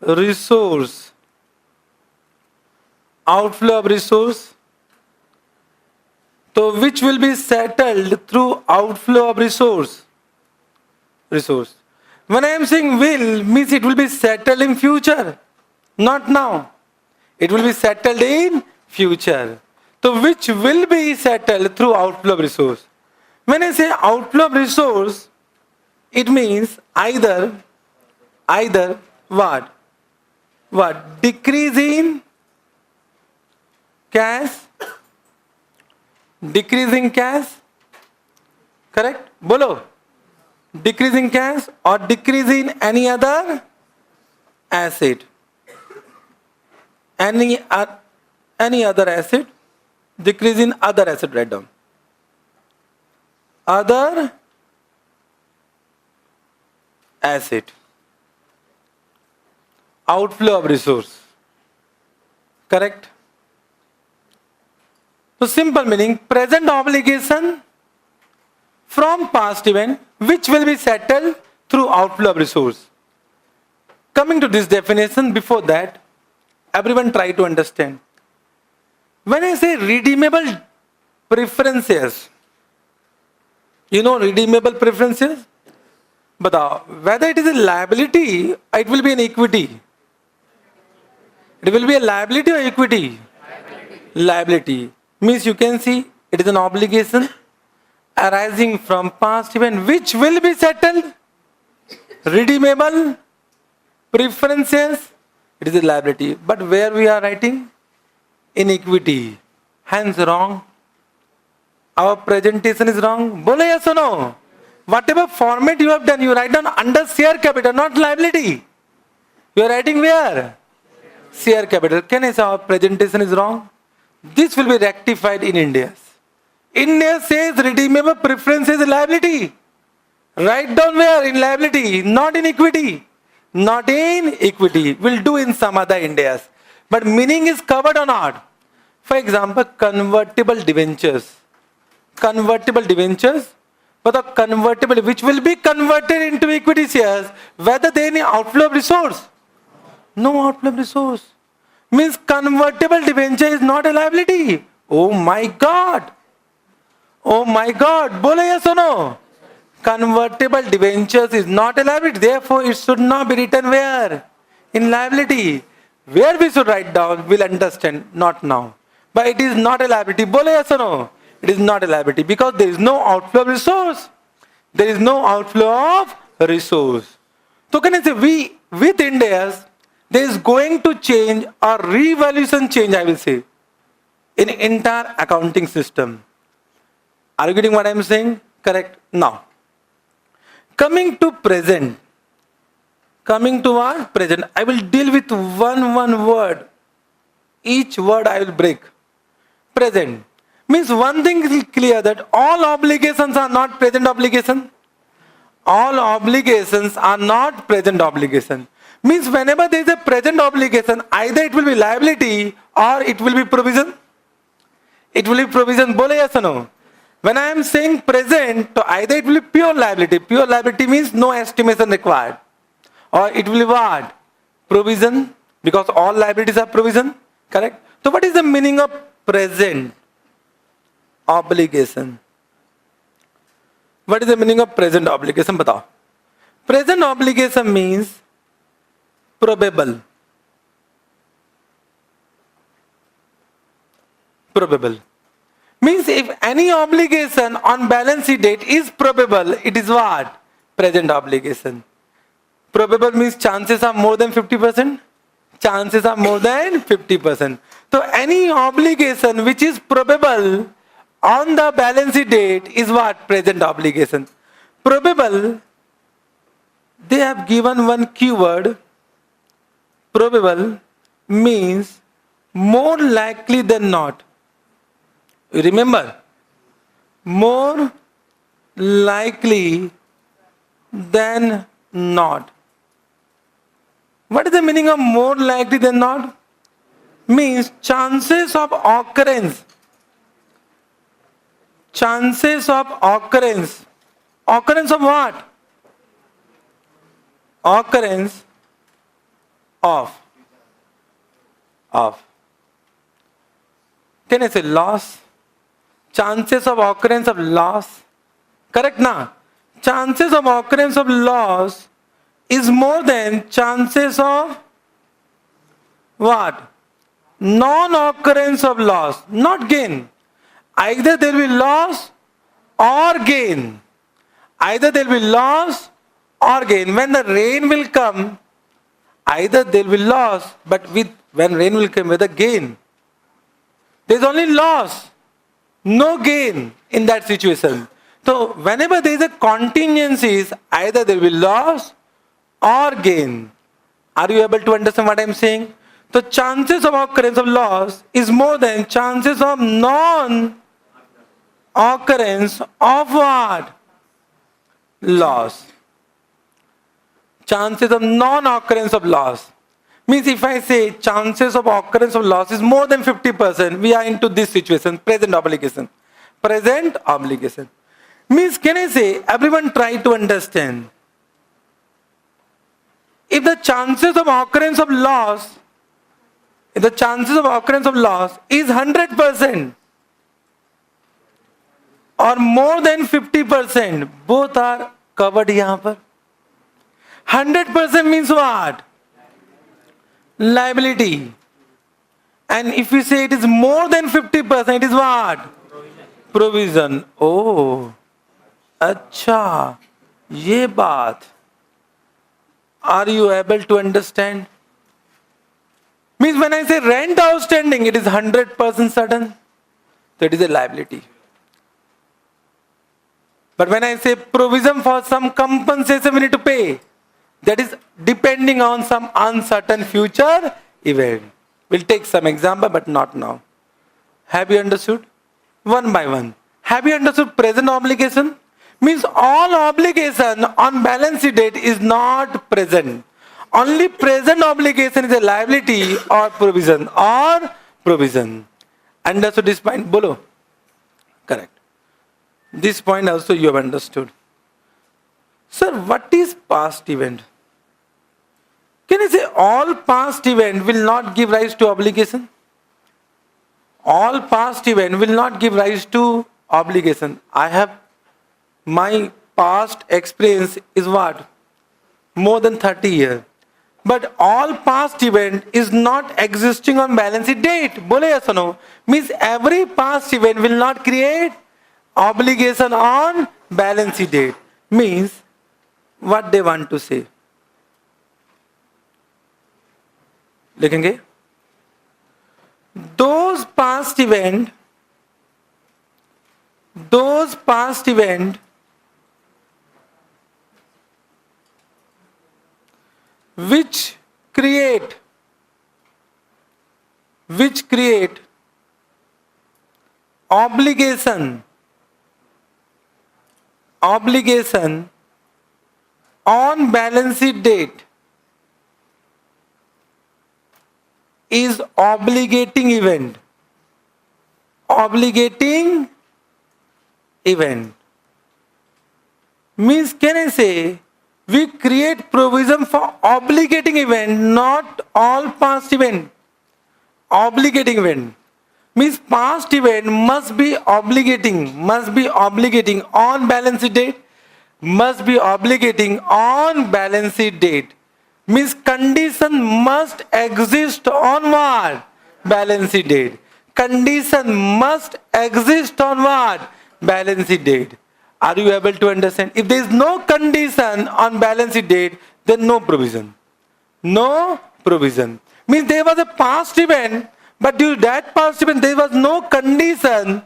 S1: resource. Outflow of resource. So which will be settled through outflow of resource. Resource. When I am saying will, means it will be settled in future. Not now. It will be settled in future. So which will be settled through outflow of resource. When I say outflow of resource, it means either what? What? Decrease in cash. Decrease in cash. Correct? Bolo. Decrease in cash or decrease in any other asset. Any other asset. Decrease in other asset, write down. Other asset. outflow of resource. Correct? So simple meaning, present obligation from past event which will be settled through outflow of resource. Coming to this definition, before that, everyone try to understand. When I say redeemable preferences, you know redeemable preferences? But whether it is a liability, it will be an equity. It will be a liability or equity? Liability. Means you can see it is an obligation arising from past event which will be settled. Redeemable preferences, it is a liability. But where we are writing? In equity. Hence wrong. Our presentation is wrong. Bolo yes or no? Whatever format you have done, you write down under share capital, not liability. You are writing where? Share capital. Can I say our presentation is wrong? This will be rectified in Ind AS. Ind AS says redeemable preference is a liability. Write down where? In liability, not in equity. Not in equity. We'll do in some other Ind AS. But meaning is covered or not? For example, convertible debentures. Convertible debentures, but the convertible which will be converted into equity shares, whether there any outflow of resource? No outflow of resource. Means convertible debenture is not a liability. Oh my God. Oh my God. Bolo yes or no? Convertible debentures is not a liability. Therefore, it should not be written where? In liability. Where we should write down, we'll understand. Not now. But it is not a liability. Bolo yes or no? It is not a liability because there is no outflow of resource. There is no outflow of resource. So can I say we, with Ind AS, there is going to change or revaluation change, I will say, in entire accounting system. Are you getting what I am saying? Correct. Now, coming to present. Coming to what? Present. I will deal with one word. Each word I will break. Present. Means one thing is clear that all obligations are not present obligation. All obligations are not present obligation. Means whenever there is a present obligation, either it will be liability or it will be provision. It will be provision. Bole yes or no? When I am saying present, so either it will be pure liability. Pure liability means no estimation required. Or it will be what? Provision. Because all liabilities are provision. Correct? So what is the meaning of present obligation? What is the meaning of present obligation? Batao. Present obligation means probable. Probable. Means if any obligation on balance sheet date is probable, it is what? Present obligation. Probable means chances are more than 50%. Chances are more than 50%. So any obligation which is probable on the balance sheet date is what? Present obligation. Probable, they have given one keyword. Probable means more likely than not. You remember? More likely than not. What is the meaning of more likely than not? Means chances of occurrence. Chances of occurrence. Occurrence of what? Occurrence of. Can I say loss? Chances of occurrence of loss. Correct na? Chances of occurrence of loss is more than chances of what? Non-occurrence of loss, not gain. Either there will be loss or gain. Either there will be loss or gain. When the rain will come, either there will be loss, but when rain will come with a gain. There is only loss, no gain in that situation. So whenever there is a contingencies, either there will be loss or gain. Are you able to understand what I am saying? The chances of occurrence of loss is more than chances of non-occurrence of what? Loss. Chances of non-occurrence of loss. Means if I say chances of occurrence of loss is more than 50%, we are into this situation, present obligation. Present obligation. Means can I say, everyone try to understand. If the chances of occurrence of loss, if the chances of occurrence of loss is 100% or more than 50%, both are covered यहाँ पर. 100% means what? Liability. And if we say it is more than 50%, it is what? Provision. Oh, अच्छा, ये बात. Are you able to understand? Means when I say rent outstanding, it is 100% certain. That is a liability. But when I say provision for some compensation we need to pay, that is depending on some uncertain future event. We'll take some example, but not now. Have you understood? One by one. Have you understood present obligation? Means all obligation on balance sheet date is not present. Only present obligation is a liability or provision or provision. Understood this point? Bolo. Correct. This point also you have understood. Sir, what is past event? Can I say all past event will not give rise to obligation? All past event will not give rise to obligation. My past experience is what? More than 30 years. But all past event is not existing on balance sheet date. Bole yes or no? Means every past event will not create obligation on balance sheet date. Means what they want to say. लिखेंगे those past event which create obligation on balance sheet date is obligating event. Obligating event. Means can I say we create provision for obligating event, not all past event. Obligating event. Means past event must be obligating on balance sheet date, must be obligating on balance sheet date. Means condition must exist on what? Balance sheet date. Condition must exist on what? Balance sheet date. Are you able to understand? If there is no condition on balance sheet date, then no provision. No provision. Means there was a past event, but due to that past event, there was no condition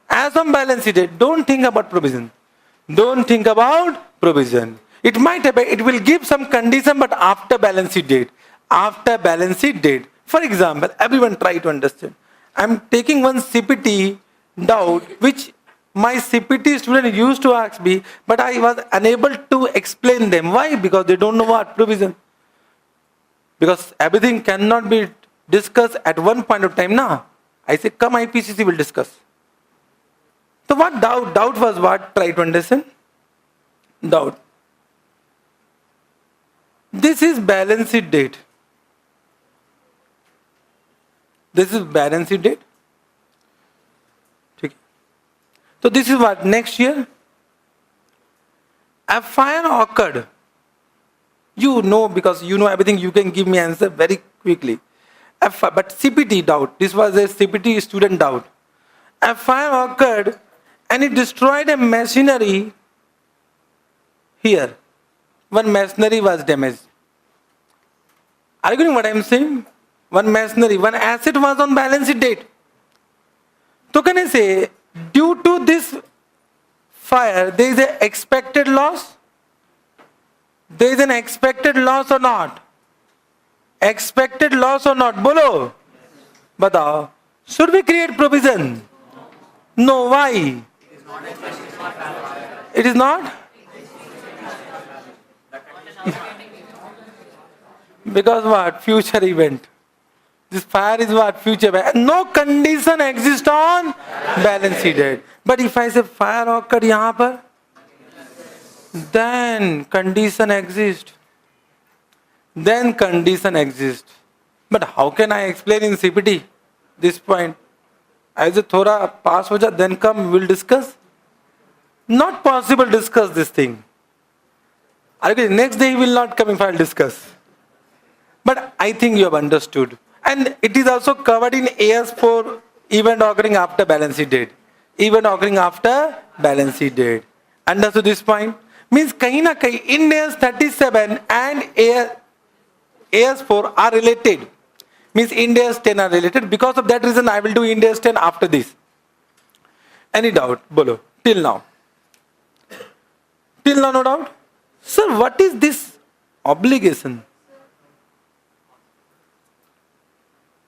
S1: as on balance sheet date. Don't think about provision. Don't think about provision. It might happen, it will give some condition, but after balance sheet date. After balance sheet date. For example, everyone try to understand. I am taking one CPT doubt, which my CPT student used to ask me, but I was unable to explain them. Why? Because they don't know what provision. Because everything cannot be discussed at one point of time now. I say, come IPCC will discuss. So what doubt? Doubt was what? Try to understand. Doubt. This is balance sheet date. This is balance sheet date. Okay. So this is what? Next year. A fire occurred. You know, because you know everything, you can give me answer very quickly. But CPT doubt. This was a CPT student doubt. A fire occurred and it destroyed a machinery here. One machinery was damaged. Are you getting what I am saying? One machinery, one asset was on balance sheet date. So can I say, due to this fire, there is an expected loss? There is an expected loss or not? Expected loss or not? Bolo. Batao. Should we create provision? No. Why? It is not? Because what? Future event. This fire is what? Future event. And no condition exists on balance sheet date. But if I say fire occurred यहाँ पर, then condition exists. Then condition exists. But how can I explain in CPT this point? As a थोड़ा pass हो जा, then come we'll discuss. Not possible to discuss this thing. Okay, next day he will not come if I'll discuss. But I think you have understood. And it is also covered in AS for event occurring after balance sheet date. Event occurring after balance sheet date. Understood this point? Means kahin na kahin Ind AS 37 and AS 4 are related. Means Ind AS 10 are related. Because of that reason I will do Ind AS 10 after this. Any doubt? Bolo. Till now. Till now no doubt? Sir, what is this obligation?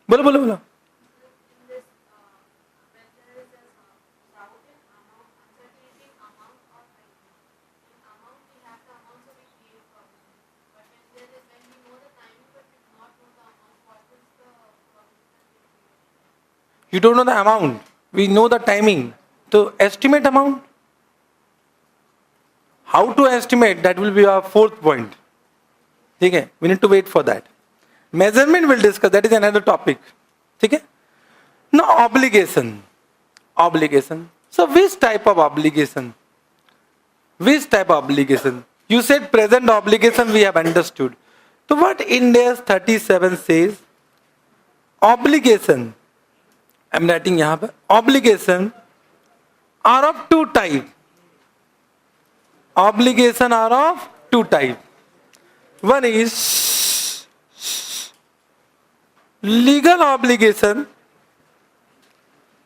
S1: Bolo, bolo, bolo. You don't know the amount. We know the timing. To estimate amount. How to estimate? That will be our fourth point. Okay? We need to wait for that. Measurement we'll discuss. That is another topic. Okay? Now obligation. Obligation. So which type of obligation? Which type of obligation? You said present obligation we have understood. So what Ind AS 37 says? Obligation. I am writing यहाँ पर. Obligation are of two types. Obligation are of two types. One is legal obligation.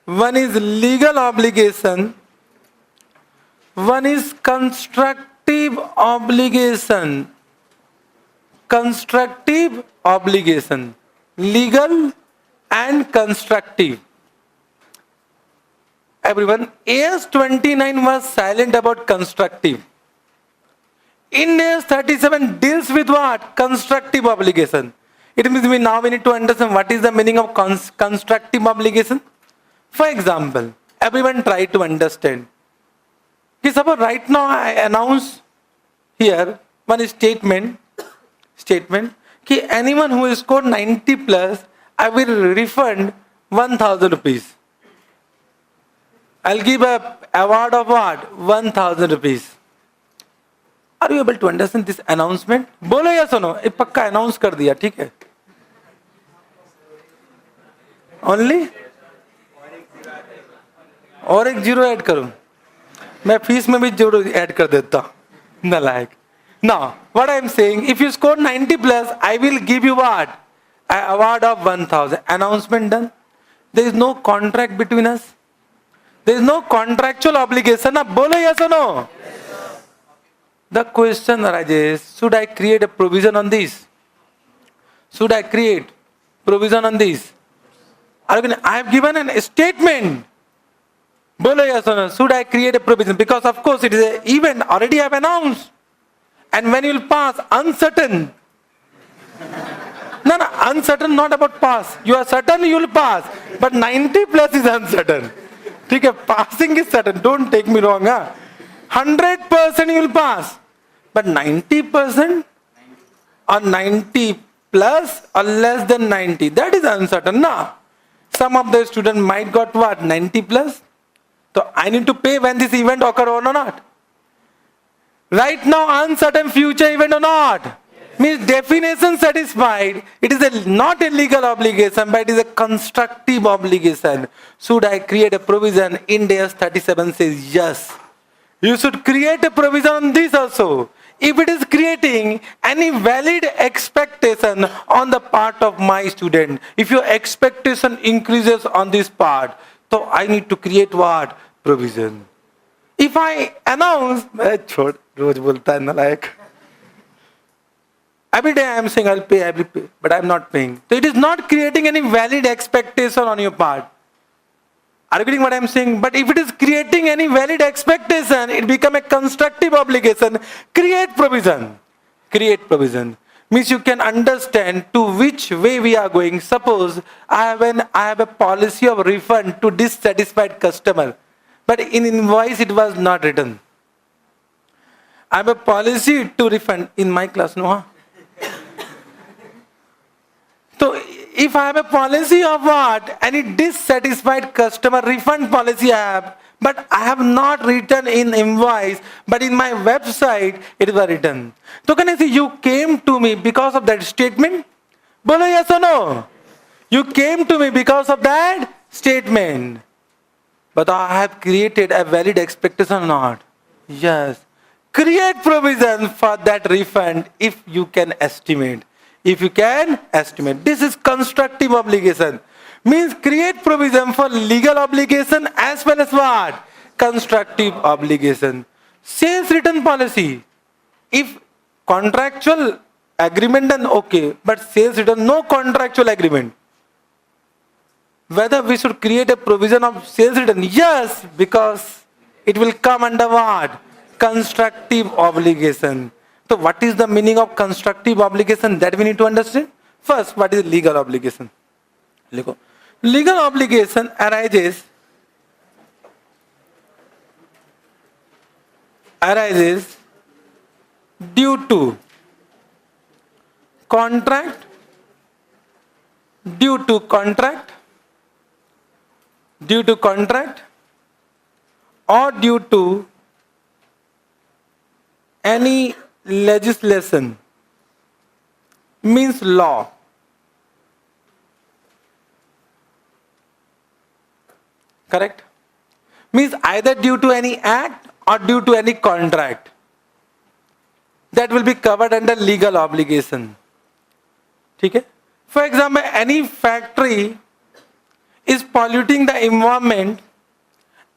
S1: One is legal obligation. One is constructive obligation. Constructive obligation. Legal and constructive. Everyone, AS 29 was silent about constructive. Ind AS 37 deals with what? Constructive obligation. It means now we need to understand what is the meaning of constructive obligation. For example, everyone try to understand. Okay, suppose right now I announce here one statement. That anyone who scored 90 plus, I will refund 1,000 rupees. I'll give a award of what? 1,000 rupees. Are you able to understand this announcement? बोलो या सुनो, ये पक्का announce कर दिया, ठीक है? Only? और एक जीरो ऐड करूं? मैं फीस में भी जीरो ऐड कर देता हूं. नालायक. Now, what I am saying, if you score 90 plus, I will give you what? An award of 1,000. Announcement done. There is no contract between us. There is no contractual obligation. Now, bolo yes or no? Yes. The question arises, should I create a provision on this? Should I create provision on this? I have given a statement. Bolo yes or no? Should I create a provision? Because of course it is an event already I have announced. And when you will pass, uncertain. No, uncertain not about pass. You are certain you will pass. But 90 plus is uncertain. Okay, passing is certain. Don't take me wrong. 100% you will pass. But 90% or 90 plus or less than 90. That is uncertain. Nah. Some of the students might got what? 90 plus. So I need to pay when this event occur or not. Right now uncertain future event or not. Yes. Means definition satisfied. It is not a legal obligation but it is a constructive obligation. Should I create a provision? Ind AS 37 says yes. You should create a provision on this also. If it is creating any valid expectation on the part of my student, if your expectation increases on this part, so I need to create what? Provision. If I announce, every day I am saying I'll pay, but I am not paying. So it is not creating any valid expectation on your part. Are you getting what I am saying? But if it is creating any valid expectation, it becomes a constructive obligation. Create provision. Create provision. Means you can understand to which way we are going. Suppose I have a policy of refund to dissatisfied customer, but in invoice it was not written. I have a policy to refund in my class, no? Huh? So if I have a policy of what? Any dissatisfied customer refund policy I have, but I have not written in invoice, but in my website it was written. So can I say you came to me because of that statement? Bolo yes or no? You came to me because of that statement. But I have created a valid expectation or not? Yes. Create provision for that refund if you can estimate. If you can estimate. This is constructive obligation. Means create provision for legal obligation as well as what? Constructive obligation. Sales return policy. If contractual agreement then okay, but sales return no contractual agreement. Whether we should create a provision of sales return? Yes, because it will come under what? Constructive obligation. So what is the meaning of constructive obligation that we need to understand? First, what is legal obligation? Legal obligation arises due to contract, or due to any legislation, means law. Correct? Means either due to any act or due to any contract. That will be covered under legal obligation. Okay? For example, any factory is polluting the environment,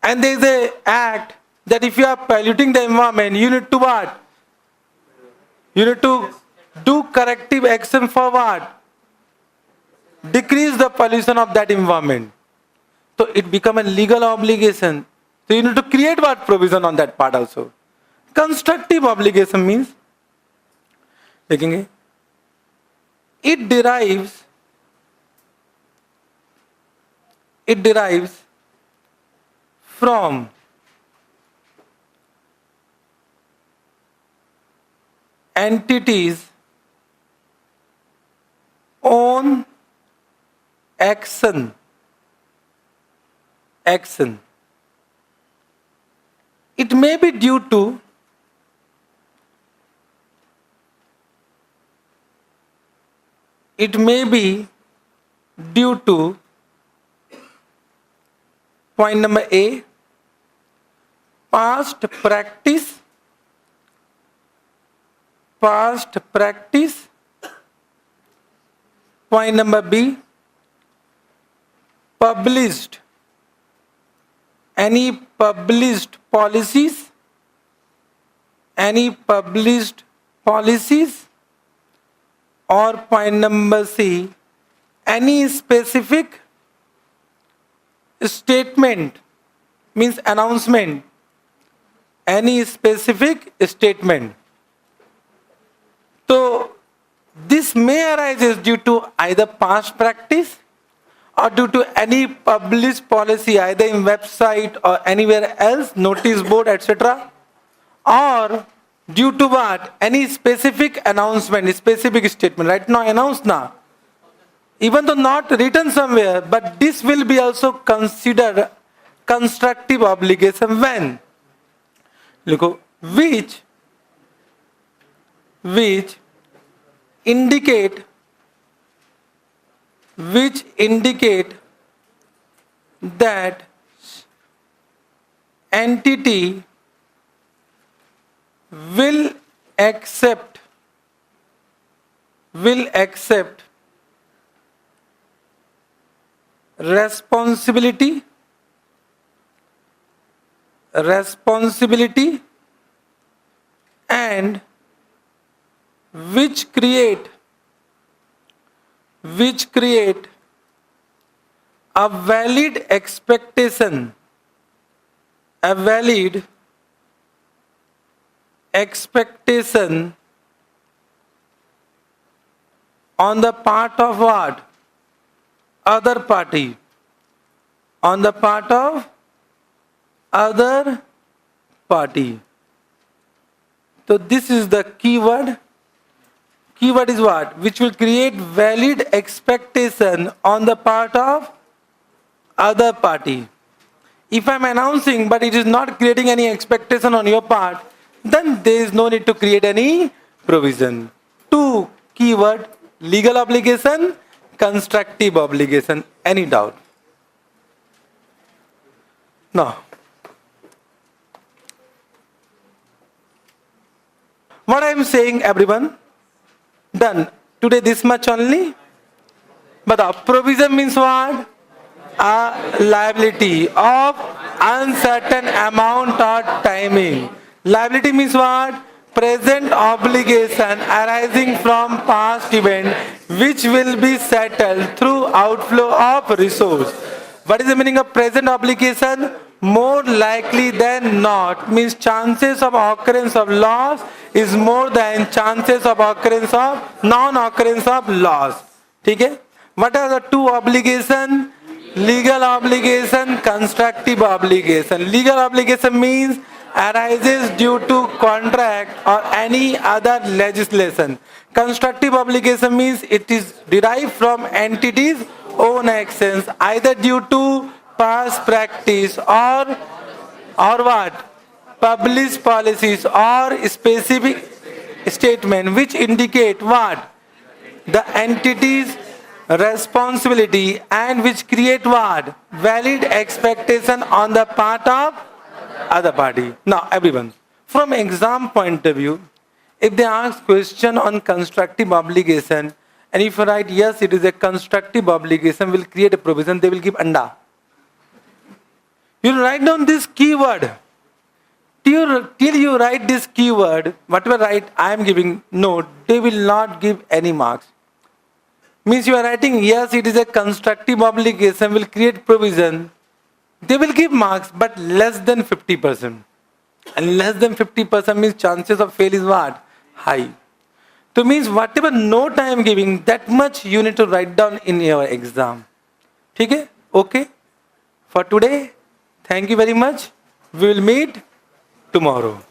S1: and there is an act that if you are polluting the environment, you need to what? You need to do corrective action for what? Decrease the pollution of that environment. So it become a legal obligation. So you need to create what provision on that part also. Constructive obligation means, it derives from entities' own action. It may be due to point number A, past practice. Point number B, any published policies, or point number C, any specific statement, means announcement, any specific statement. So this may arise due to either past practice or due to any published policy, either in website or anywhere else, notice board, etc. Or due to what? Any specific announcement, specific statement. Right now announced now. Even though not written somewhere, but this will be also considered constructive obligation when? Look, which indicate that entity will accept responsibility and which create a valid expectation on the part of what? Other party. On the part of other party. So this is the keyword. Keyword is what? Which will create valid expectation on the part of other party. If I am announcing but it is not creating any expectation on your part, then there is no need to create any provision. Two keyword: legal obligation, constructive obligation. Any doubt? No. What I am saying, everyone? Done. Today this much only. But the provision means what? A liability of uncertain amount or timing. Liability means what? Present obligation arising from past event which will be settled through outflow of resource. What is the meaning of present obligation? More likely than not means chances of occurrence of loss is more than chances of occurrence of non-occurrence of loss. Okay? What are the two obligations? Legal obligation, constructive obligation. Legal obligation means arises due to contract or any other legislation. Constructive obligation means it is derived from entities' own actions, either due to past practice or what? Published policies or specific statement which indicate what? The entity's responsibility and which create what? Valid expectation on the part of other party. Now everyone, from exam point of view, if they ask question on constructive obligation and if you write yes it is a constructive obligation will create a provision, they will give anda. You write down this keyword. Till you write this keyword, whatever write I am giving note, they will not give any marks. Means you are writing yes it is a constructive obligation will create provision. They will give marks but less than 50%. And less than 50% means chances of fail is what? High. So means whatever note I am giving, that much you need to write down in your exam. Okay? Okay? For today, thank you very much. We will meet tomorrow.